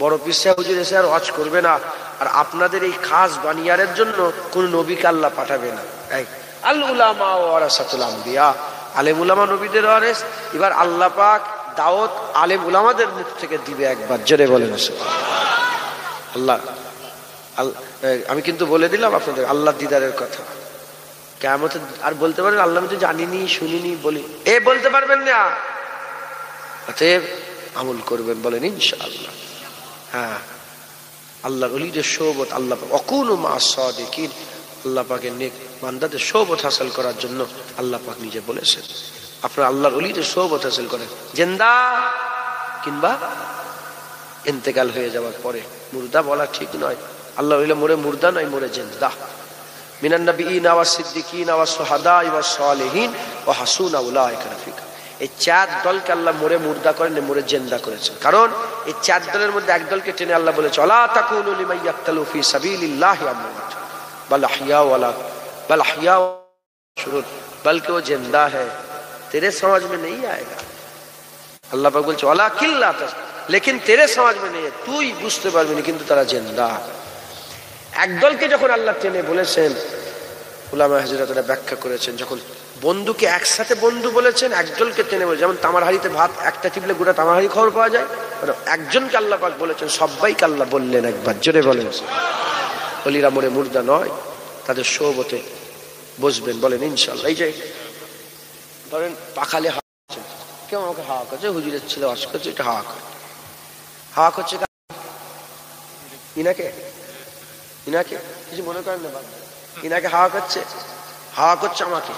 বড় পীর সাহেব হুজুর এসে আর ওয়াজ করবে না, আর আপনাদের এই খাস বানিয়ারের জন্য কোন নবীকে আল্লাহ পাঠাবে না। আল উলামা ওয়ারাসাতুল আম্বিয়া, আলেম উলামা নবীদের ওয়ারিস। এবার আল্লাহ পাক দাওয়াত আলেম উলামাদের মুখ থেকে দিবে, একবার জোরে বলেন আল্লাহ। আমি কিন্তু বলে দিলাম আপনাদের আল্লাহ দিদারের কথা। কিয়ামতে আর বলতে পারবেন আল্লাহ আমি তো জানিনি শুনিনি বলি, বলতে পারবেন না। অতএব আমল করবেন, বলেন ইনশাআল্লাহ। হ্যাঁ, আল্লাহর ওলিদের সোহবত আল্লাহ পাক অকুনু মা'আস সাদিকিন, আল্লাহ পাকের নেক বান্দাদের সোহবত হাসিল করার জন্য আল্লাহ পাক নিজে বলেছেন আপনারা আল্লাহর ওলিদের সোহবত হাসিল করেন। জিন্দা কিংবা ইন্তেকাল হয়ে যাওয়ার পরে, মুর্দা বলা ঠিক নয়। আল্লাহ ওলি মরে মুর্দা নয়, মরে জিন্দা। মিনান নাবিয়িনা ওয়াস সিদ্দিকিনা ওয়াস শুহাদা'i ওয়াস সালিহিন ওয়া হাসুনা উলাইকা রাফিকা। এই চার দলকে আল্লাহ মরে মুর্দা করেন, মরে জিন্দা করেছেন। কারণ এই চার দলের মধ্যে এক দলকে টেনে আল্লাহ বলেছে আলা তাকুলু লিমান ইয়াকতালু ফি সাবিলিল্লাহি আমওয়াত বাল আহইয়া ওয়ালা বাল আহইয়া শুরুত বলকে वो जिंदा है, तेरे समझ में नहीं आएगा। আল্লাহ পাক বলছে ওয়ালা কিল্লা তাস, लेकिन तेरे समझ में नहीं है, তুই বুঝতে পারবি না, কিন্তু তারা জিন্দা। একদলকে যখন আল্লাহ টেনে বলেছেন, উলামা হযরতরা ব্যাখ্যা করেছেন, যখন বন্ধুকে একসাথে বন্ধু বলেছেন, একদলকে টেনে বলে, যেমন তামার হাড়িতে ভাত একটা টিপলে গোটা তামার হাড়ি খবর পাওয়া যায়, একজনকে আল্লাহ পাক বলেছেন, সবাইকে আল্লাহ বললেন, একবার জোরে বলেন। ওলিরা মরে মুর্দা নয়, তাদের সোহবতে বসবেন, বলেন ইনশাআল্লাহ। এই যে ধরেন পাখালে হাওয়া করছে, কেউ আমাকে হাওয়া করছে, হুজুরের ছেলে ওয়াজ করছে, এটা হাওয়া করে, হাওয়া করছে ইনাকে ইনাকে কিছু মনে করেন না, ইনাকে হাওয়া করছে, হাওয়া করছে আমাকে।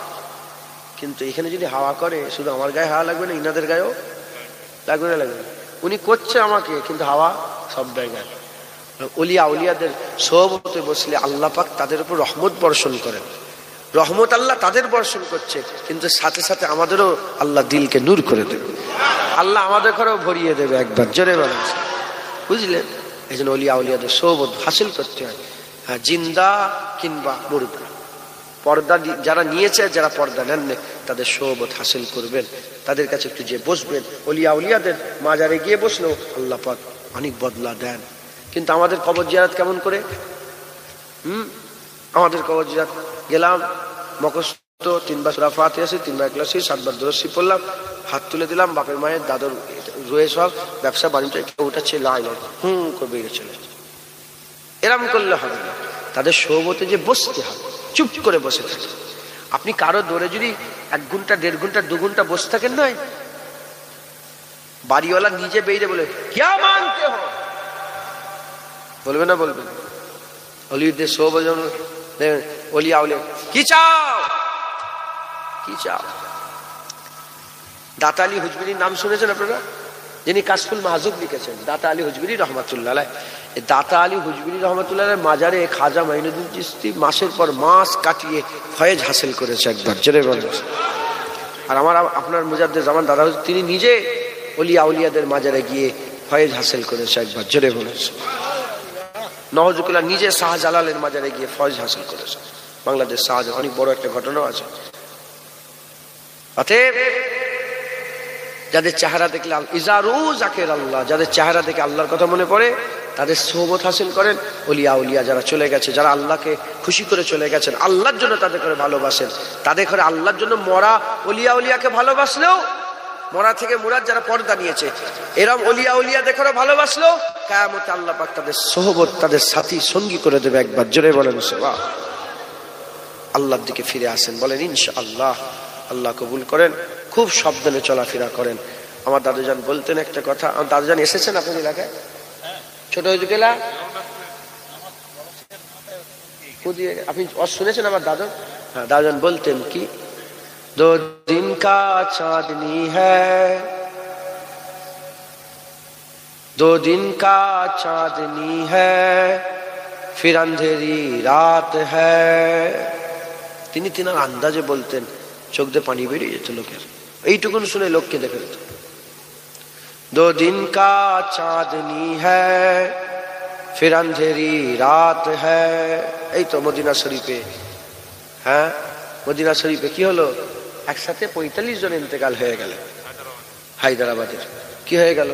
কিন্তু এখানে যদি হাওয়া করে, শুধু আমার গায়ে হাওয়া লাগবে না, ইনাদের গায়েও লাগবে না, লাগবে। উনি করছে আমাকে, কিন্তু হাওয়া সব জায়গায়। ওলিয়া উলিয়াদের সোহবতে বসলে আল্লাহ পাক তাদের উপর রহমত বর্ষণ করেন। রহমত আল্লাহ তাদের বর্ষণ করছে, কিন্তু সাথে সাথে আমাদেরও আল্লাহ দিলকে নূর করে দেবে, আল্লাহ আমাদের ঘরেও ভরিয়ে দেবে, একবার জোরে বলেন, বুঝলেন? এই জন্য ওলিয়া উলিয়াদের সোহবত হাসিল করতে হয়। হ্যাঁ, জিন্দা কিংবা মুর্দা, পর্দা যারা নিয়েছে, যারা পর্দা নেন তাদের সোহবত হাসিল করবেন, তাদের কাছে একটু যে বসবেন। ওলিয়া উলিয়াদের মাজারে গিয়ে বসলেও আল্লাহ পাক অনেক বদলা দেন। কিন্তু আমাদের কবর জিয়ারত কেমন করে? আমাদের কবর জিয়ারত গেলাম, মুখস্থ 3 বার সূরা ফাতিহা, 3 বার ইখলাস, 7 বার দুরূদ শরীফ পড়লাম, হাত তুলে দিলাম, বাপের মায়ের দাদর রয়ে সব ব্যবসা বাণিজ্য উঠাচ্ছে, লাই লাই করে বেরিয়ে চলে। এরম করলে হবে না, তাদের সোহবতে যে বসতে হবে, চুপ করে বসে থাকে। আপনি কারো দৌড়ে যদি 1 ঘন্টা 1.5 ঘন্টা 2 ঘন্টা বসে থাকেন, নয় বাড়িওয়ালা নিজে বেরিয়ে বলে क्या मांगते हो, বলবে না? বলবেন। অলিদের সোহবত ওলিয়া উলিয়া কি চাও, কি চাও? দাতা আলী হুজবিরির নাম শুনেছেন আপনারা? যিনি কাশফুল মাহজুব লিখেছেন, দাতা আলী হুজবিরি রহমাতুল্লাহ আলাইহ। দাতা আলী হুজবিরি রহমাতুল্লাহ আলাইহ মাজারে খাজা মাইনুদ্দিন চিশতি মাসের পর মাস কাটিয়ে ফয়েজ হাসিল করেছে, একবার জোরে বলেন। আর আমার আপনার মুজাদ্দেদ জামান দাদা হুজুর, তিনি নিজে ওলিয়া উলিয়াদের মাজারে গিয়ে ফয়েজ হাসিল করেছে, একবার জোরে বলেন। নওয়াজুল্লাহ নিজে শাহজালালের মাজারে গিয়ে ফয়েজ হাসিল করেছে। বাংলাদেশ শাহজালাল অনেক বড় একটা ঘটনাও আছে। অতএব যাদের চেহারা দেখলে ইজারু জাকের আল্লাহ, যাদের চেহারা দেখে আল্লাহর কথা মনে পড়ে, তাদের সোহবত হাসিল করেন। ওলিয়া উলিয়া যারা চলে গেছে, যারা আল্লাহকে খুশি করে চলে গেছেন, আল্লাহর জন্য তাদের করে ভালোবাসেন, তাদের করে আল্লাহর জন্য মরা ওলিয়া উলিয়াকে ভালোবাসলেও, মরা থেকে মুরাদ যারা পর্দা নিয়েছে, এরম ওলিয়া উলিয়া দেখে ভালোবাসলো, কিয়ামতে আল্লাহ পাক তাদের সোহবত, তাদের সাথী সঙ্গী করে দেবে, একবার জোরে বলেন সুবহান। আল্লাহর দিকে ফিরে আসেন, বলেন ইনশাআল্লাহ। আল্লাহ কবুল করেন। খুব সাবধানে চলাফেরা করেন। আমার দাদুজান বলতেন একটা কথা, আমার দাদুজান এসেছেন আপনার এলাকায়, ছোট গেলা আপনি শুনেছেন আমার দাদু? হ্যাঁ, দাদুজান বলতেন কি, 2 दिन का चांदनी है, 2 दिन का चांदनी है, फिर अंधेरी रात है। তিনি তিনার আন্দাজে বলতেন, চোখ দিয়ে পানি বেরিয়ে যেত লোকের, এইটুকুন শুনে লোককে দেখে যেত। 2 दिन का चांदनी है, फिर अंधेरी रात है। এই তো মদিনা শরীফে, হ্যাঁ মদিনা শরীফে কি হলো, একসাথে 45 জন ইন্তেকাল হয়ে গেল। হায়দ্রাবাদের কি হয়ে গেল,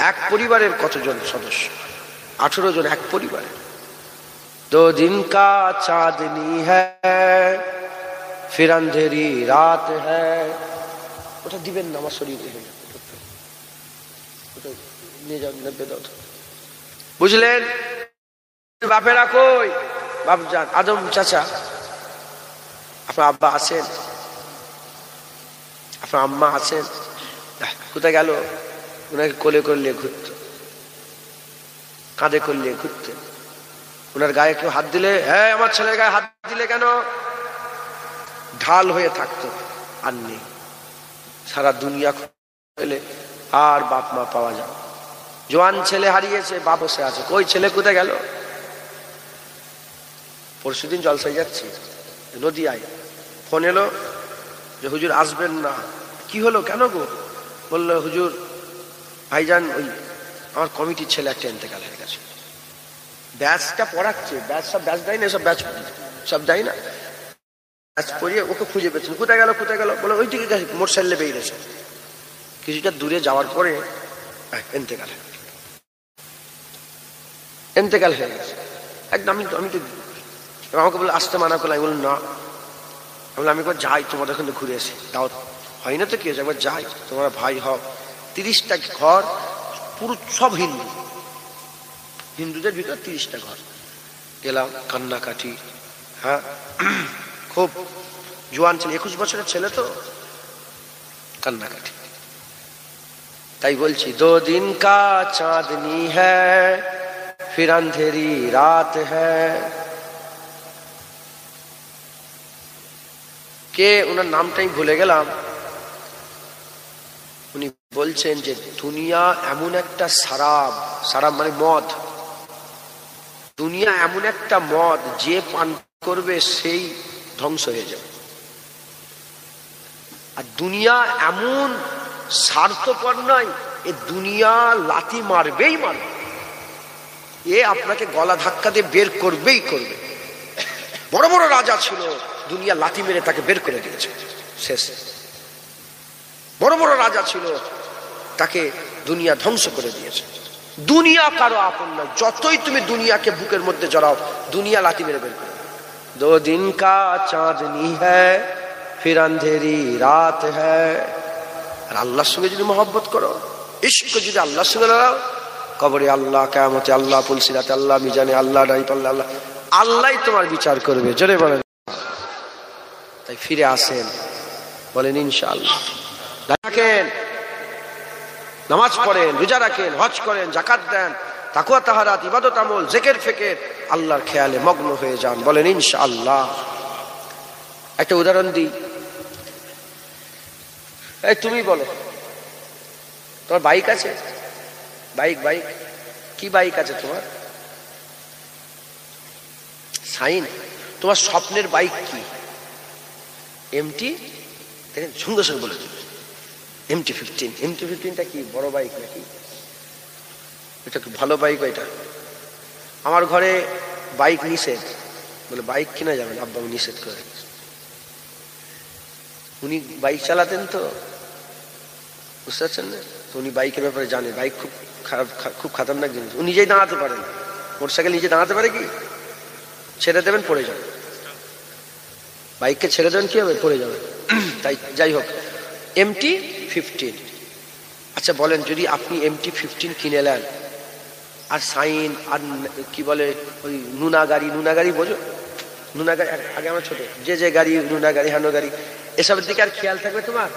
এক পরিবারের কতজন সদস্য, 18 জন এক পরিবারে। 2 दिन का चांदनी है फिर अंधेरी रात है। ওটা দিবেন না, আমার শরীরে নিয়ে যান, নেবে দাও। বুঝলেন? বাপেরা কই? বাপ যান, আদম চাচা, আপনার আব্বা আছেন, আপনার আম্মা আছেন, কোথায় গেল? ওনাকে কোলে করলে ঘুরত, কাঁধে করলে ঘুরতেন। ওনার গায়ে কেউ হাত দিলে, হ্যাঁ আমার ছেলের গায়ে হাত দিলে কেন, ঢাল হয়ে থাকতো। আর নেই, সারা দুনিয়া পেলে আর বাপ মা পাওয়া যায়। জোয়ান ছেলে হারিয়েছে, বাপ বসে আছে, কই ছেলে কোথায় গেল? পরশুদিন জলসায় যাচ্ছি, নদিয়ায় ফোন এলো যে হুজুর আসবেন না। কি হলো, কেন গো? বললো হুজুর ভাইজান ওই আমার কমিটির ছেলে একটা ইন্তেকাল হয়ে গেছে। ব্যাচটা পড়াচ্ছে, ব্যাচ সব ব্যাচ দেয় না, সব ব্যাচ সব দেয় না, ব্যাচ পড়িয়ে ওকে খুঁজে পেয়েছেন। কোথায় গেল কোথায় গেল? বলে ওই দিকে মোটর সাইকেলে বেরিয়েছে। কিছুটা দূরে যাওয়ার পরে ইন্তেকাল হয়ে গেছে একদম। আমি তো আমাকে বলে আসতে মানা করলাম, আমি বললাম না। আমি একবার যাই, তোমাদের ওখানে ঘুরে আসি, দাওয়াত হয় না তো কি হয়েছে, একবার যাই, তোমরা ভাই হও। 30টা ঘর, পুরো সব হিন্দু, হিন্দুদের ভিতর 30টা ঘর। গেলাম, কান্নাকাটি, হ্যাঁ খুব জোয়ান ছেলে, 21 বছরের ছেলে তো, কান্নাকাটি। তাই বলছি 2 दिन का चांदनी है फिर अंधेरी रात है। কে ওনার নামটাই ভুলে গেলাম। উনি বলছেন যে দুনিয়া এমন একটা সারাব, সারাব মানে মদ, দুনিয়া এমন একটা মদ যে পান করবে সেই ধ্বংস হয়ে যাবে। আর দুনিয়া এমন স্বার্থপর নয়, এ দুনিয়া লাথি মারবেই মারবে, এ আপনাকে গলা ধাক্কা দিয়ে বের করবেই করবে। বড় বড় রাজা ছিল, দুনিয়া লাথি মেরে তাকে বের করে দিয়েছে, শেষ। বড় বড় রাজা ছিল, তাকে দুনিয়া ধ্বংস করে দিয়েছে। দুনিয়া কারো আপন নয়, যতই তুমি দুনিয়াকে বুকের মধ্যে জড়াও, দুনিয়া লাথি মেরে বের করে। 2 दिन का चांदनी है फिर अंधेरी रात है। আর আল্লাহর সঙ্গে যদি মহব্বত করো, ইশক যদি আল্লাহর সঙ্গে লাগাও, কবরে আল্লাহ, কিয়ামতে আল্লাহ, পুলসিরাতে আল্লাহ, মিজানে আল্লাহ, নাই পাল্লে আল্লাহ, আল্লাহই তোমার বিচার করবে। জোরে বলেন। তাই ফিরে আসেন, বলেন ইনশাআল্লাহ। রাখেন, নামাজ পড়েন, রোজা রাখেন, হজ করেন, যাকাত দেন, তাকওয়া তাহারাত, ইবাদত আমল, জিকির ফিকির, আল্লাহর খেয়ালে মগ্ন হয়ে যান, বলেন ইনশাআল্লাহ। একটা উদাহরণ দিই, এই তুমি বলো, তোমার বাইক আছে? বাইক কি বাইক আছে তোমার? সাইন। তোমার স্বপ্নের বাইক কি? এমটি। দেখেন সঙ্গে সঙ্গে বলে দিল MT-15। MT-15টা কি বড় বাইক নাকি? এটা কি ভালো বাইক? এটা আমার ঘরে বাইক নিষেধ, বলে বাইক কিনা যাবে না, আব্বা নিষেধ করে। উনি বাইক চালাতেন তো, বুঝতে পারছেন না? তো উনি বাইকের ব্যাপারে জানে, বাইক খুব খারাপ, খুব খাতারনাক জিনিস। উনি নিজেই দাঁড়াতে পারেন, মোটরসাইকেল নিজে দাঁড়াতে পারে কি? ছেড়ে দেবেন পড়ে যাবে, বাইককে ছেড়ে দেবেন কি হবে? পড়ে যাবে। তাই যাই হোক, MT-15। আচ্ছা বলেন, যদি আপনি MT-15 কিনে নেন, আর সাইন, আর কি বলে ওই নুনা গাড়ি বোঝো? নুনা গাড়ি আগে আমার ছোট, যে গাড়ি, নুনা গাড়ি, হানো গাড়ি, এসবের দিকে আর খেয়াল থাকবে তোমার?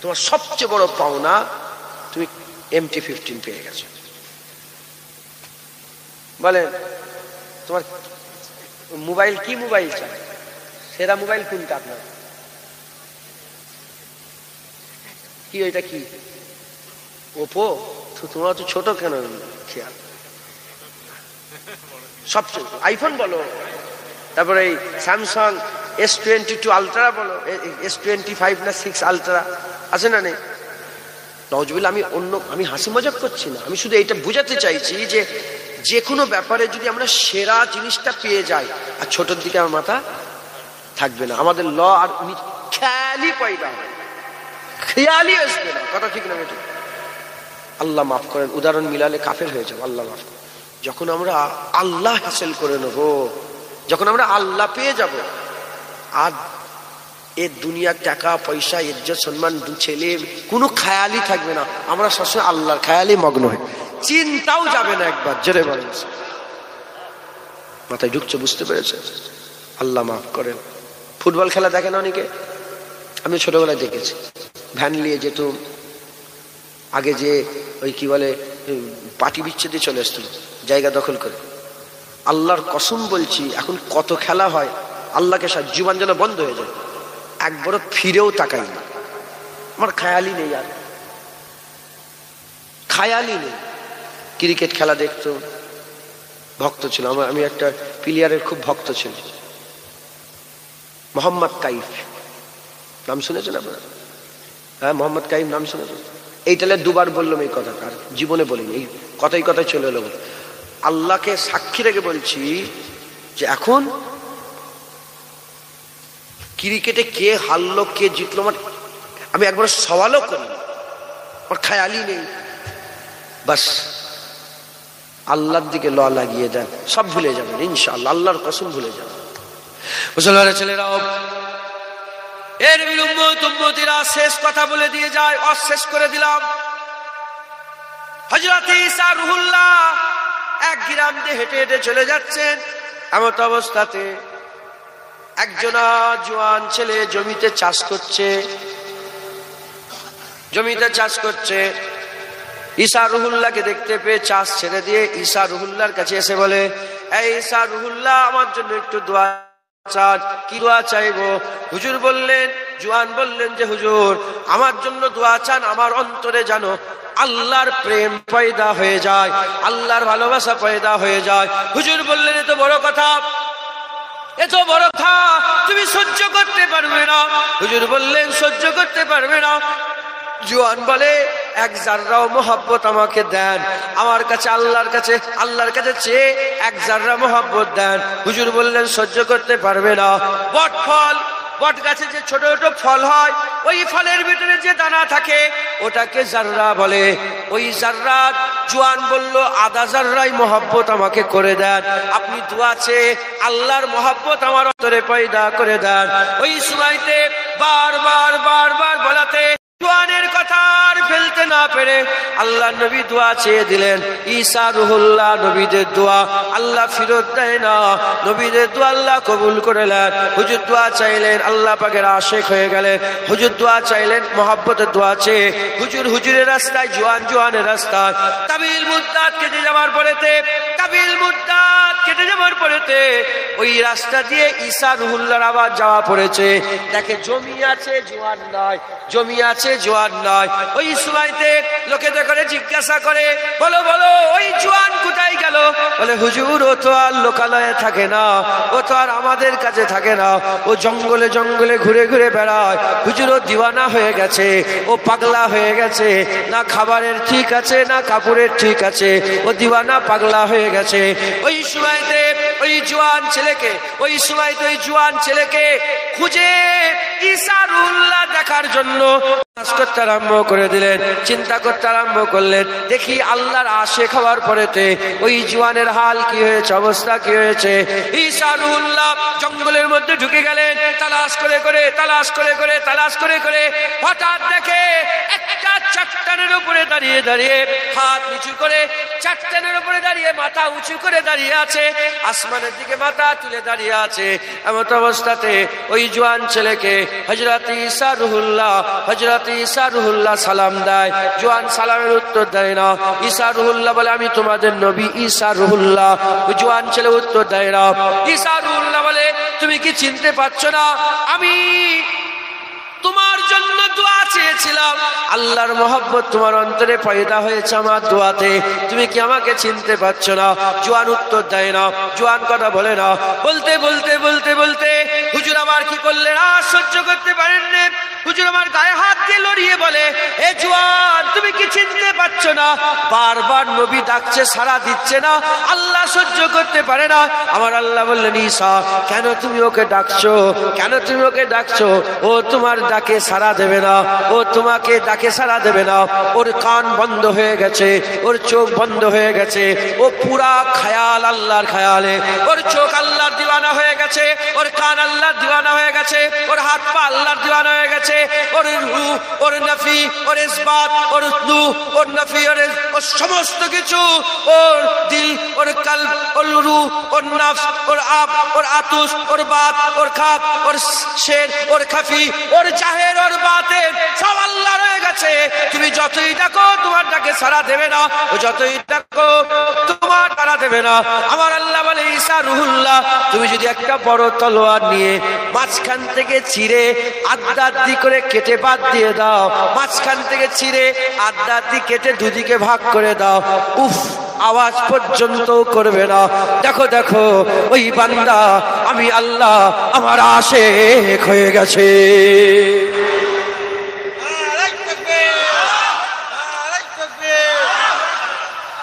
তোমার সবচেয়ে বড় পাওনা, তুমি MT-15 পেয়ে গেছো। বলেন, তোমার মোবাইল কি মোবাইল চাই? সেরা মোবাইল কোনটা আপনার? কি ওইটা কি? ওপো? তোমরা তো ছোট কেন খেয়াল? সবচেয়ে আইফোন বলো, তারপরে এই স্যামসাং S22 আলট্রা বলো, S25 না 6 আলট্রা আছে না নেই? নওয়াজবিল্লাহ, আমি হাসি মজাক করছি না, আমি শুধু এইটা বুঝাতে চাইছি যে যে কোনো ব্যাপারে যদি আমরা সেরা জিনিসটা পেয়ে যাই, আর ছোটর দিকে আমার মাথা থাকবে না, আমাদের ল আর খেয়ালই পয়দা হবে, খেয়ালই আসবে না। কথা ঠিক না বেটি? আল্লাহ মাফ করেন, উদাহরণ মিলালে কাফের হয়ে যাবে, আল্লাহ মাফ করেন। যখন আমরা আল্লাহ হাসিল করে নেব, যখন আমরা আল্লাহ পেয়ে যাব, আর এ দুনিয়ার টাকা পয়সা ইজ্জত সম্মান ছেলে কোনো খেয়ালই থাকবে না। আমরা সবসময় আল্লাহর খেয়ালই মগ্ন হই, চিন্তাও যাবে না একবার। জোরে বলেন, মাথায় ঢুকছে? বুঝতে পেরেছে? আল্লাহ মাফ করেন। ফুটবল খেলা দেখেন অনেকে, আমি ছোটবেলায় দেখেছি। ভ্যান নিয়ে যেত, আগে যে ওই কি বলে পাটি বিচ্ছেদে চলে আসতো জায়গা দখল করে। আল্লাহর কসম বলছি, এখন কত খেলা হয়, আল্লাহকে জীবন যেন বন্ধ হয়ে যায়, একবারও ফিরেও তাকাই না। আমার খেয়ালই নেই, আর খেয়ালই নেই। ক্রিকেট খেলা দেখতো, ভক্ত ছিল আমি একটা প্লেয়ারের খুব ভক্ত ছিল, মোহাম্মদ কাইফ। নাম শুনেছেন আপনারা? হ্যাঁ, মোহাম্মদ কাইফ নাম শুনেছেন? এইটালে দুবার বললাম এই কথা, আর জীবনে বলিনি, এই কথাই কথাই চলে এলো। আল্লাহকে সাক্ষী রেখে বলছি যে এখন ক্রিকেটে কে হারলো কে জিতলো আমি একবার সওয়ালও করি, আমার খেয়ালই নেই। বাস আল্লাহর দিকে ল লাগিয়ে দেন, সব ভুলে যাবেন ইনশাআল্লাহ, আল্লাহর কসম ভুলে যাবেন। মুসলমানের ছেলেরাও এর উম্মতিরা শেষ কথা বলে দিয়ে যায়, অশেষ করে দিলাম। হযরত ঈসা রুহুল্লাহ এক গ্রাম দিয়ে হেঁটে হেঁটে চলে যাচ্ছেন। এমত অবস্থাতে একজনা জোয়ান ছেলে জমিতে চাষ করছে, জমিতে চাষ করছে। ঈসা রুহুল্লাহকে দেখতে পেয়ে চাষ ছেড়ে দিয়ে ঈসা রুহুল্লাহর কাছে এসে বলে, এই ঈসা রুহুল্লাহ, আমার জন্য একটু দোয়া চান। কি দোয়া চাইবো? হুজুর বললেন, জোয়ান বললেন যে হুজুর, আমার জন্য দোয়া চান, আমার অন্তরে জানো আল্লাহর প্রেম পয়দা হয়ে যায়, আল্লাহর ভালোবাসা পয়দা হয়ে যায়। হুজুর বললেন, এত বড় কথা, এত বড় কথা তুমি সহ্য করতে পারবে না। হুজুর বললেন, সহ্য করতে পারবে না। জোয়ান বলে, এক জাররাও মোহাব্বত আমাকে দেন, আমার কাছে আল্লাহর কাছে চেয়ে এক জাররা মোহাব্বত দেন। হুজুর বললেন, সহ্য করতে পারবে না। বট গাছে যে ছোট ছোট ফল হয়, ওই ফলের ভিতরে যে দানা থাকে ওটাকে জাররা বলে। ওই জাররা, জোয়ান বলল, আধা জাররাই মোহাব্বত আমাকে করে দেন, আপনি দোয়া চেয়ে আল্লাহর মোহাব্বত আমার অন্তরে পয়দা করে দেন। ওই সময়তে বারবার বলাতে জোয়ানের কথা আর ফেলতে না পেরে আল্লাহ নবী দোয়া চেয়ে দিলেন। ঈসা রুহুল্লাহ নবীদের দোয়া আল্লাহ ফিরত দেয় না, নবীদের দোয়া আল্লাহ কবুল করে নেন। হুজুর দোয়া চাইলেন, আল্লাহ পাকের আশিক হয়ে গেলেন। হুজুর দোয়া চাইলেন, মহব্বতের দোয়া চেয়ে হুজুরের রাস্তায়, জোয়ানের রাস্তায় কাবিল মুদ্দাত কেটে যাওয়ার পরেতে ওই রাস্তা দিয়ে ঈসা রুহুল্লাহর আবার যাওয়া পড়েছে। দেখে জমি আছে জোয়ান নাই, জমি আছে জোয়ান নাই। ওই সময়তে লোকেদের করে জিজ্ঞাসা করে, বলো ওই জোয়ান কোথায় গেল? বলে, হুজুর ও তো আর লোকালয়ে থাকে না, ও তো আর আমাদের কাছে থাকে না, ও জঙ্গলে জঙ্গলে ঘুরে ঘুরে বেড়ায়। হুজুর ও দিওয়ানা হয়ে গেছে, ও পাগলা হয়ে গেছে, না খাবারের ঠিক আছে না কাপড়ের ঠিক আছে, ও দিওয়ানা পাগলা হয়ে গেছে। ওই সময়তে ওই জোয়ান ছেলেকে খুঁজে ঈসা রুহুল্লাহ দেখার জন্য করতে আরম্ভ করে দিলেন, চিন্তা করতে আরম্ভ করলেন। দেখি আল্লাহর আশিক হওয়ার পরেতে ওই জোয়ানের হাল কি হয়েছে, অবস্থা কি হয়েছে। ঈসা রুহুল্লাহ জঙ্গলের মধ্যে ঢুকে গেলেন, তালাশ করে করে হঠাৎ দেখে একটা চট্টানের উপরে দাঁড়িয়ে হাত নিচু করে, চট্টানের উপরে দাঁড়িয়ে মাথা উঁচু করে দাঁড়িয়ে আছে, আসমানের দিকে মাথা তুলে দাঁড়িয়ে আছে। এমত অবস্থাতে ওই জোয়ান ছেলেকে হযরত ঈসা রুহুল্লাহ সালাম দেয়। জোয়ান সালামের উত্তর দেয় না। ঈসা রুহুল্লাহ বলে, আমি তোমাদের নবী ঈসা রুহুল্লাহ। জোয়ান ছেলে উত্তর দেয় না। ঈসা রুহুল্লাহ বলে, তুমি কি চিনতে পারছো না আমি তোমার জন্য দোয়া চেয়েছিলাম, আল্লাহর মহব্বত তোমার অন্তরে পয়দা হয়েছে আমার দোয়াতে, তুমি কি আমাকে চিনতে পারছো না? জোয়ান উত্তর দেয় না, জোয়ান কথা বলে না। বলতে হুজুর আবার কি করলেন? আর সহ্য করতে পারেন না। হুজুর আমার গায়ে হাত দিয়ে জড়িয়ে বলে, এ জওয়ান তুমি কি চিনতে পারছো না? বারবার নবী ডাকছে, সাড়া দিচ্ছে না। আল্লাহ সহ্য করতে পারে না। আমার আল্লাহ বললেন, ঈসা কেন তুমি ওকে ডাকছো? কেন তুমি ওকে ডাকছো? ও তোমার ডাকে সাড়া দেবে না, ও তোমাকে ডাকে সাড়া দেবে না। ওর কান বন্ধ হয়ে গেছে, ওর চোখ বন্ধ হয়ে গেছে, ও পুরা খেয়াল আল্লাহর খেয়ালে। ওর চোখ আল্লাহর দিওয়ানা হয়ে গেছে, ওর কান আল্লাহর দিওয়ানা হয়ে গেছে, ওর হাত পা আল্লাহর দিওয়ানা হয়ে গেছে। ওর রূহ, ওর নফি, ওর ইসবাত, ওর নূহ, ওর নফি, ওর সমস্ত কিছু, ওর দিল, ওর কলব, ওর রূহ, ওর নফস, ওর আব, ওর আতুশ, ওর বাত, ওর খাপ, ওর শের, ওর খাফি, ওর জাহের, ওর বাতের সব আল্লাহ রয়ে গেছে। তুমি যতই ডাকো তোমার ডাকে সাড়া দেবে না, ও যতই ডাকো তোমার সাড়া দেবে না। আমার আল্লাহ বলে, ঈসা রুহুল্লাহ, তুমি যদি একটা বড় তলোয়ার নিয়ে মাঝখান থেকে চিরে আদ্দাদ্দি করে কেটে বাদ দিয়ে দাও, মাঝখান থেকে চিরে আদ্দাদ্দি কেটে দুদিকে ভাগ করে দাও, উফ আওয়াজ পর্যন্ত করবে না। দেখো দেখো ওই বান্দা আমি আল্লাহ আমার আশিক হয়ে গেছে।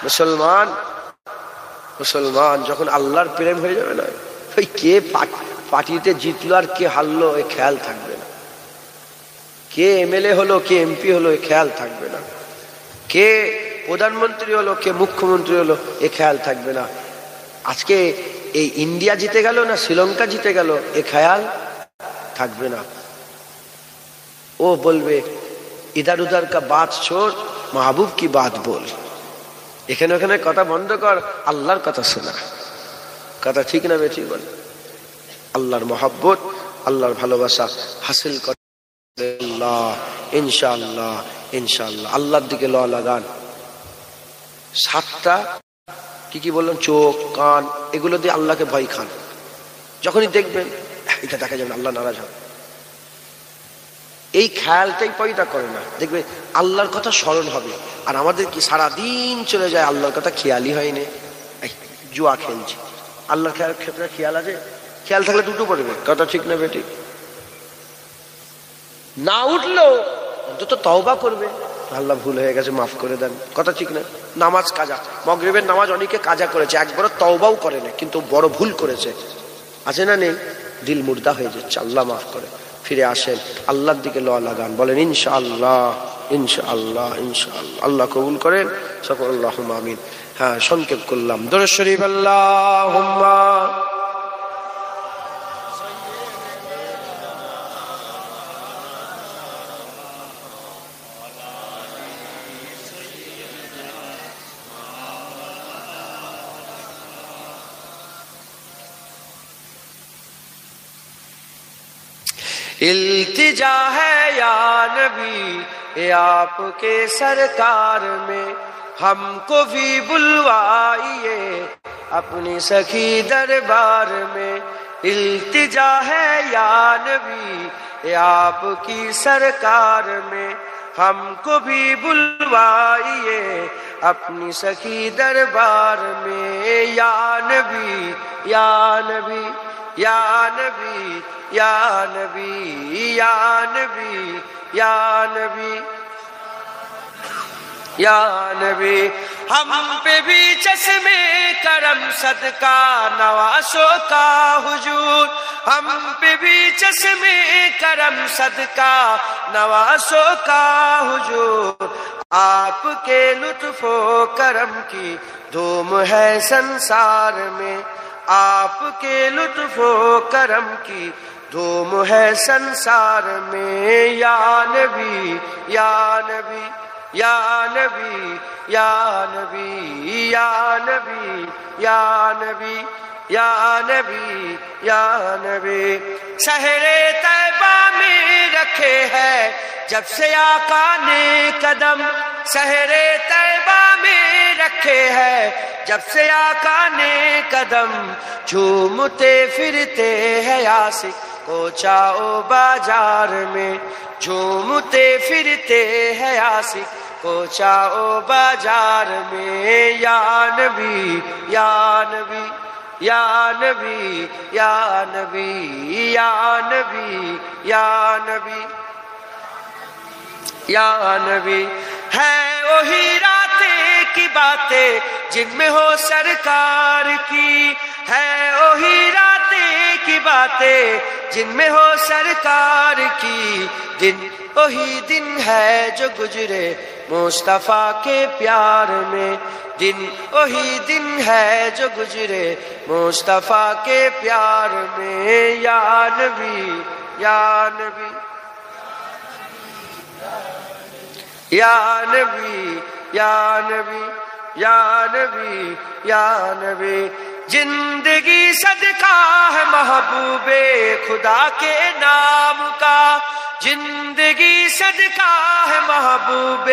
মুসলমান মুসলমান যখন আল্লাহর প্রেম হয়ে যাবে না, ওই কে পার্টিতে জিতলো আর কে হারলো এ খেয়াল থাকবে না, কে এমএলএ হলো কে এমপি হলো এ খেয়াল থাকবে না, কে প্রধানমন্ত্রী হলো কে মুখ্যমন্ত্রী হলো এ খেয়াল থাকবে না। আজকে এই ইন্ডিয়া জিতে গেল না শ্রীলঙ্কা জিতে গেল এ খেয়াল থাকবে না। ও বলবে ইধার উধার কা বাত ছোড়, মাহবুব কি বাত বল। এখানে ওখানে কথা বন্ধ কর, আল্লাহর কথা শোনা। কথা ঠিক না বেঠিক বল? আল্লাহর মহব্বত, আল্লাহর ভালোবাসা হাসিল কর। ইনশাআল্লাহ ইনশাআল্লাহ আল্লাহর দিকে ল লাগান। 7টা কি বললাম, চোখ কান এগুলো দিয়ে আল্লাহকে ভয় খান। যখনই দেখবেন এটা দেখা যাবে আল্লাহ নারাজ হবে, এই খেয়ালটাই পয়দা করে না, দেখবে আল্লাহর কথা স্মরণ হবে। আর আমাদের কি সারাদিন চলে যায় আল্লাহর কথা খেয়ালই হয়নি। জুয়া খেলছি, আল্লাহর ক্ষেত্রে খেয়াল আছে? খেয়াল থাকলে দুটো পড়বে। কথা ঠিক না বেটি? না উঠলো অন্তত তওবা করবে, আল্লাহ ভুল হয়ে গেছে মাফ করে দেন। কথা ঠিক না? নামাজ কাজা, মাগরিবের নামাজ অনেকে কাজা করেছে, একবারও তওবাও করে না, কিন্তু বড় ভুল করেছে, আছে না নেই? দিল মুর্দা হয়ে যাচ্ছে, আল্লাহ মাফ করে। ফিরে আসেন, আল্লাহর দিকে ল লাগান, বলেন ইনশাআল্লাহ ইনশাআল্লাহ ইনশাআল্লাহ। আল্লাহ কবুল করেন সকল, আল্লাহুম্মা আমিন। হ্যাঁ, সংক্ষেপ করলাম। দরুদ শরীফ আল্লাহুম্মা इल्तिजा है या नबी ये आपके सरकार में, हमको भी बुलवाइए अपनी सखी दरबार में। इल्तिजा है या नबी ये आपकी सरकार में, हमको भी बुलवाइए अपनी सखी दरबार में। या नबी या नबी या नबी या नबी या नबी या नबी या नबी। हम पे भी चश्मे करम सदका नवासों का हुजूर, हम पे भी चश्मे करम सदका नवासों का हुजूर। आपके लुत्फो करम की धूम है संसार में, आपके लुत्फो करम की धूम है संसार में। या नबी या नबी या नबी या नबी या नबी या नबी या नबी या नबी। शहरे तैबा में रखे हैं जब से आका ने कदम, शहरे तैबा में रखे हैं जब से आका ने कदम। झूमते फिरते हैं आशिक कोचा ओ बाजार में, झूमते फिरते हैं आशिक कोचा ओ बाजार में। या नबी या नबी या नबी या नबी या नबी या नबी یا نبی ہے وہی راتیں کی باتیں جن میں ہو سرکار کی، ہے وہی راتیں کی باتیں جن میں ہو سرکار کی، دن وہی دن ہے جو گزرے مصطفیٰ کے پیار میں، دن وہی دن ہے جو گزرے مصطفیٰ کے پیار میں، یا نبی یا نبی یا نبی یا نبی یا نبی یا نبی، زندگی صدقہ ہے محبوب خدا کے نام کا، زندگی صدقہ ہے محبوب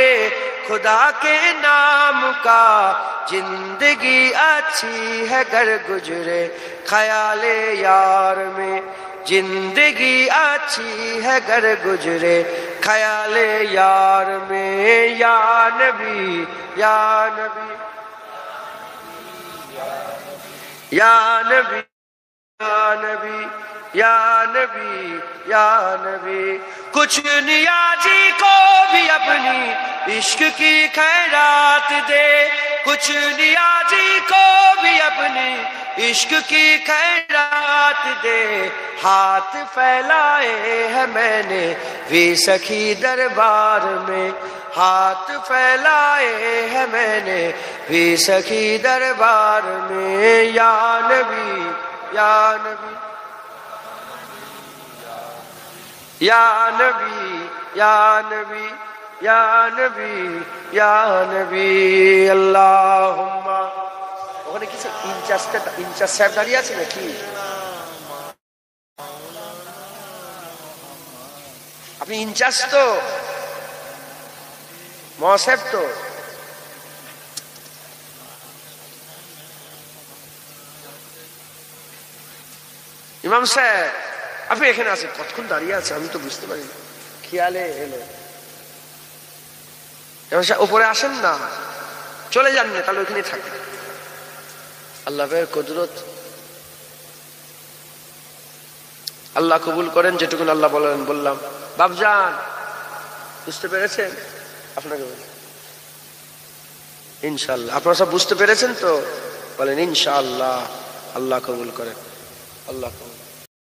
خدا کے نام کا، زندگی اچھی ہے گر گزرے خیال یار میں، زندگی اچھی ہے گر گزرے خیال یار میں، یا نبی یا نبی یا نبی یا نبی یا نبی یا نبی، کچھ نیازی کو بھی اپنی عشق کی خیرات دے، کچھ نیازی کو بھی اپنی عشق کی خیرات دے، ہاتھ پھیلائے ہیں میں نے بھی سخی دربار میں، ہاتھ پھیلائے ہیں میں نے بھی سخی دربار میں، یا نبی یا نبی یا نبی یا نبی یا نبی یا نبی، اللہم ওখানে কিছু ইনচার্জ সাহেব দাঁড়িয়ে আছে নাকি? আপনি ইনচার্জ তো মহাসাহেব তো? ইমাম সাহেব আপনি এখানে আছেন, কতক্ষণ দাঁড়িয়ে আছে আমি তো বুঝতে পারি, খেয়ালে এলো। উপরে আসেন না, চলে যান না, তাহলে ওইখানে থাকেন। আল্লাহের কুদরত, আল্লাহ কবুল করেন যেটুকুন আল্লাহ বললাম। বাপজান বুঝতে পেরেছেন? আপনাকে ইনশাআল্লাহ আপনারা সব বুঝতে পেরেছেন তো? বলেন ইনশাআল্লাহ। আল্লাহ কবুল করেন, আল্লাহ কবুল।